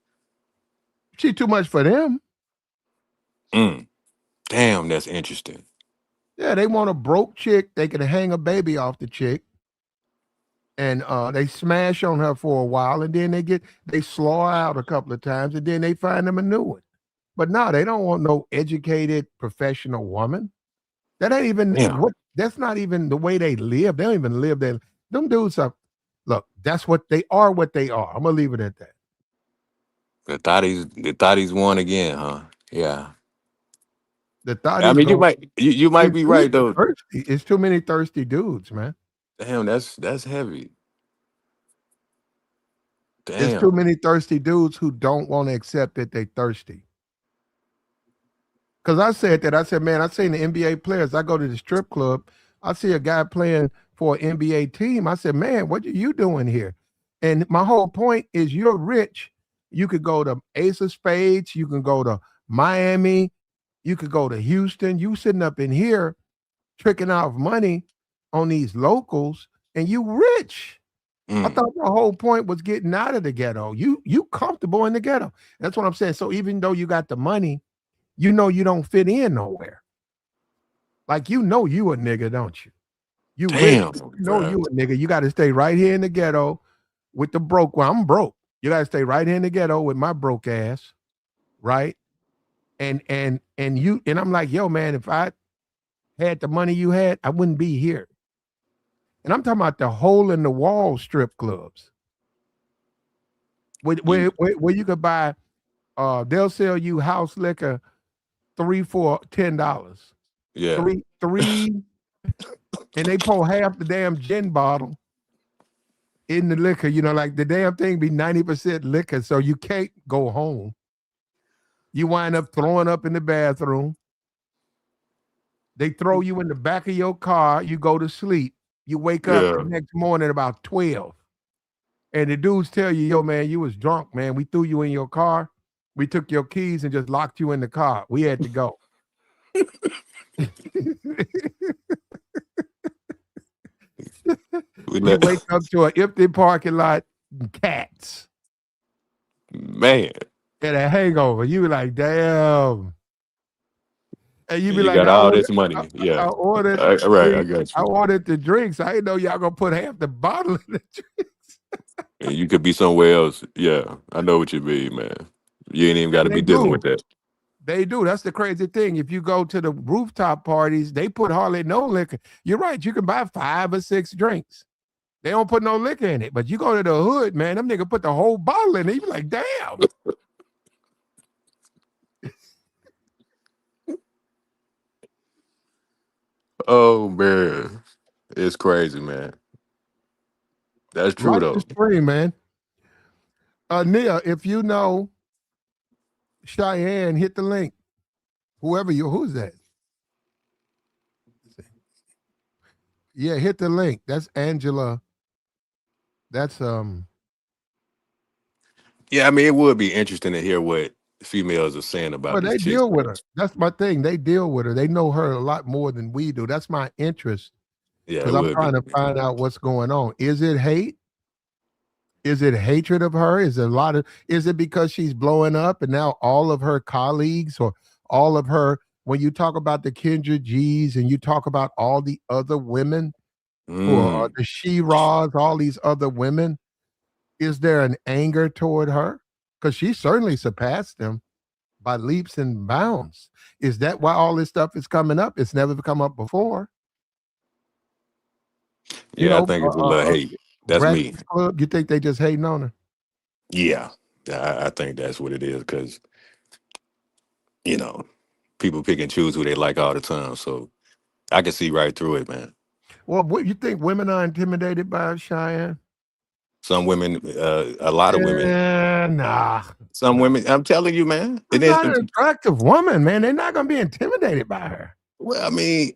She too much for them. Mm. Damn, that's interesting. Yeah, they want a broke chick. They can hang a baby off the chick, and they smash on her for a while, and then they slaw out a couple of times, and then they find them a new one. But no, they don't want no educated professional woman. That ain't even Yeah. what. That's not even the way they live. They don't even live there. Them dudes are. Look, that's what they are. What they are. I'm gonna leave it at that. The thotties won again, huh? Yeah. The thought I is mean, going. you might It's be too right though. thirsty. It's too many thirsty dudes, man. Damn, that's heavy. It's too Damn. many thirsty dudes who don't want to accept that they thirsty. Because I said that. I said, man, I seen the NBA players. I go to the strip club. I see a guy playing for an NBA team. I said, man, what are you doing here? And my whole point is you're rich. You could go to Ace of Spades. You can go to Miami. You could go to Houston. You sitting up in here tricking off money on these locals, and you rich. I Mm. thought the whole point was getting out of the ghetto. You comfortable in the ghetto. That's what I'm saying. So even though you got the money, you know you don't fit in nowhere. Like you a nigga, don't you? You rich. Damn, You know bro. you a nigga. You got to stay right here in the ghetto with the broke. Well, I'm broke. You got to stay right here in the ghetto with my broke ass, right? And I'm like, yo, man, if I had the money you had, I wouldn't be here. And I'm talking about the hole in the wall strip clubs You, where you could buy. They'll sell you house liquor three for $10. yeah. Three, and they pour half the damn gin bottle in the liquor. You know, like the damn thing be 90% liquor, so you can't go home. You wind up throwing up in the bathroom. They throw you in the back of your car. You go to sleep. You wake up the Yeah. next morning about 12. And the dudes tell you, yo, man, you was drunk, man. We threw you in your car. We took your keys and just locked you in the car. We had to go. We You let, wake up to an empty parking lot, cats, man. and a hangover. You be like, damn. And you And be you like, got all this money. I Yeah. ordered All right, I the got I you. ordered the drinks. I didn't know y'all gonna put half the bottle in the drinks. And you could be somewhere else. Yeah. I know what you mean, man. You ain't even got to And be they dealing do. with that. They do. That's the crazy thing. If you go to the rooftop parties, they put hardly no liquor. You're right. You can buy 5 or 6 drinks. They don't put no liquor in it. But you go to the hood, man, them nigga put the whole bottle in it. You be like, damn. Oh man, it's crazy, man. That's true Right though. is free, man. Nia, if you know Cheyenne, hit the link. Who's that? Yeah, hit the link. That's Angela. That's Yeah, I mean, it would be interesting to hear what females are saying about well, this they chick, deal with man. her. That's my thing. They deal with her. They know her a lot more than we do. That's my interest Yeah, it because I'm would trying be. to find out what's going on. Is it hate? Is it hatred of her? Is it a lot of is it because she's blowing up and now all of her colleagues or all of her when you talk about the Kendra G's and you talk about all the other women who are Mm. the She-Ras, all these other women, is there an anger toward her? Because she certainly surpassed them by leaps and bounds. Is that why all this stuff is coming up? It's never come up before. You Yeah, I know, think it's a little hate. That's me. Breakfast Club. You think they just hating on her? Yeah, I think that's what it is because you know people pick and choose who they like all the time. So I can see right through it, man. Well, what you think women are intimidated by Cheyenne? Some women, a lot of women, Nah, some nah. women. I'm telling you, man. That's And it's, not an attractive woman, man. They're not gonna be intimidated by her. well, I mean,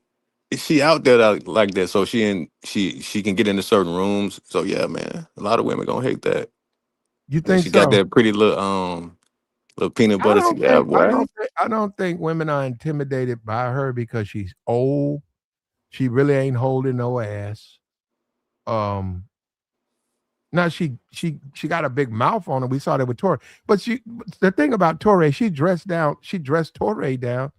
she out there like that, so she can get into certain rooms. So yeah, man, a lot of women gonna hate that. You And think she got so? that pretty little peanut butter. Yeah, boy. I don't think women are intimidated by her because she's old. She really ain't holding no ass. Um, Now she got a big mouth on her. We saw that with Torre. But the thing about Torre, she dressed down. She dressed Torre down.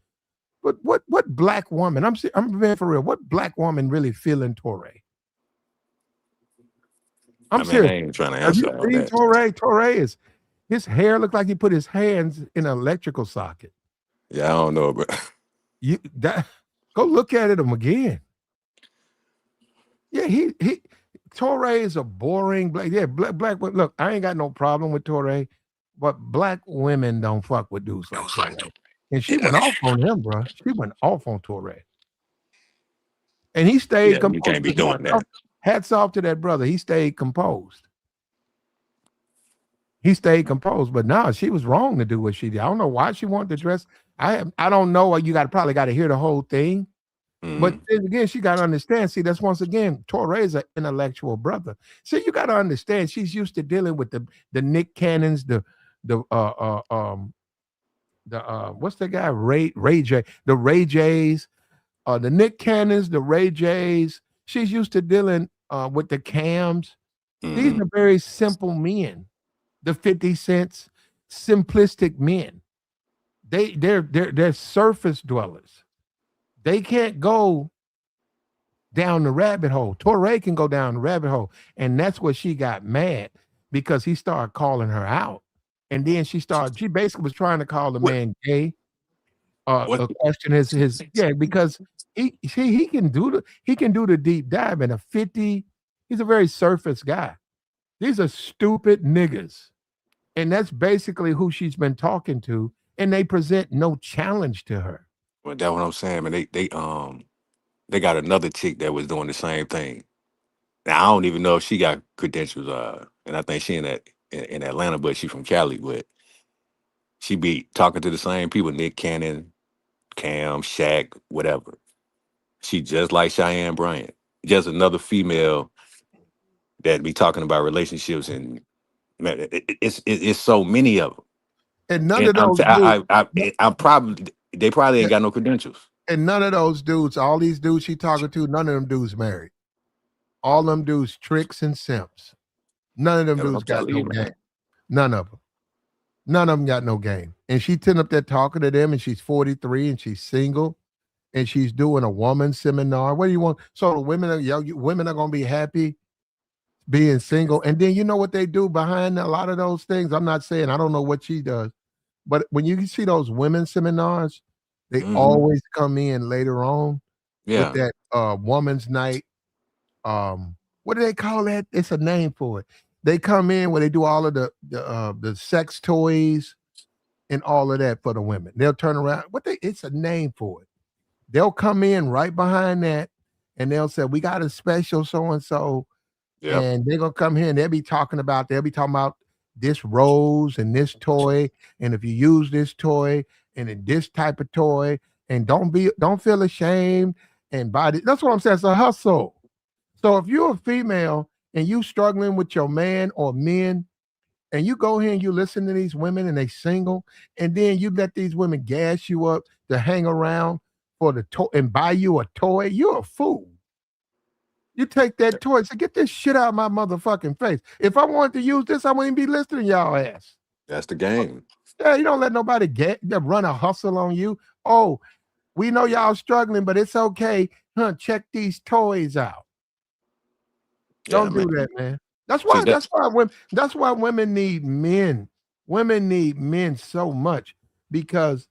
But what black woman? I'm being for real. What black woman really feeling Torre? I'm I mean, I serious. ain't trying to Have you answer all seen that. Torre? Torre is his hair looked like he put his hands in an electrical socket. Yeah, I don't know, but You that go look at him again. Yeah, he Torre is a boring black. Yeah, black. Look, I ain't got no problem with Torre, but black women don't fuck with dudes like Torre. And she yeah, went off on him, bro. She went off on Torre, and he stayed yeah, you composed. can't be doing that. Hats off to that brother. He stayed composed. He stayed composed, but nah, she was wrong to do what she did. I don't know why she wanted to dress. I don't know. You probably got to hear the whole thing. But Mm, then again, she got to understand. See, that's once again, Torre is an intellectual brother. See, you got to understand. She's used to dealing with the Nick Cannons, the what's the guy Ray J, the Ray J's, the Nick Cannons, the Ray J's. She's used to dealing with the Cams. These mm. are very simple men. The 50 cents, simplistic men. They're surface dwellers. They can't go down the rabbit hole. Torre can go down the rabbit hole. And that's what she got mad because he started calling her out. And then she basically was trying to call the What? man gay. What? A question is his yeah, because he can do the deep dive in a 50. He's a very surface guy. These are stupid niggas. And that's basically who she's been talking to. And they present no challenge to her. Well, that's what I'm saying, man. They got another chick that was doing the same thing. Now I don't even know if she got credentials. And I think she in Atlanta, but she from Cali. But she be talking to the same people: Nick Cannon, Cam, Shaq, whatever. She just like Cheyenne Bryant, just another female that be talking about relationships and man, it's so many of them. And none And of those dudes, I probably they probably ain't got no credentials. and none of those dudes, all these dudes she talking to, none of them dudes married. All them dudes tricks and simps. None of them That's what dudes I'm got telling no you, game. man. None of them. None of them got no game. And she sitting up there talking to them, and she's 43 and she's single, and she's doing a woman seminar. What do you want? So the women are gonna be happy being single. And then you know what they do behind a lot of those things. I'm not saying I don't know what she does, But when you see those women seminars, they Hmm. always come in later on with Yeah. that woman's night. What do they call that? It's a name for it. They come in where they do all of the sex toys and all of that for the women. They'll turn around. It's a name for it. They'll come in right behind that and they'll say, we got a special so and so. Yep. And they're gonna come here and they'll be talking about this rose and this toy. And if you use this toy and then this type of toy, and don't feel ashamed and buy it. That's what I'm saying. It's a hustle. So if you're a female and you struggling with your man or men, and you go here and you listen to these women and they single, and then you let these women gas you up to hang around for the toy and buy you a toy, you're a fool. You take that toy and say, get this shit out of my motherfucking face. If I wanted to use this, I wouldn't be listening to y'all ass. That's the game. Yeah, you don't let nobody run a hustle on you. Oh, we know y'all struggling, but it's okay. Huh, check these toys out. Yeah, Don't do man. that, man. That's See why that? women need men. Women need men so much because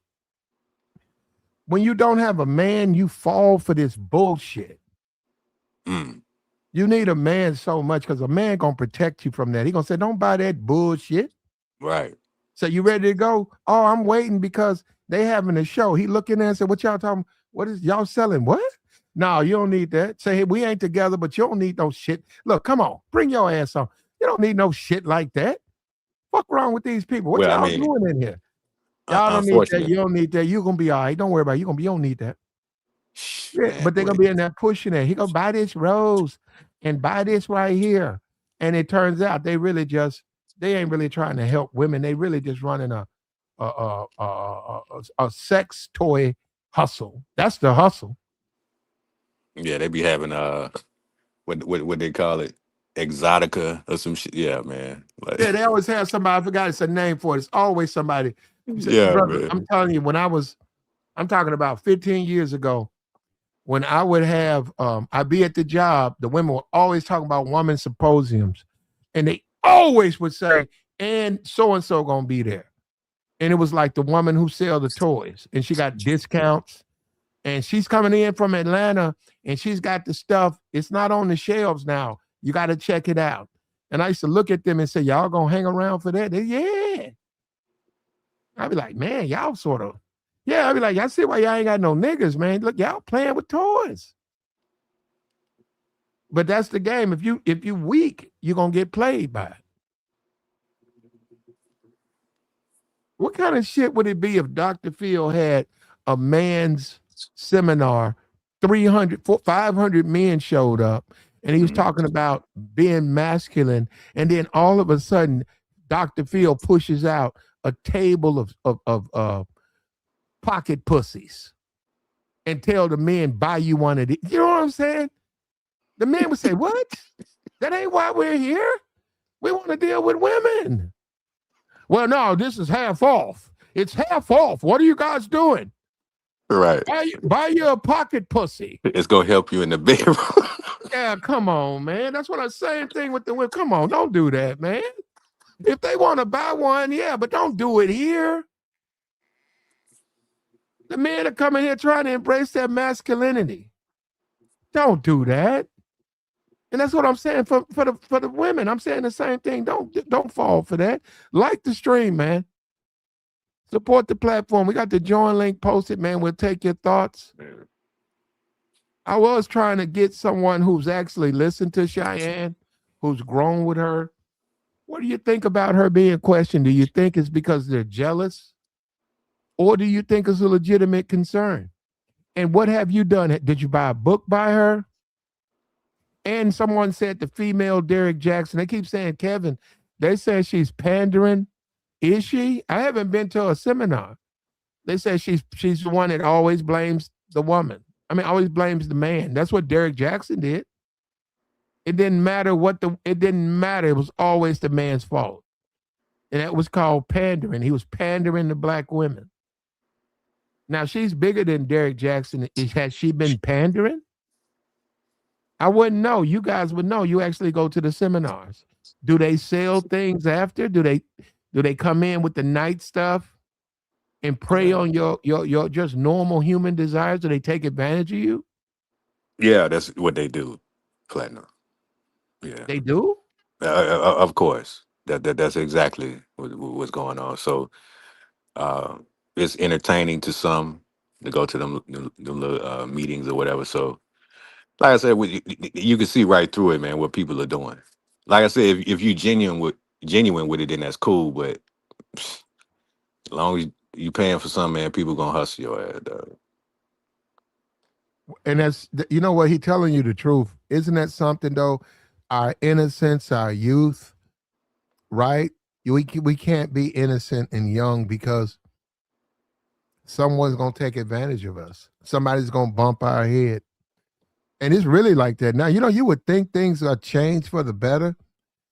when you don't have a man, you fall for this bullshit. Mm, You need a man so much because a man gonna protect you from that. He gonna say, "Don't buy that bullshit." right. So you ready to go? Oh, I'm waiting because they having a show. He looking there and said, "What y'all talking? What is y'all selling? What? No, you don't need that. Say, hey, we ain't together, but you don't need no shit. Look, come on, bring your ass on. You don't need no shit like that. Fuck wrong with these people? What Well, I y'all mean, doing in here? Y'all don't need that. unfortunately, You don't need that. You gonna be all right. Don't worry about it. You don't need that. Yeah, man, but they're boy. gonna be in there pushing it. He gonna buy this rose and buy this right here. And it turns out they ain't really trying to help women. They really just running a sex toy hustle. That's the hustle. Yeah, they be having what they call it, exotica or some shit. Yeah, man. Like, Yeah, they always have somebody. I forgot it's a name for it. It's always somebody. yeah, Brother, I'm man. telling you, I'm talking about 15 years ago. When I would have, I'd be at the job, the women were always talking about woman symposiums, and they always would say, "And so gonna be there." And it was like the woman who sell the toys, and she got discounts, and she's coming in from Atlanta, and she's got the stuff. It's not on the shelves now. You got to check it out. And I used to look at them and say, "Y'all gonna hang around for that?" They, yeah. I'd be like, "Man, y'all sort of." Yeah, I'd be like, "I see why y'all ain't got no niggas, man. Look, y'all playing with toys." But that's the game. If you weak, you're gonna get played by it. What kind of shit would it be if Dr. Phil had a man's seminar, 500 men showed up, and he was Mhm. talking about being masculine, and then all of a sudden, Dr. Phil pushes out a table of pocket pussies and tell the men buy you one of these. You know what I'm saying? The men would say, "What? That ain't why we're here. We want to deal with women." Well, no, this is half off. It's half off. What are you guys doing? Right. Buy you a pocket pussy. It's gonna help you in the bedroom. Yeah, come on, man. That's what I'm saying. Thing with the women. Come on, don't do that, man. If they want to buy one, yeah, but don't do it here. The men are coming here trying to embrace their masculinity. Don't do that. And that's what I'm saying for the women. I'm saying the same thing. Don't fall for that. Like the stream, man. Support the platform. We got the join link posted, man. We'll take your thoughts. I was trying to get someone who's actually listened to Cheyenne, who's grown with her. What do you think about her being questioned? Do you think it's because they're jealous? Or do you think it's a legitimate concern? And what have you done? Did you buy a book by her? And someone said the female Derek Jackson. They keep saying, Kevin, they say she's pandering. Is she? I haven't been to a seminar. They say she's the one that always blames the woman. I mean, always blames the man. That's what Derek Jackson did. It didn't matter it didn't matter. It was always the man's fault. And that was called pandering. He was pandering to black women. Now she's bigger than Derek Jackson. Has she been pandering? I wouldn't know. You guys would know. You actually go to the seminars. Do they sell things after? Do they come in with the night stuff? and prey Yeah. on your just normal human desires? Do they take advantage of you? Yeah, that's what they do. Platinum. Yeah. They do? Of course. That's exactly what's going on. So uh, it's entertaining to some to go to them little meetings or whatever. So, like I said, you can see right through it, man. What people are doing. Like I said, if you genuine with it, then that's cool. But psh, as long as you paying for something, man, people gonna hustle your ass. Dog. And you know what, he telling you the truth. Isn't that something though? Our innocence, our youth, right? We can't be innocent and young because someone's gonna take advantage of us. Somebody's gonna bump our head. And it's really like that. Now, you would think things are changed for the better.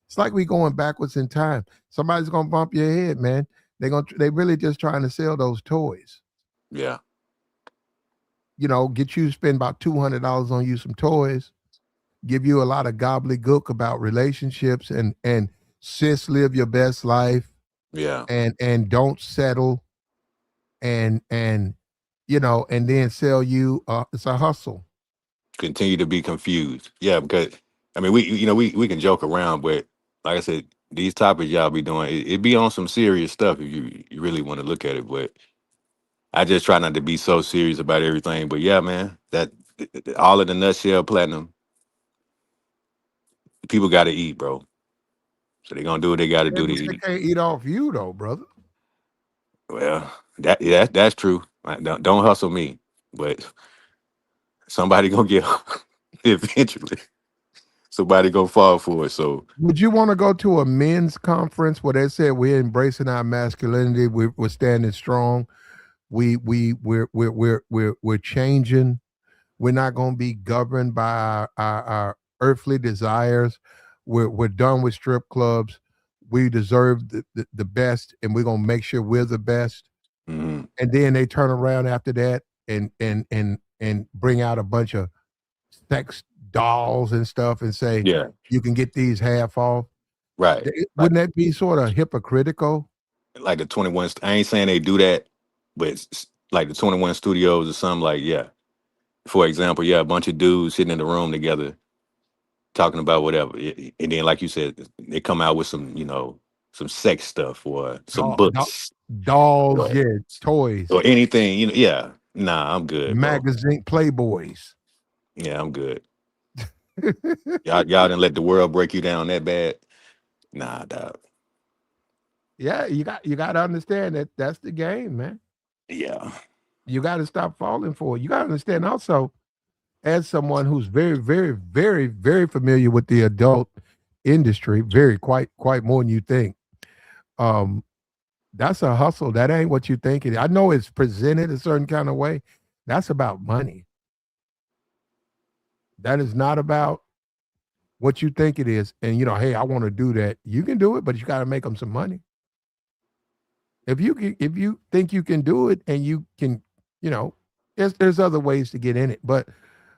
It's like we going backwards in time. Somebody's gonna bump your head, man. They really just trying to sell those toys. Yeah, Get you to spend about $200 on you some toys, give you a lot of gobbledygook about relationships and sis, live your best life yeah. and don't settle and then sell you it's a hustle. Continue to be confused. Yeah, because I mean, we can joke around, but like I said, these topics y'all be doing, it be on some serious stuff if you really want to look at it. But I just try not to be so serious about everything. But yeah, man, that all in the nutshell, platinum. People got to eat, bro. So they gonna do what they got to Yeah, do to but they eat. can't eat off you though, brother. Well, that's true. Don't hustle me, but somebody gonna get eventually. Somebody gonna fall for it. So Would you want to go to a men's conference where they said we're embracing our masculinity, we're standing strong, we're changing, we're not going to be governed by our earthly desires, we're done with strip clubs, we deserve the best, and we're going to make sure we're the best, mhm, and then they turn around after that and bring out a bunch of sex dolls and stuff and say yeah, you can get these half off. right. Wouldn't that be sort of hypocritical? Like the 21, I ain't saying they do that, but like the 21 studios or something, like, yeah. For example, yeah, a bunch of dudes sitting in the room together talking about whatever. And then, like you said, they come out with some sex stuff or some Doll, books dolls, or, yeah, toys, or anything, yeah. Nah, I'm good, bro. magazine, Playboys. Yeah, I'm good. Y'all didn't let the world break you down that bad. Nah, dog. Yeah, you got to understand that that's the game, man. Yeah. You got to stop falling for it. You got to understand also, as someone who's very, very, very, very familiar with the adult industry, very quite more than you think. Um, that's a hustle. That ain't what you think it is. I know it's presented a certain kind of way. That's about money. That is not about what you think it is. And hey, I want to do that. You can do it, but you got to make them some money. If you think you can do it and you can, you know, there's other ways to get in it. But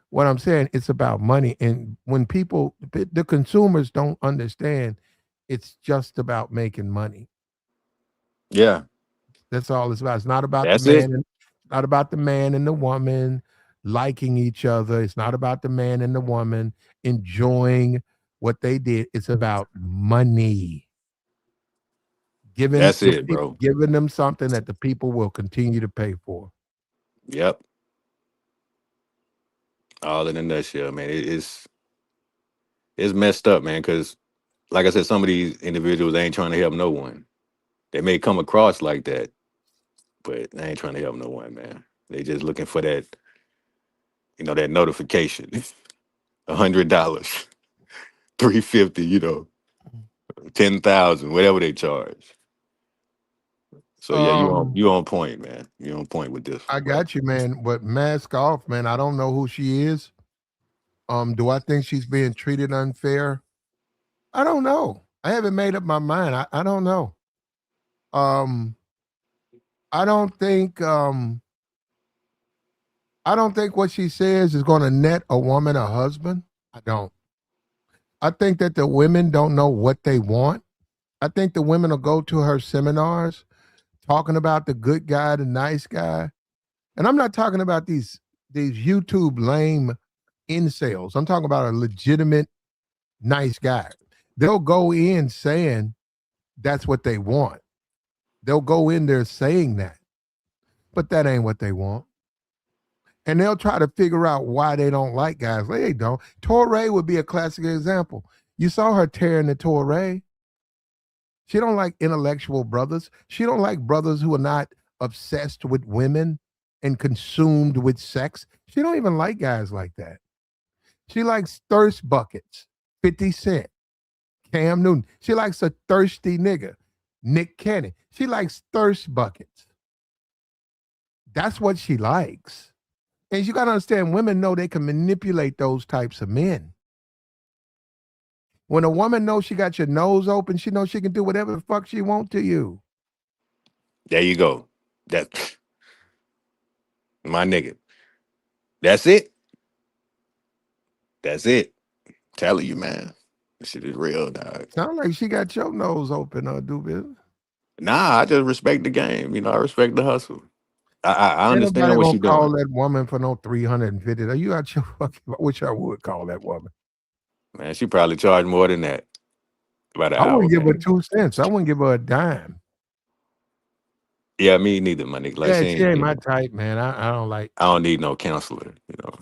what I'm saying, it's about money. And when the consumers don't understand, it's just about making money. Yeah. That's all it's about. It's not about the That's it. man and not about the man and the woman liking each other. It's not about the man and the woman enjoying what they did. It's about money. That's it, bro. Giving them something that the people will continue to pay for. Yep. All in a nutshell, man. It's messed up, man, because like I said, some of these individuals ain't trying to help no one. They may come across like that, but they ain't trying to help no one, man. They just looking for that notification. $100, 350, 10,000, whatever they charge. So yeah, Um, you on point, man. You on point with this I one, bro. got you, man. But mask off, man. I don't know who she is. Do I think she's being treated unfair? I don't know. I haven't made up my mind. I don't know. Um, I don't think I don't think what she says is going to net a woman a husband. I don't. I think that the women don't know what they want. I think the women will go to her seminars talking about the good guy, the nice guy. And I'm not talking about these YouTube lame incels. I'm talking about a legitimate nice guy. They'll go in saying that's what they want. They'll go in there saying that, but that ain't what they want. And they'll try to figure out why they don't like guys. They don't. Torre would be a classic example. You saw her tearing the Torre. She don't like intellectual brothers. She don't like brothers who are not obsessed with women and consumed with sex. She don't even like guys like that. She likes thirst buckets, 50 Cent, Cam Newton. She likes a thirsty nigga, Nick Cannon. She likes thirst buckets. That's what she likes. And you got to understand, women know they can manipulate those types of men. When a woman knows she got your nose open, she knows she can do whatever the fuck she wants to you. There you go. That my nigga. That's it. That's it. Telling you, man. This shit is real, dog. Sound like she got your nose open, do business. Nah, I just respect the game. You know, I respect the hustle. I Ain't nobody understand what gonna she doing. call that woman for no 350. Are you out your fucking? I wish I would call that woman. Man, she probably charged more than that. About an I hour, wouldn't give her man. 2 cents. I wouldn't give her a dime. Yeah, me neither, my nigga. Like Yeah, she she ain't, ain't you my know, type, man. I don't like. I don't need no counselor, you know.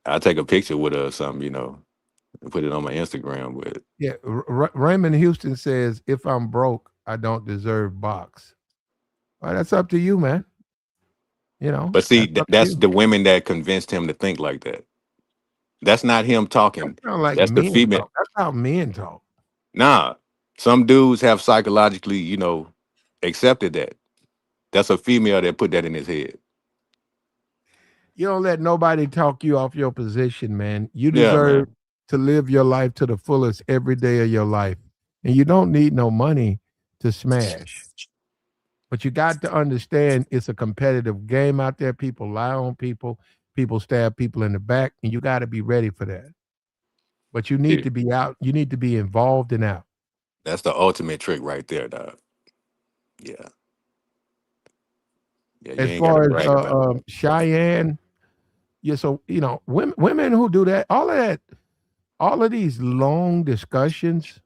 I'll take a picture with her or something, you know, and put it on my Instagram with. Yeah, Raymond Houston says, "If I'm broke, I don't deserve box." Well, that's up to you, man. You know, But see, that's up to that's you. the women that convinced him to think like that. That's not him That talking. sound like That's the men female. talk. That's how men talk. Nah, some dudes have psychologically, you know, accepted that. That's a female that put that in his head. You don't let nobody talk you off your position, man. You Yeah, deserve man. to live your life to the fullest every day of your life. And you don't need no money to smash. But you got to understand it's a competitive game out there. People lie on people, people stab people in the back, and you got to be ready for that. But you need Yeah. to be out, you need to be involved and out. That's the ultimate trick right there, dog. Yeah. Yeah, you As ain't got to far as brag about it. Cheyenne, yeah, so women who do that, all of these long discussions,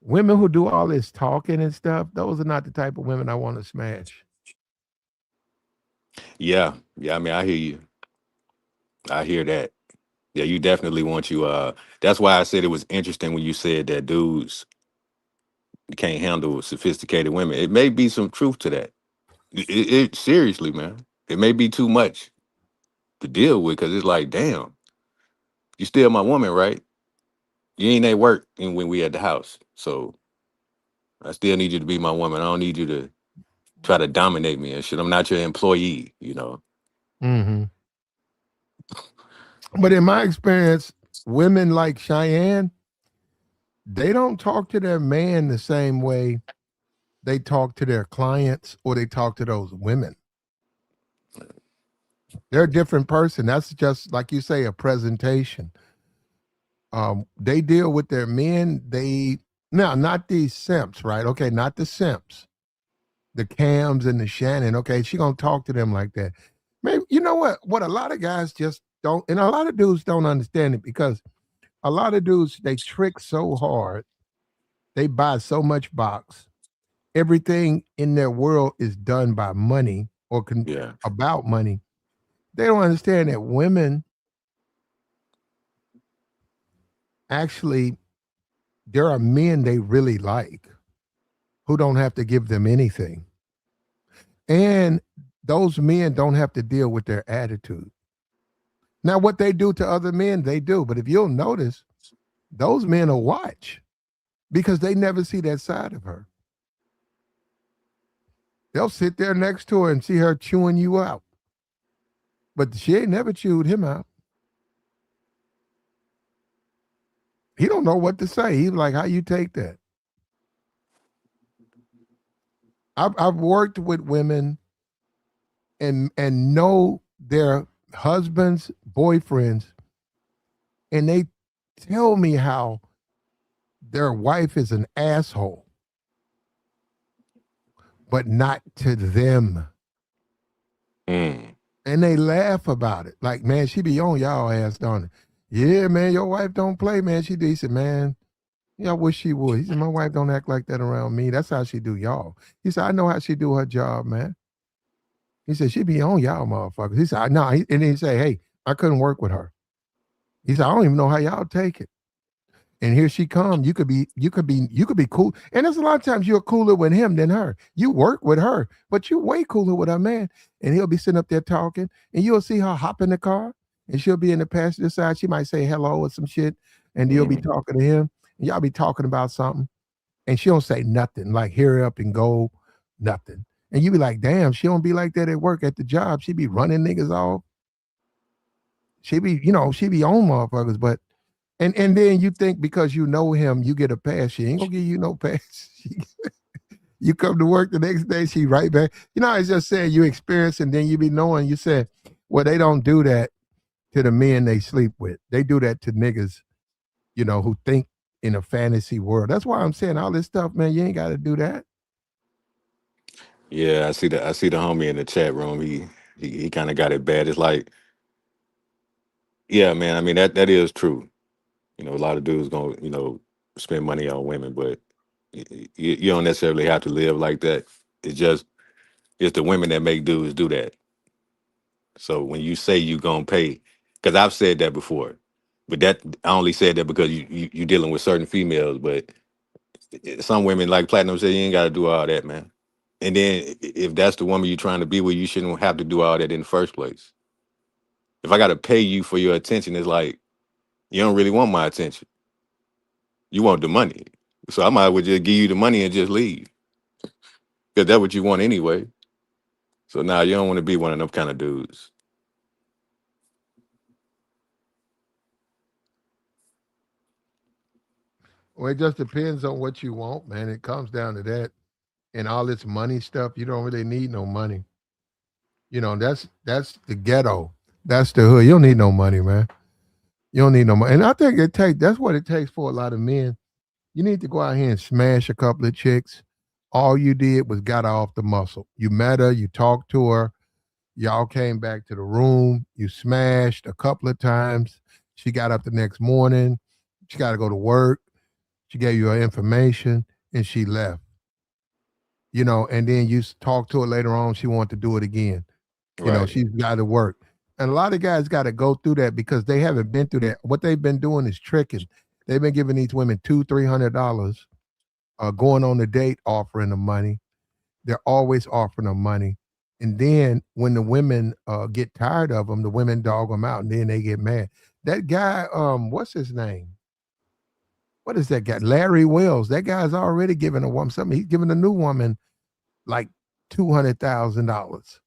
women who do all this talking and stuff, those are not the type of women I want to smash. Yeah. Yeah, I mean, I hear you. I hear that. Yeah, you definitely want you that's why I said it was interesting when you said that dudes can't handle sophisticated women. It may be some truth to that. It seriously, man. It may be too much to deal with because it's like, damn, you still my woman, right? You ain't at work and when we at the house. So I still need you to be my woman. I don't need you to try to dominate me and shit. I'm not your employee, you know. Hmm. But in my experience, women like Cheyenne, they don't talk to their man the same way they talk to their clients or they talk to those women. They're a different person. That's just like you say, a presentation. They deal with their men. They now not these simps, right? Okay, not the simps, the Cams and the Shannon. Okay, she gonna talk to them like that. Maybe you know what? What a lot of guys just don't, and a lot of dudes don't understand it because a lot of dudes they trick so hard. They buy so much box. Everything in their world is done by money or Yeah. about money. They don't understand that women actually, there are men they really like who don't have to give them anything. And those men don't have to deal with their attitude. Now, what they do to other men, they do. But if you'll notice, those men will watch because they never see that side of her. They'll sit there next to her and see her chewing you out. But she ain't never chewed him out. He don't know what to say. He's like, how you take that? I've worked with women and know their husbands, boyfriends, and they tell me how their wife is an asshole, but not to them. Mm. And they laugh about it. Like, man, she be on y'all ass, don't it? Yeah, man, your wife don't play, man. She do. He said, man, yeah, I wish she would. He said, my wife don't act like that around me. That's how she do y'all. He said, I know how she do her job, man. He said, she be on y'all motherfuckers. He said, no, and he say, hey, I couldn't work with her. He said, I don't even know how y'all take it. And here she come. You could be cool. And there's a lot of times you're cooler with him than her. You work with her, but you way cooler with her man. And he'll be sitting up there talking, and you'll see her hop in the car, and she'll be in the passenger side. She might say hello or some shit, and you'll be Mm. talking to him, and y'all be talking about something, and she don't say nothing, like hurry up and go, nothing. And you be like, damn, she don't be like that at work at the job. She be running niggas off. She be on motherfuckers, but and then you think because you know him, you get a pass. She ain't gonna give you no pass. You come to work the next day, she right back. I was just saying you experience, and then you be knowing. You said, well, they don't do that to the men they sleep with. They do that to niggas, who think in a fantasy world. That's why I'm saying all this stuff, man. You ain't got to do that. Yeah, I see the homie in the chat room. He kind of got it bad. It's like, yeah, man. I mean that is true. A lot of dudes gonna spend money on women, but you don't necessarily have to live like that. It's the women that make dudes do that. So when you say you gonna pay, because I've said that before, but that I only said that because you dealing with certain females. But some women, like Platinum said, you ain't got to do all that, man. And then if that's the woman you're trying to be with, you shouldn't have to do all that in the first place. If I got to pay you for your attention, it's like you don't really want my attention. You want the money. So I might as well just give you the money and just leave. Because that's what you want anyway. So now you don't want to be one of them kind of dudes. Well, it just depends on what you want, man. It comes down to that. And all this money stuff, you don't really need no money. That's the ghetto. That's the hood. You don't need no money, man. You don't need no money. And I think that's what it takes for a lot of men. You need to go out here and smash a couple of chicks. All you did was got her off the muscle. You met her, you talked to her, y'all came back to the room, you smashed a couple of times. She got up the next morning. She got to go to work. She gave you her information and she left. And then you talk to her later on. She wanted to do it again. Right. She's got to work. And a lot of guys got to go through that because they haven't been through that. What they've been doing is tricking. They've been giving these women $200, $300, going on the date, offering them money. They're always offering them money. And then when the women get tired of them, the women dog them out, and then they get mad. That guy, what's his name? What is that guy? Larry Wells. That guy's already giving a woman something. He's giving a new woman like $200,000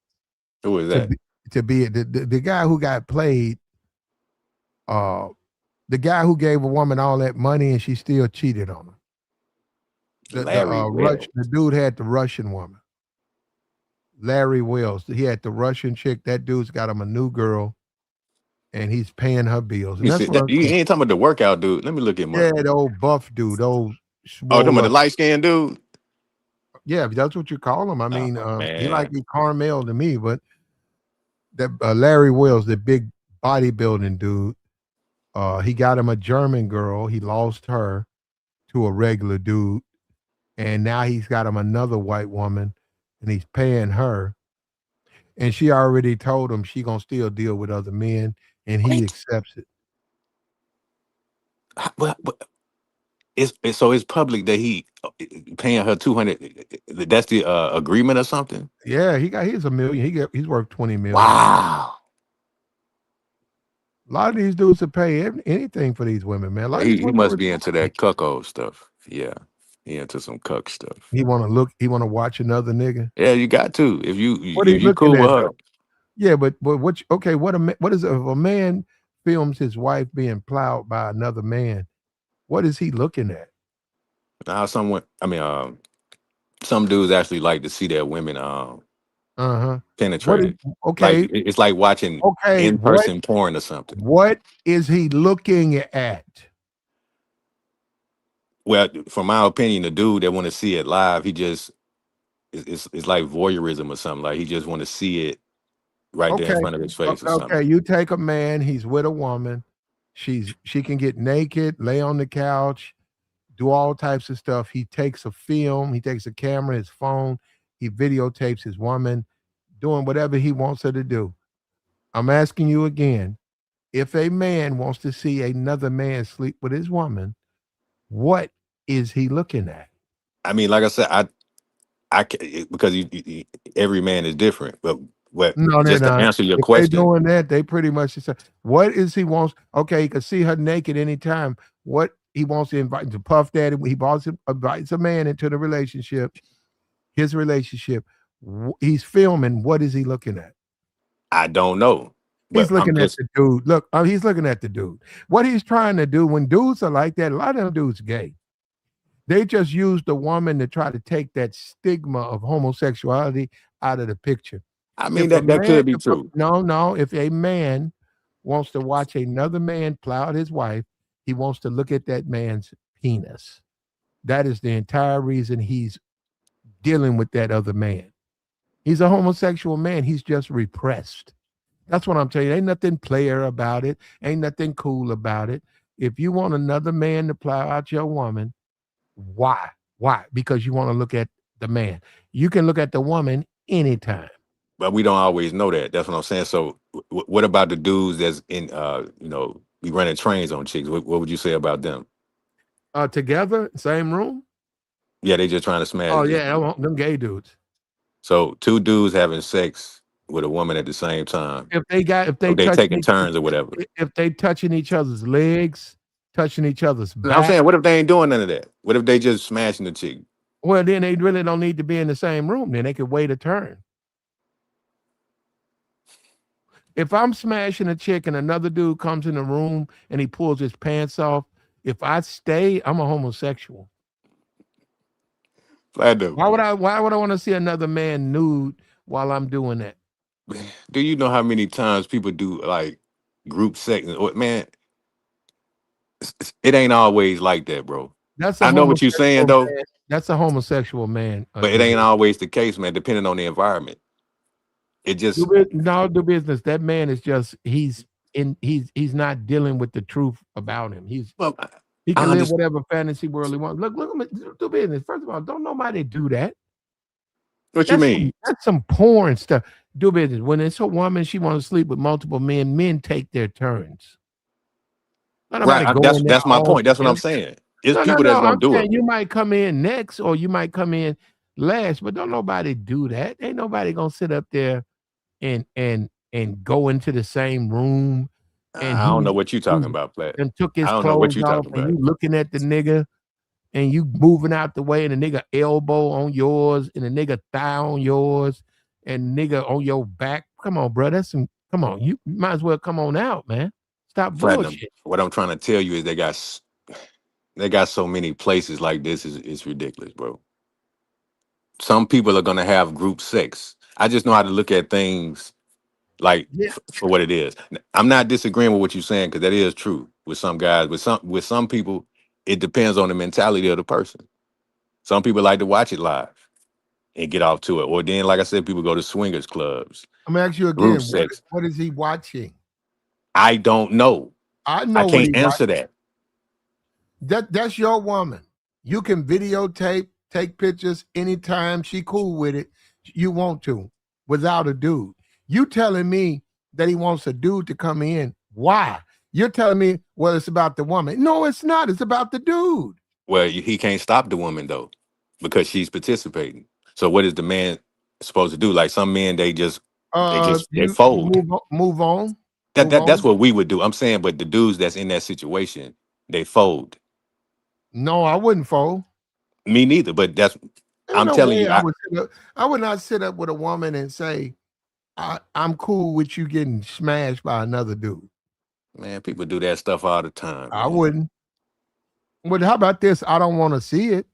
Who is to that? be the guy who got played. Uh, the guy who gave a woman all that money and she still cheated on him. Larry The Wells. dude had the Russian woman, Larry Wells. He had the Russian chick. That dude's got him a new girl, and he's paying her bills. Let me And that's see. what I'm You saying. ain't talking about the workout dude. Let me look him Yeah, up. the old buff dude, old Oh, talking swole about the up. light skinned dude. Yeah, if that's what you call him. I mean, Oh he like man. he Carmel to me, but that Larry Wells, the big bodybuilding dude, he got him a German girl. He lost her to a regular dude, and now he's got him another white woman, and he's paying her. And she already told him she gonna still deal with other men, and he What? accepts it. But so it's public that he paying her 200. That's the agreement or something. Yeah, he's a million. He's worth 20 million. Wow. A lot of these dudes will pay anything for these women, man. A lot of these He women must worth be too into much. that cuckold stuff. Yeah, he into some cuck stuff. He want to look. He want to watch another nigga. Yeah, you got to if you What are you if you looking cool with at her. though? Yeah, but okay? What is if a man films his wife being plowed by another man? What is he looking at? Now, some dudes actually like to see their women Uh huh. What is penetrated. Like okay? it's like watching Okay. in person porn or something. What is he looking at? Well, from my opinion, the dude that want to see it live, he just it's like voyeurism or something. Like he just want to see it right there in Okay. front of his face or Okay, something. you take a man, he's with a woman. She can get naked, lay on the couch, do all types of stuff. He takes a film, he takes a camera, his phone, he videotapes his woman doing whatever he wants her to do. I'm asking you again, if a man wants to see another man sleep with his woman, what is he looking at? I mean, like I said, because every man is different. But No, they're just to not. answer your If they're question, doing that, they pretty much just say, what is he wants? Okay, he can see her naked anytime. What he wants to invite to Puff Daddy, invites a man into the relationship, his relationship. He's filming. What is he looking at? I don't know. He's But I'm looking at just the dude. Look, he's looking at the dude. What he's trying to do when dudes are like that, a lot of them dudes gay. They just use the woman to try to take that stigma of homosexuality out of the picture. I mean If a that man, could be if a, true. no, no, if a man wants to watch another man plow out his wife, he wants to look at that man's penis. That is the entire reason he's dealing with that other man. He's a homosexual man. He's just repressed. That's what I'm telling you. Ain't nothing player about it. Ain't nothing cool about it. If you want another man to plow out your woman, why? Why? Because you want to look at the man. You can look at the woman anytime. But we don't always know that. That's what I'm saying. So what about the dudes that's in be running trains on chicks? What would you say about them? Together, same room. Yeah, they just trying to smash Oh this. yeah, I want them gay dudes. So two dudes having sex with a woman at the same time. If they Or they touching taking turns or whatever. if they touching each other's legs, touching each other's And I'm back, saying, what if they ain't doing none of that? What if they just smashing the chick? well then they really don't need to be in the same room. Then they could wait a turn. If I'm smashing a chick and another dude comes in the room and he pulls his pants off, if I stay, I'm a homosexual. Platinum. Why would I want to see another man nude while I'm doing that? Do you know how many times people do like group sex? Man, it ain't always like that, bro. That's a I know what you're homosexual saying though, man. That's a homosexual man, but it do ain't business. always the case, man. Depending on the environment, it just No, do business. That man is just he's not dealing with the truth about him. well, He I can live understand whatever fantasy world he wants. Look at me, do business. First of all, don't nobody do that. what you mean, That's some porn stuff. Do business. When it's a woman, she wants to sleep with multiple men. Men take their turns. Not right? nobody go That's in there that's my all point. That's what I'm together. saying. It's No, no, people no. that's I'm gonna do it. saying you might come in next or you might come in last, but don't nobody do that. Ain't nobody gonna sit up there and go into the same room and I don't know what you're talking he about, Plat. and took I his don't know what clothes you're off talking and about. you looking at the nigga and you moving out the way and the nigga elbow on yours and the nigga thigh on yours and nigga on your back. Come on, bro. Come on. You might as well come on out, man. Stop Platinum. bullshit. What I'm trying to tell you is they got so many places like this is it's ridiculous, bro. Some people are gonna have group sex. I just know how to look at things like Yeah. for what it is. I'm not disagreeing with what you're saying because that is true with some guys. With some people, it depends on the mentality of the person. Some people like to watch it live and get off to it, or then, like I said, people go to swingers clubs, I'm gonna ask you group again, sex. what is he watching? I don't know. I I know what can't he answer watching. that. That's your woman. You can videotape, take pictures anytime she cool with it. You want to without a dude. You telling me that he wants a dude to come in. Why? You're telling me, well, it's about the woman. No, it's not. It's about the dude. Well, he can't stop the woman though, because she's participating. So what is the man supposed to do? Like some men, they You fold. move on, That move that on. that's what we would do. I'm saying, but the dudes that's in that situation, they fold. No, I wouldn't fold. Me neither. But Ain't I'm no telling way you, I would sit up. I would not sit up with a woman and say, I'm cool with you getting smashed by another dude. man, people do that stuff all the time, I man. wouldn't. But how about this? I don't want to see it.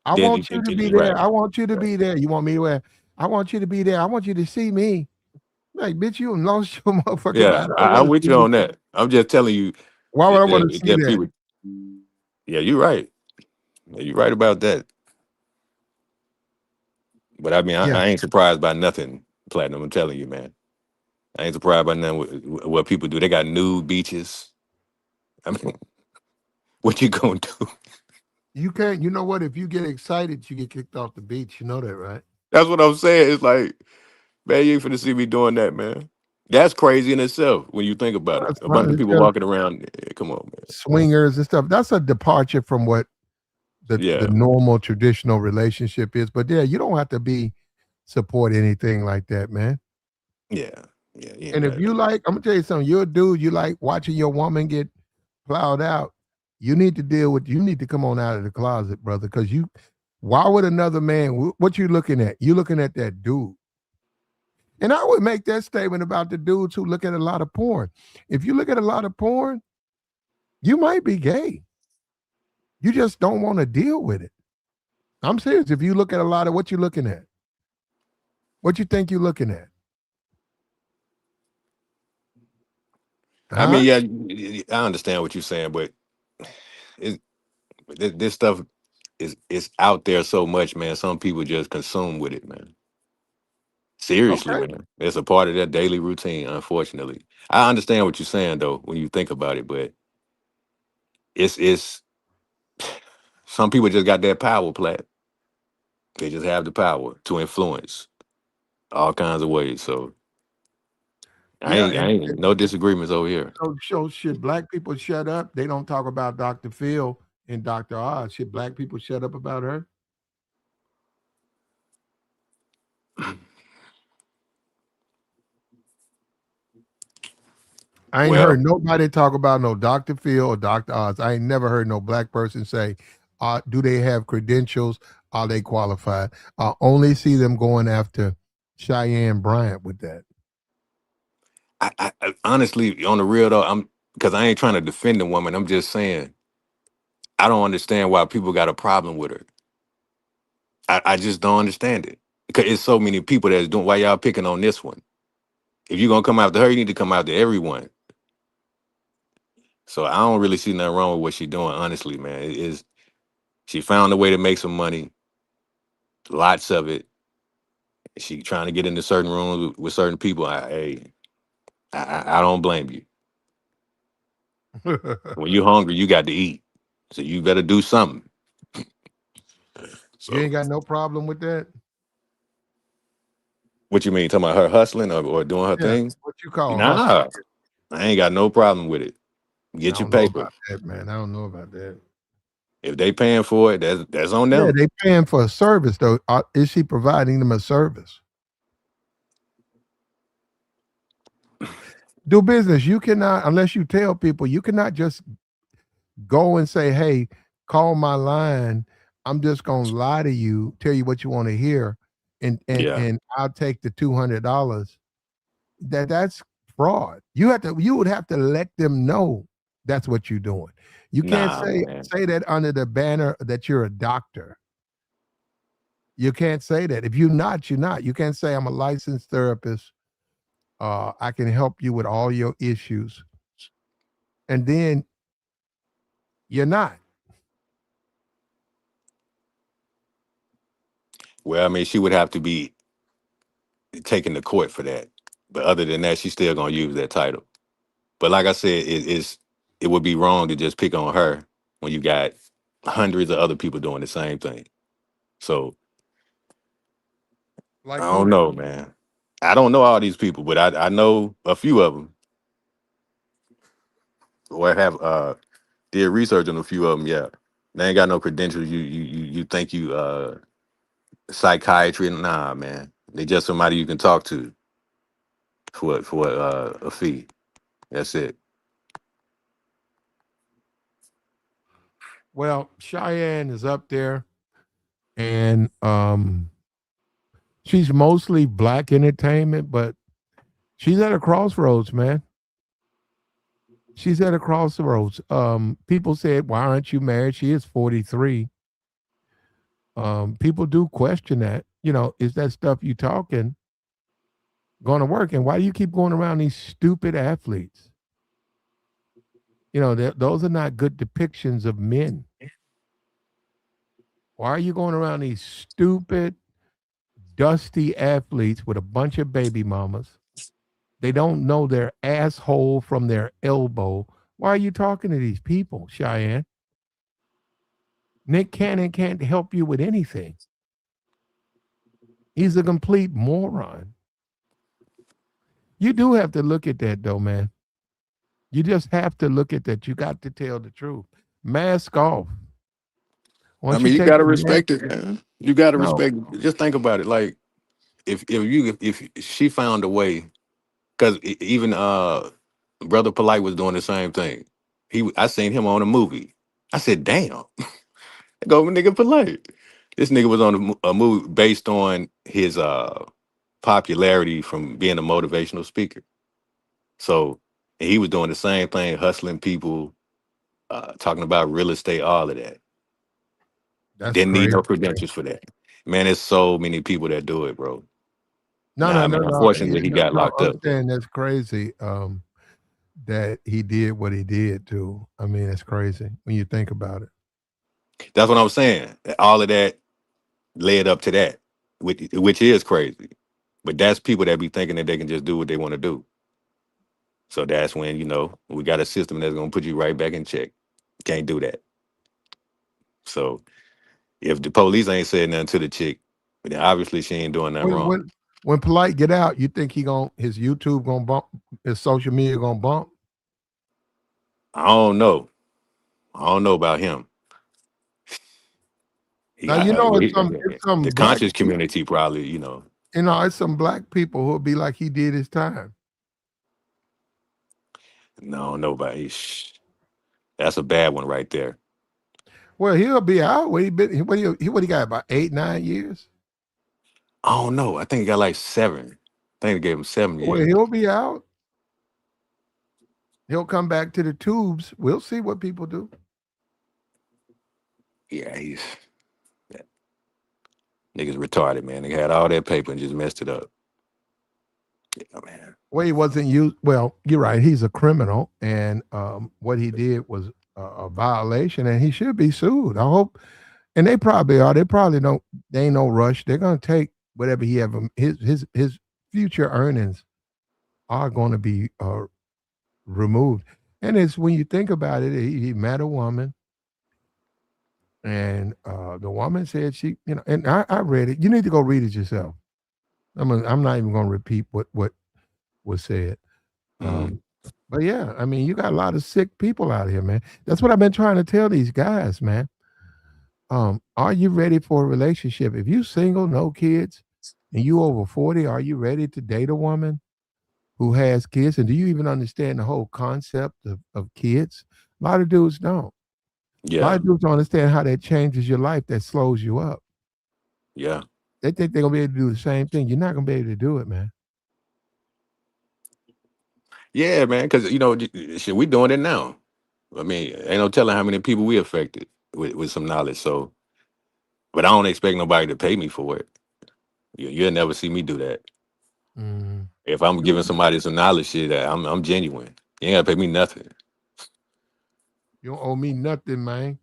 I Then want you to be there. right, I want you to right. be there. You want me to wear? I want you to be there. I want you to see me. Like, bitch, you done lost your motherfucking Yeah, mind. I don't want I'm to with see you you. on that. I'm just telling you Why would I want to see that that? people. Yeah, you're right. Yeah, you're right about that. But I mean, Yeah, I ain't surprised by nothing, Platinum. I'm telling you, man. I ain't surprised by nothing what people do. They got nude beaches. I mean, what you gonna do? you can't. You know what? If you get excited, you get kicked off the beach. You know that, right? That's what I'm saying. It's like, man, you ain't finna see me doing that, man. That's crazy in itself when you think about it. That's A bunch fine. of It's people just walking around. Come on, man. swingers and stuff. That's a departure from what the Yeah, normal traditional relationship is. But yeah, you don't have to be support anything like that, man. yeah, yeah. You ain't And if got you to. like, I'm gonna tell you something. You're a dude. You like watching your woman get plowed out. You need to deal with. You need to come on out of the closet, brother. Because you, why would another man? What you looking at? You looking at that dude. And I would make that statement about the dudes who look at a lot of porn. If you look at a lot of porn, you might be gay. You just don't want to deal with it. I'm serious. If you look at a lot of what you looking at, what you think you're looking at, I mean, huh? yeah, I understand what you're saying, but it, this stuff is out there so much, man. Some people just consume with it, man. Seriously, Okay. man. It's a part of their daily routine, unfortunately. I understand what you're saying though, when you think about it, but it's some people just got that power, Plat. They just have the power to influence all kinds of ways. So Yeah, I ain't no disagreements over here. so should black people shut up? They don't talk about Dr. Phil and Dr. Oz. Should black people shut up about her? I ain't Well, heard nobody talk about no Dr. Phil or Dr. Oz. I ain't never heard no black person say, do they have credentials? Are they qualified? I only see them going after Cheyenne Bryant with that. I honestly, on the real though, I'm because I ain't trying to defend the woman. I'm just saying I don't understand why people got a problem with her. I just don't understand it because it's so many people that's doing. Why y'all picking on this one? If you're gonna come after her, you need to come after everyone. So I don't really see nothing wrong with what she's doing. Honestly, man, it is she found a way to make some money, lots of it. She trying to get into certain rooms with certain people. I don't blame you. When you're hungry, you got to eat. So you better do something. You So ain't got no problem with that? what you mean? Talking about her hustling or doing her Yeah. thing? What you call hustling? Nah, I ain't got no problem with it. I Get your don't know paper. about that, man. I don't know about that. If they paying for it, that's on Yeah, them. they paying for a service though. Is she providing them a service? Do business. You cannot, unless you tell people, you cannot just go and say, "Hey, call my line. I'm just gonna lie to you, tell you what you want to hear, Yeah. and I'll take the $200." That's fraud. You would have to let them know that's what you're doing. You can't Nah, say man. that under the banner that you're a doctor. You can't say that. If you're not, you're not. You can't say I'm a licensed therapist. I can help you with all your issues, and then you're not. Well, I mean, she would have to be taken to court for that. But other than that, she's still gonna use that title. But like I said, it would be wrong to just pick on her when you got hundreds of other people doing the same thing. So I Like don't who? know, man. I don't know all these people, but I know a few of them, or have did research on a few of them. Yeah, they ain't got no credentials. You think you psychiatry? Nah, man. They just somebody you can talk to for a fee. That's it. Well, Cheyenne is up there, and she's mostly black entertainment, but she's at a crossroads, man. She's at a crossroads. People said, "Why aren't you married?" She is 43. People do question that. Is that stuff you talking going to work? And why do you keep going around these stupid athletes? Those are not good depictions of men. Why are you going around these stupid, dusty athletes with a bunch of baby mamas? They don't know their asshole from their elbow. Why are you talking to these people, Cheyenne? Nick Cannon can't help you with anything. He's a complete moron. You do have to look at that, though, man. You just have to look at that. You got to tell the truth. Mask off. I Once you mean, you take gotta the mask, respect it, man. You gotta no. respect it. Just think about it. Like if she found a way, because even brother Polite was doing the same thing. I seen him on a movie. I said, "Damn, go nigga Polite." This nigga was on a movie based on his popularity from being a motivational speaker. So and he was doing the same thing, hustling people, talking about real estate, all of that. That's Didn't need crazy. no credentials for that. Man, there's so many people that do it, bro. No, Nah, no, I no, mean, no. unfortunately, he No, got no, locked I'm up. But saying that's crazy. That he did what he did too. I mean, it's crazy when you think about it. that's what I'm saying. All of that led up to that, which is crazy. But that's people that be thinking that they can just do what they want to do. So that's when we got a system that's gonna put you right back in check. Can't do that. So if the police ain't said nothing to the chick, then obviously she ain't doing nothing When wrong. when when polite get out, you think he gon' his YouTube gonna bump, his social media gonna bump? I don't know. I don't know about him. He, Now you know it's the some black conscious community probably. it's some black people who'll be like he did his time. No, nobody. That's a bad one right there. Well, he'll be out. What he been? What he got about 8 9 years? I don't know. I think he got like 7. I think they gave him 7 years. Well, he'll be out. He'll come back to the tubes. We'll see what people do. Yeah, that niggas retarded, man. They had all that paper and just messed it up. Yeah, man. Well, he wasn't used. Well, you're right. He's a criminal, and what he did was a violation, and he should be sued. I hope, and they probably are. They probably don't. They ain't no rush. They're gonna take whatever he have. His future earnings are going to be removed. And it's when you think about it, he met a woman, and the woman said and I read it. You need to go read it yourself. I'm not even going to repeat what was said. Mm, Um, but yeah, I mean, you got a lot of sick people out here, man. That's what I've been trying to tell these guys, man. Are you ready for a relationship? If you single, no kids, and you over 40, are you ready to date a woman who has kids? And do you even understand the whole concept of kids? A lot of dudes don't. A lot yeah, of dudes don't understand how that changes your life, that slows you up. yeah, They think they're gonna be able to do the same thing. You're not gonna be able to do it, man. yeah, man. Because shit, we doing it now. I mean, ain't no telling how many people we affected with some knowledge. So, but I don't expect nobody to pay me for it. You'll never see me do that. Mm. If I'm You giving somebody some knowledge, shit, I'm genuine. You ain't gotta pay me nothing. you don't owe me nothing, man.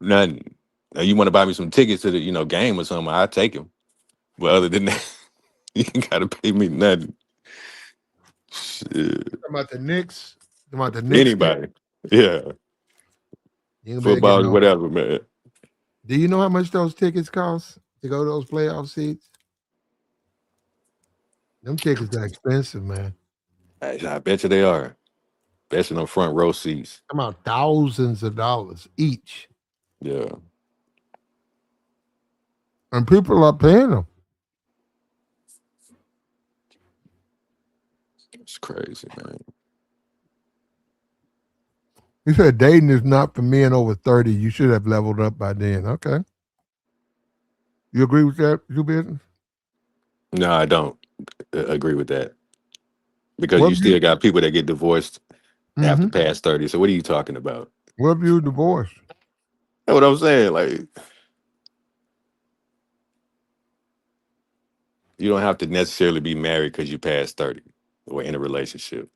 Nothing. Now, you want to buy me some tickets to the game or something? I take them. But other than that, you ain't gotta pay me nothing. Shit. Talking about the Knicks. Talking about the Knicks ticket. Anybody? Yeah, You ain't gonna be able to get football, no. whatever, man. Do you know how much those tickets cost to go to those playoff seats? Them tickets are expensive, man. I bet you they are. Especially on front row seats. Come out thousands of dollars each, Yeah, and people are paying them. it's crazy, man. You said dating is not for men over 30. You should have leveled up by then. Okay, you agree with that? You business? No, I don't agree with that because What you if you? still got people that get divorced after Mm-hmm. past 30. So what are you talking about? What if you divorced? That's what I'm saying. Like you don't have to necessarily be married because you passed 30 or in a relationship.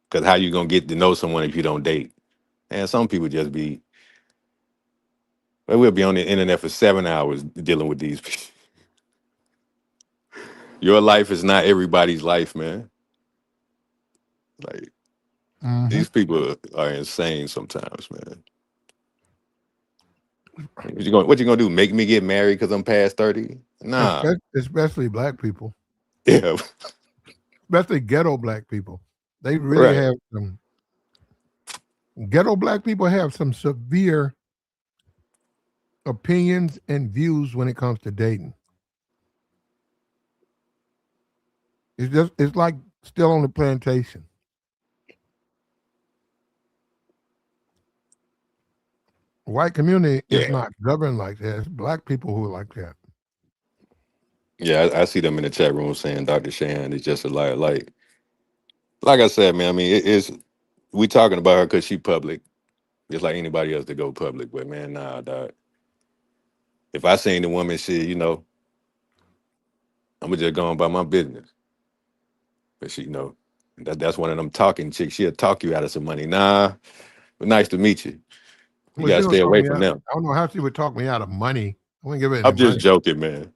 Because how you gonna get to know someone if you don't date? And some people just be We'll be on the internet for 7 hours dealing with these people. Your life is not everybody's life, man. Like Mm-hmm. these people are insane sometimes, man. What you gonna do? Make me get married because I'm past 30? Nah. Especially black people, Yeah. especially ghetto black people. They really Right. have some ghetto black people have some severe opinions and views when it comes to dating. It's like still on the plantation. White community is Yeah. not governed like that. It's black people who are like that. Yeah, I see them in the chat room saying Dr. Cheyenne is just a liar. Like I said, man, I mean, it's we talking about her because she public, just like anybody else to go public. But man, nah, dog. If I seen the woman shit, I'm gonna just go on by my business. But that's one of them talking chicks. She'll talk you out of some money. Nah, but nice to meet you. You Well, she gotta don't stay talk away me from out. them. I don't know how she would talk me out of money. I wouldn't give her any I'm just money. joking, man.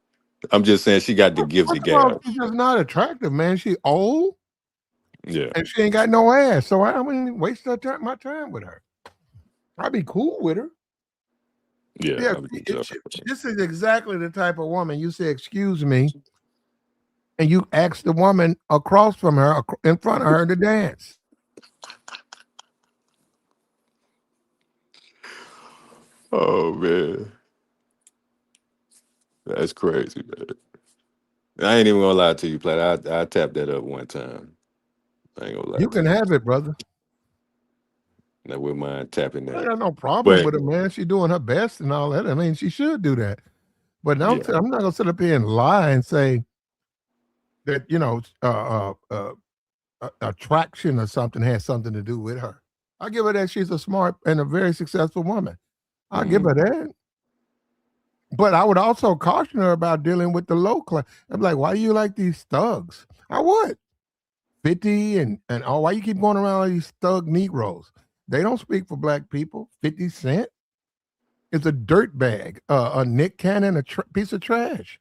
I'm just saying she got to give the First of all, gab. she's just not attractive, man. She old Yeah, and she ain't got no ass. So I wouldn't waste my time with her. I'd be cool with her. yeah. Yeah, I was just joking. this is exactly the type of woman you say, "Excuse me," and you ask the woman across from her, in front of her, to dance. Oh man, that's crazy, man. I ain't even gonna lie to you, Plat. I tapped that up one time. I ain't gonna lie You to can you. have it, brother. I wouldn't mind tapping I that. got no problem But with her, man. She's doing her best and all that. I mean, she should do that. But yeah, I'm not gonna sit up here and lie and say that attraction or something has something to do with her. I give her that she's a smart and a very successful woman. I give her mm, that. But I would also caution her about dealing with the low class. I'm like, why do you like these thugs? I would. 50 and oh, why you keep going around like these thug Negroes? They don't speak for black people. 50 Cent is a dirt bag, a Nick Cannon, piece of trash.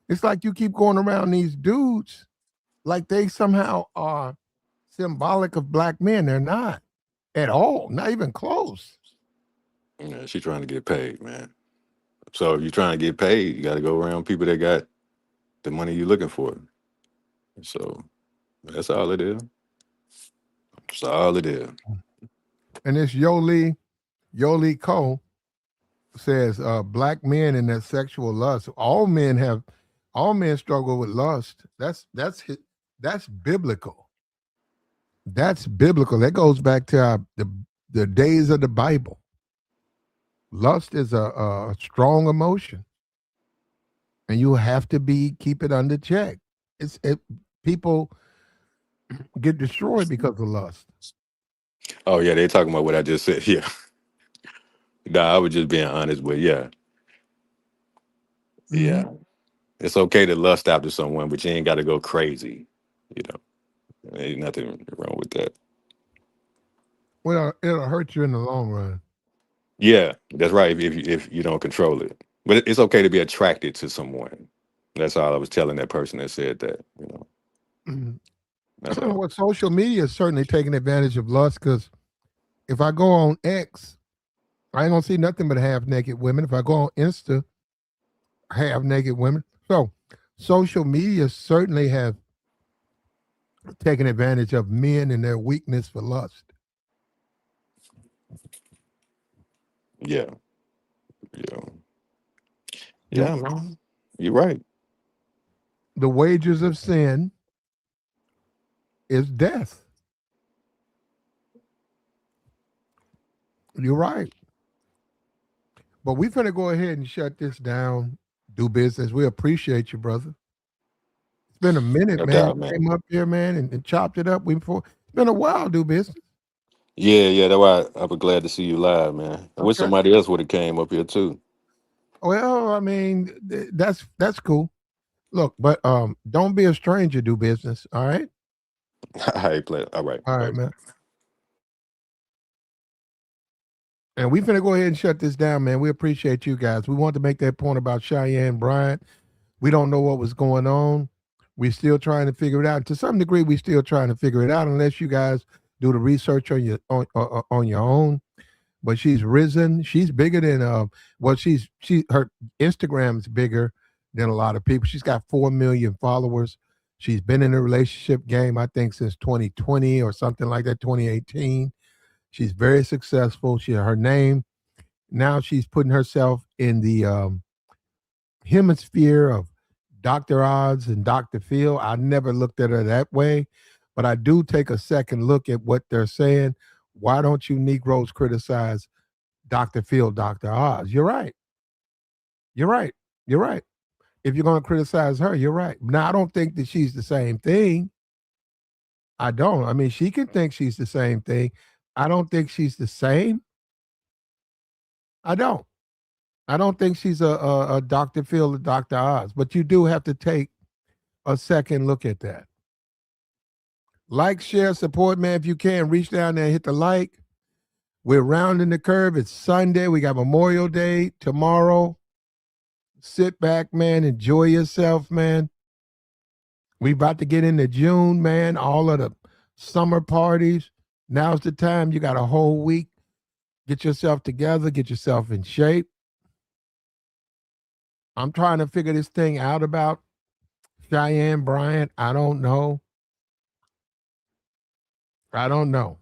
It's like you keep going around these dudes like they somehow are symbolic of black men. They're not at all, not even close. yeah, she trying to get paid, man. So if you're trying to get paid, you got to go around people that got the money you're looking for. So that's all it is. That's all it is. And this Yoli Cole says black men in their sexual lust. All men struggle with lust. That's biblical. That's biblical. That goes back to the days of the Bible. Lust is a strong emotion, and you have to keep it under check. People get destroyed because of lust. Oh yeah, they talking about what I just said. Yeah, nah, I was just being honest, but yeah, Mm-hmm. yeah, it's okay to lust after someone, but you ain't got to go crazy. You know, ain't nothing wrong with that. Well, it'll hurt you in the long run. Yeah, that's right. If you don't control it, but it's okay to be attracted to someone. That's all I was telling that person that said that. Mhm. That's all. Well, social media is certainly taking advantage of lust because if I go on X, I ain't gonna see nothing but half naked women. If I go on Insta, half naked women. So social media certainly have taken advantage of men and their weakness for lust. Yeah, yeah, The yeah, man. You're right. the wages of sin is death. You're right. But we finna go ahead and shut this down. Do business. We appreciate you, brother. It's been a minute, No man. doubt, You man. came up here, man, and chopped it up. It's been a while, do business. Yeah, yeah. That's why I was glad to see you live, man. I wish Okay. somebody else would have came up here too. Well, I mean, that's cool. Look, but don't be a stranger, do business. All right. I play. All right. All All right, right. man. And we finna go ahead and shut this down, man. We appreciate you guys. We want to make that point about Cheyenne Bryant. We don't know what was going on. We're still trying to figure it out. To some degree, we're still trying to figure it out unless you guys do the research on your own. But she's risen. She's bigger than well, she her Instagram is bigger than a lot of people. She's got 4 million followers. She's been in the relationship game, I think, since 2020 or something like that, 2018. She's very successful. Her name now she's putting herself in the hemisphere of Dr. Oz and Dr. Phil. I never looked at her that way, but I do take a second look at what they're saying. Why don't you Negroes criticize Dr. Phil, Dr. Oz? You're right. You're right. You're right. If you're going to criticize her, you're right. Now, I don't think that she's the same thing. I don't. I mean, she can think she's the same thing. I don't think she's the same. I don't. I don't think she's a Dr. Phil or Dr. Oz, but you do have to take a second look at that. Like, share, support, man. If you can, reach down there and hit the like. We're rounding the curve. It's Sunday. We got Memorial Day tomorrow. Sit back, man. Enjoy yourself, man. We about to get into June, man. All of the summer parties. Now's the time. You got a whole week. Get yourself together. Get yourself in shape. I'm trying to figure this thing out about Cheyenne Bryant. I don't know. I don't know.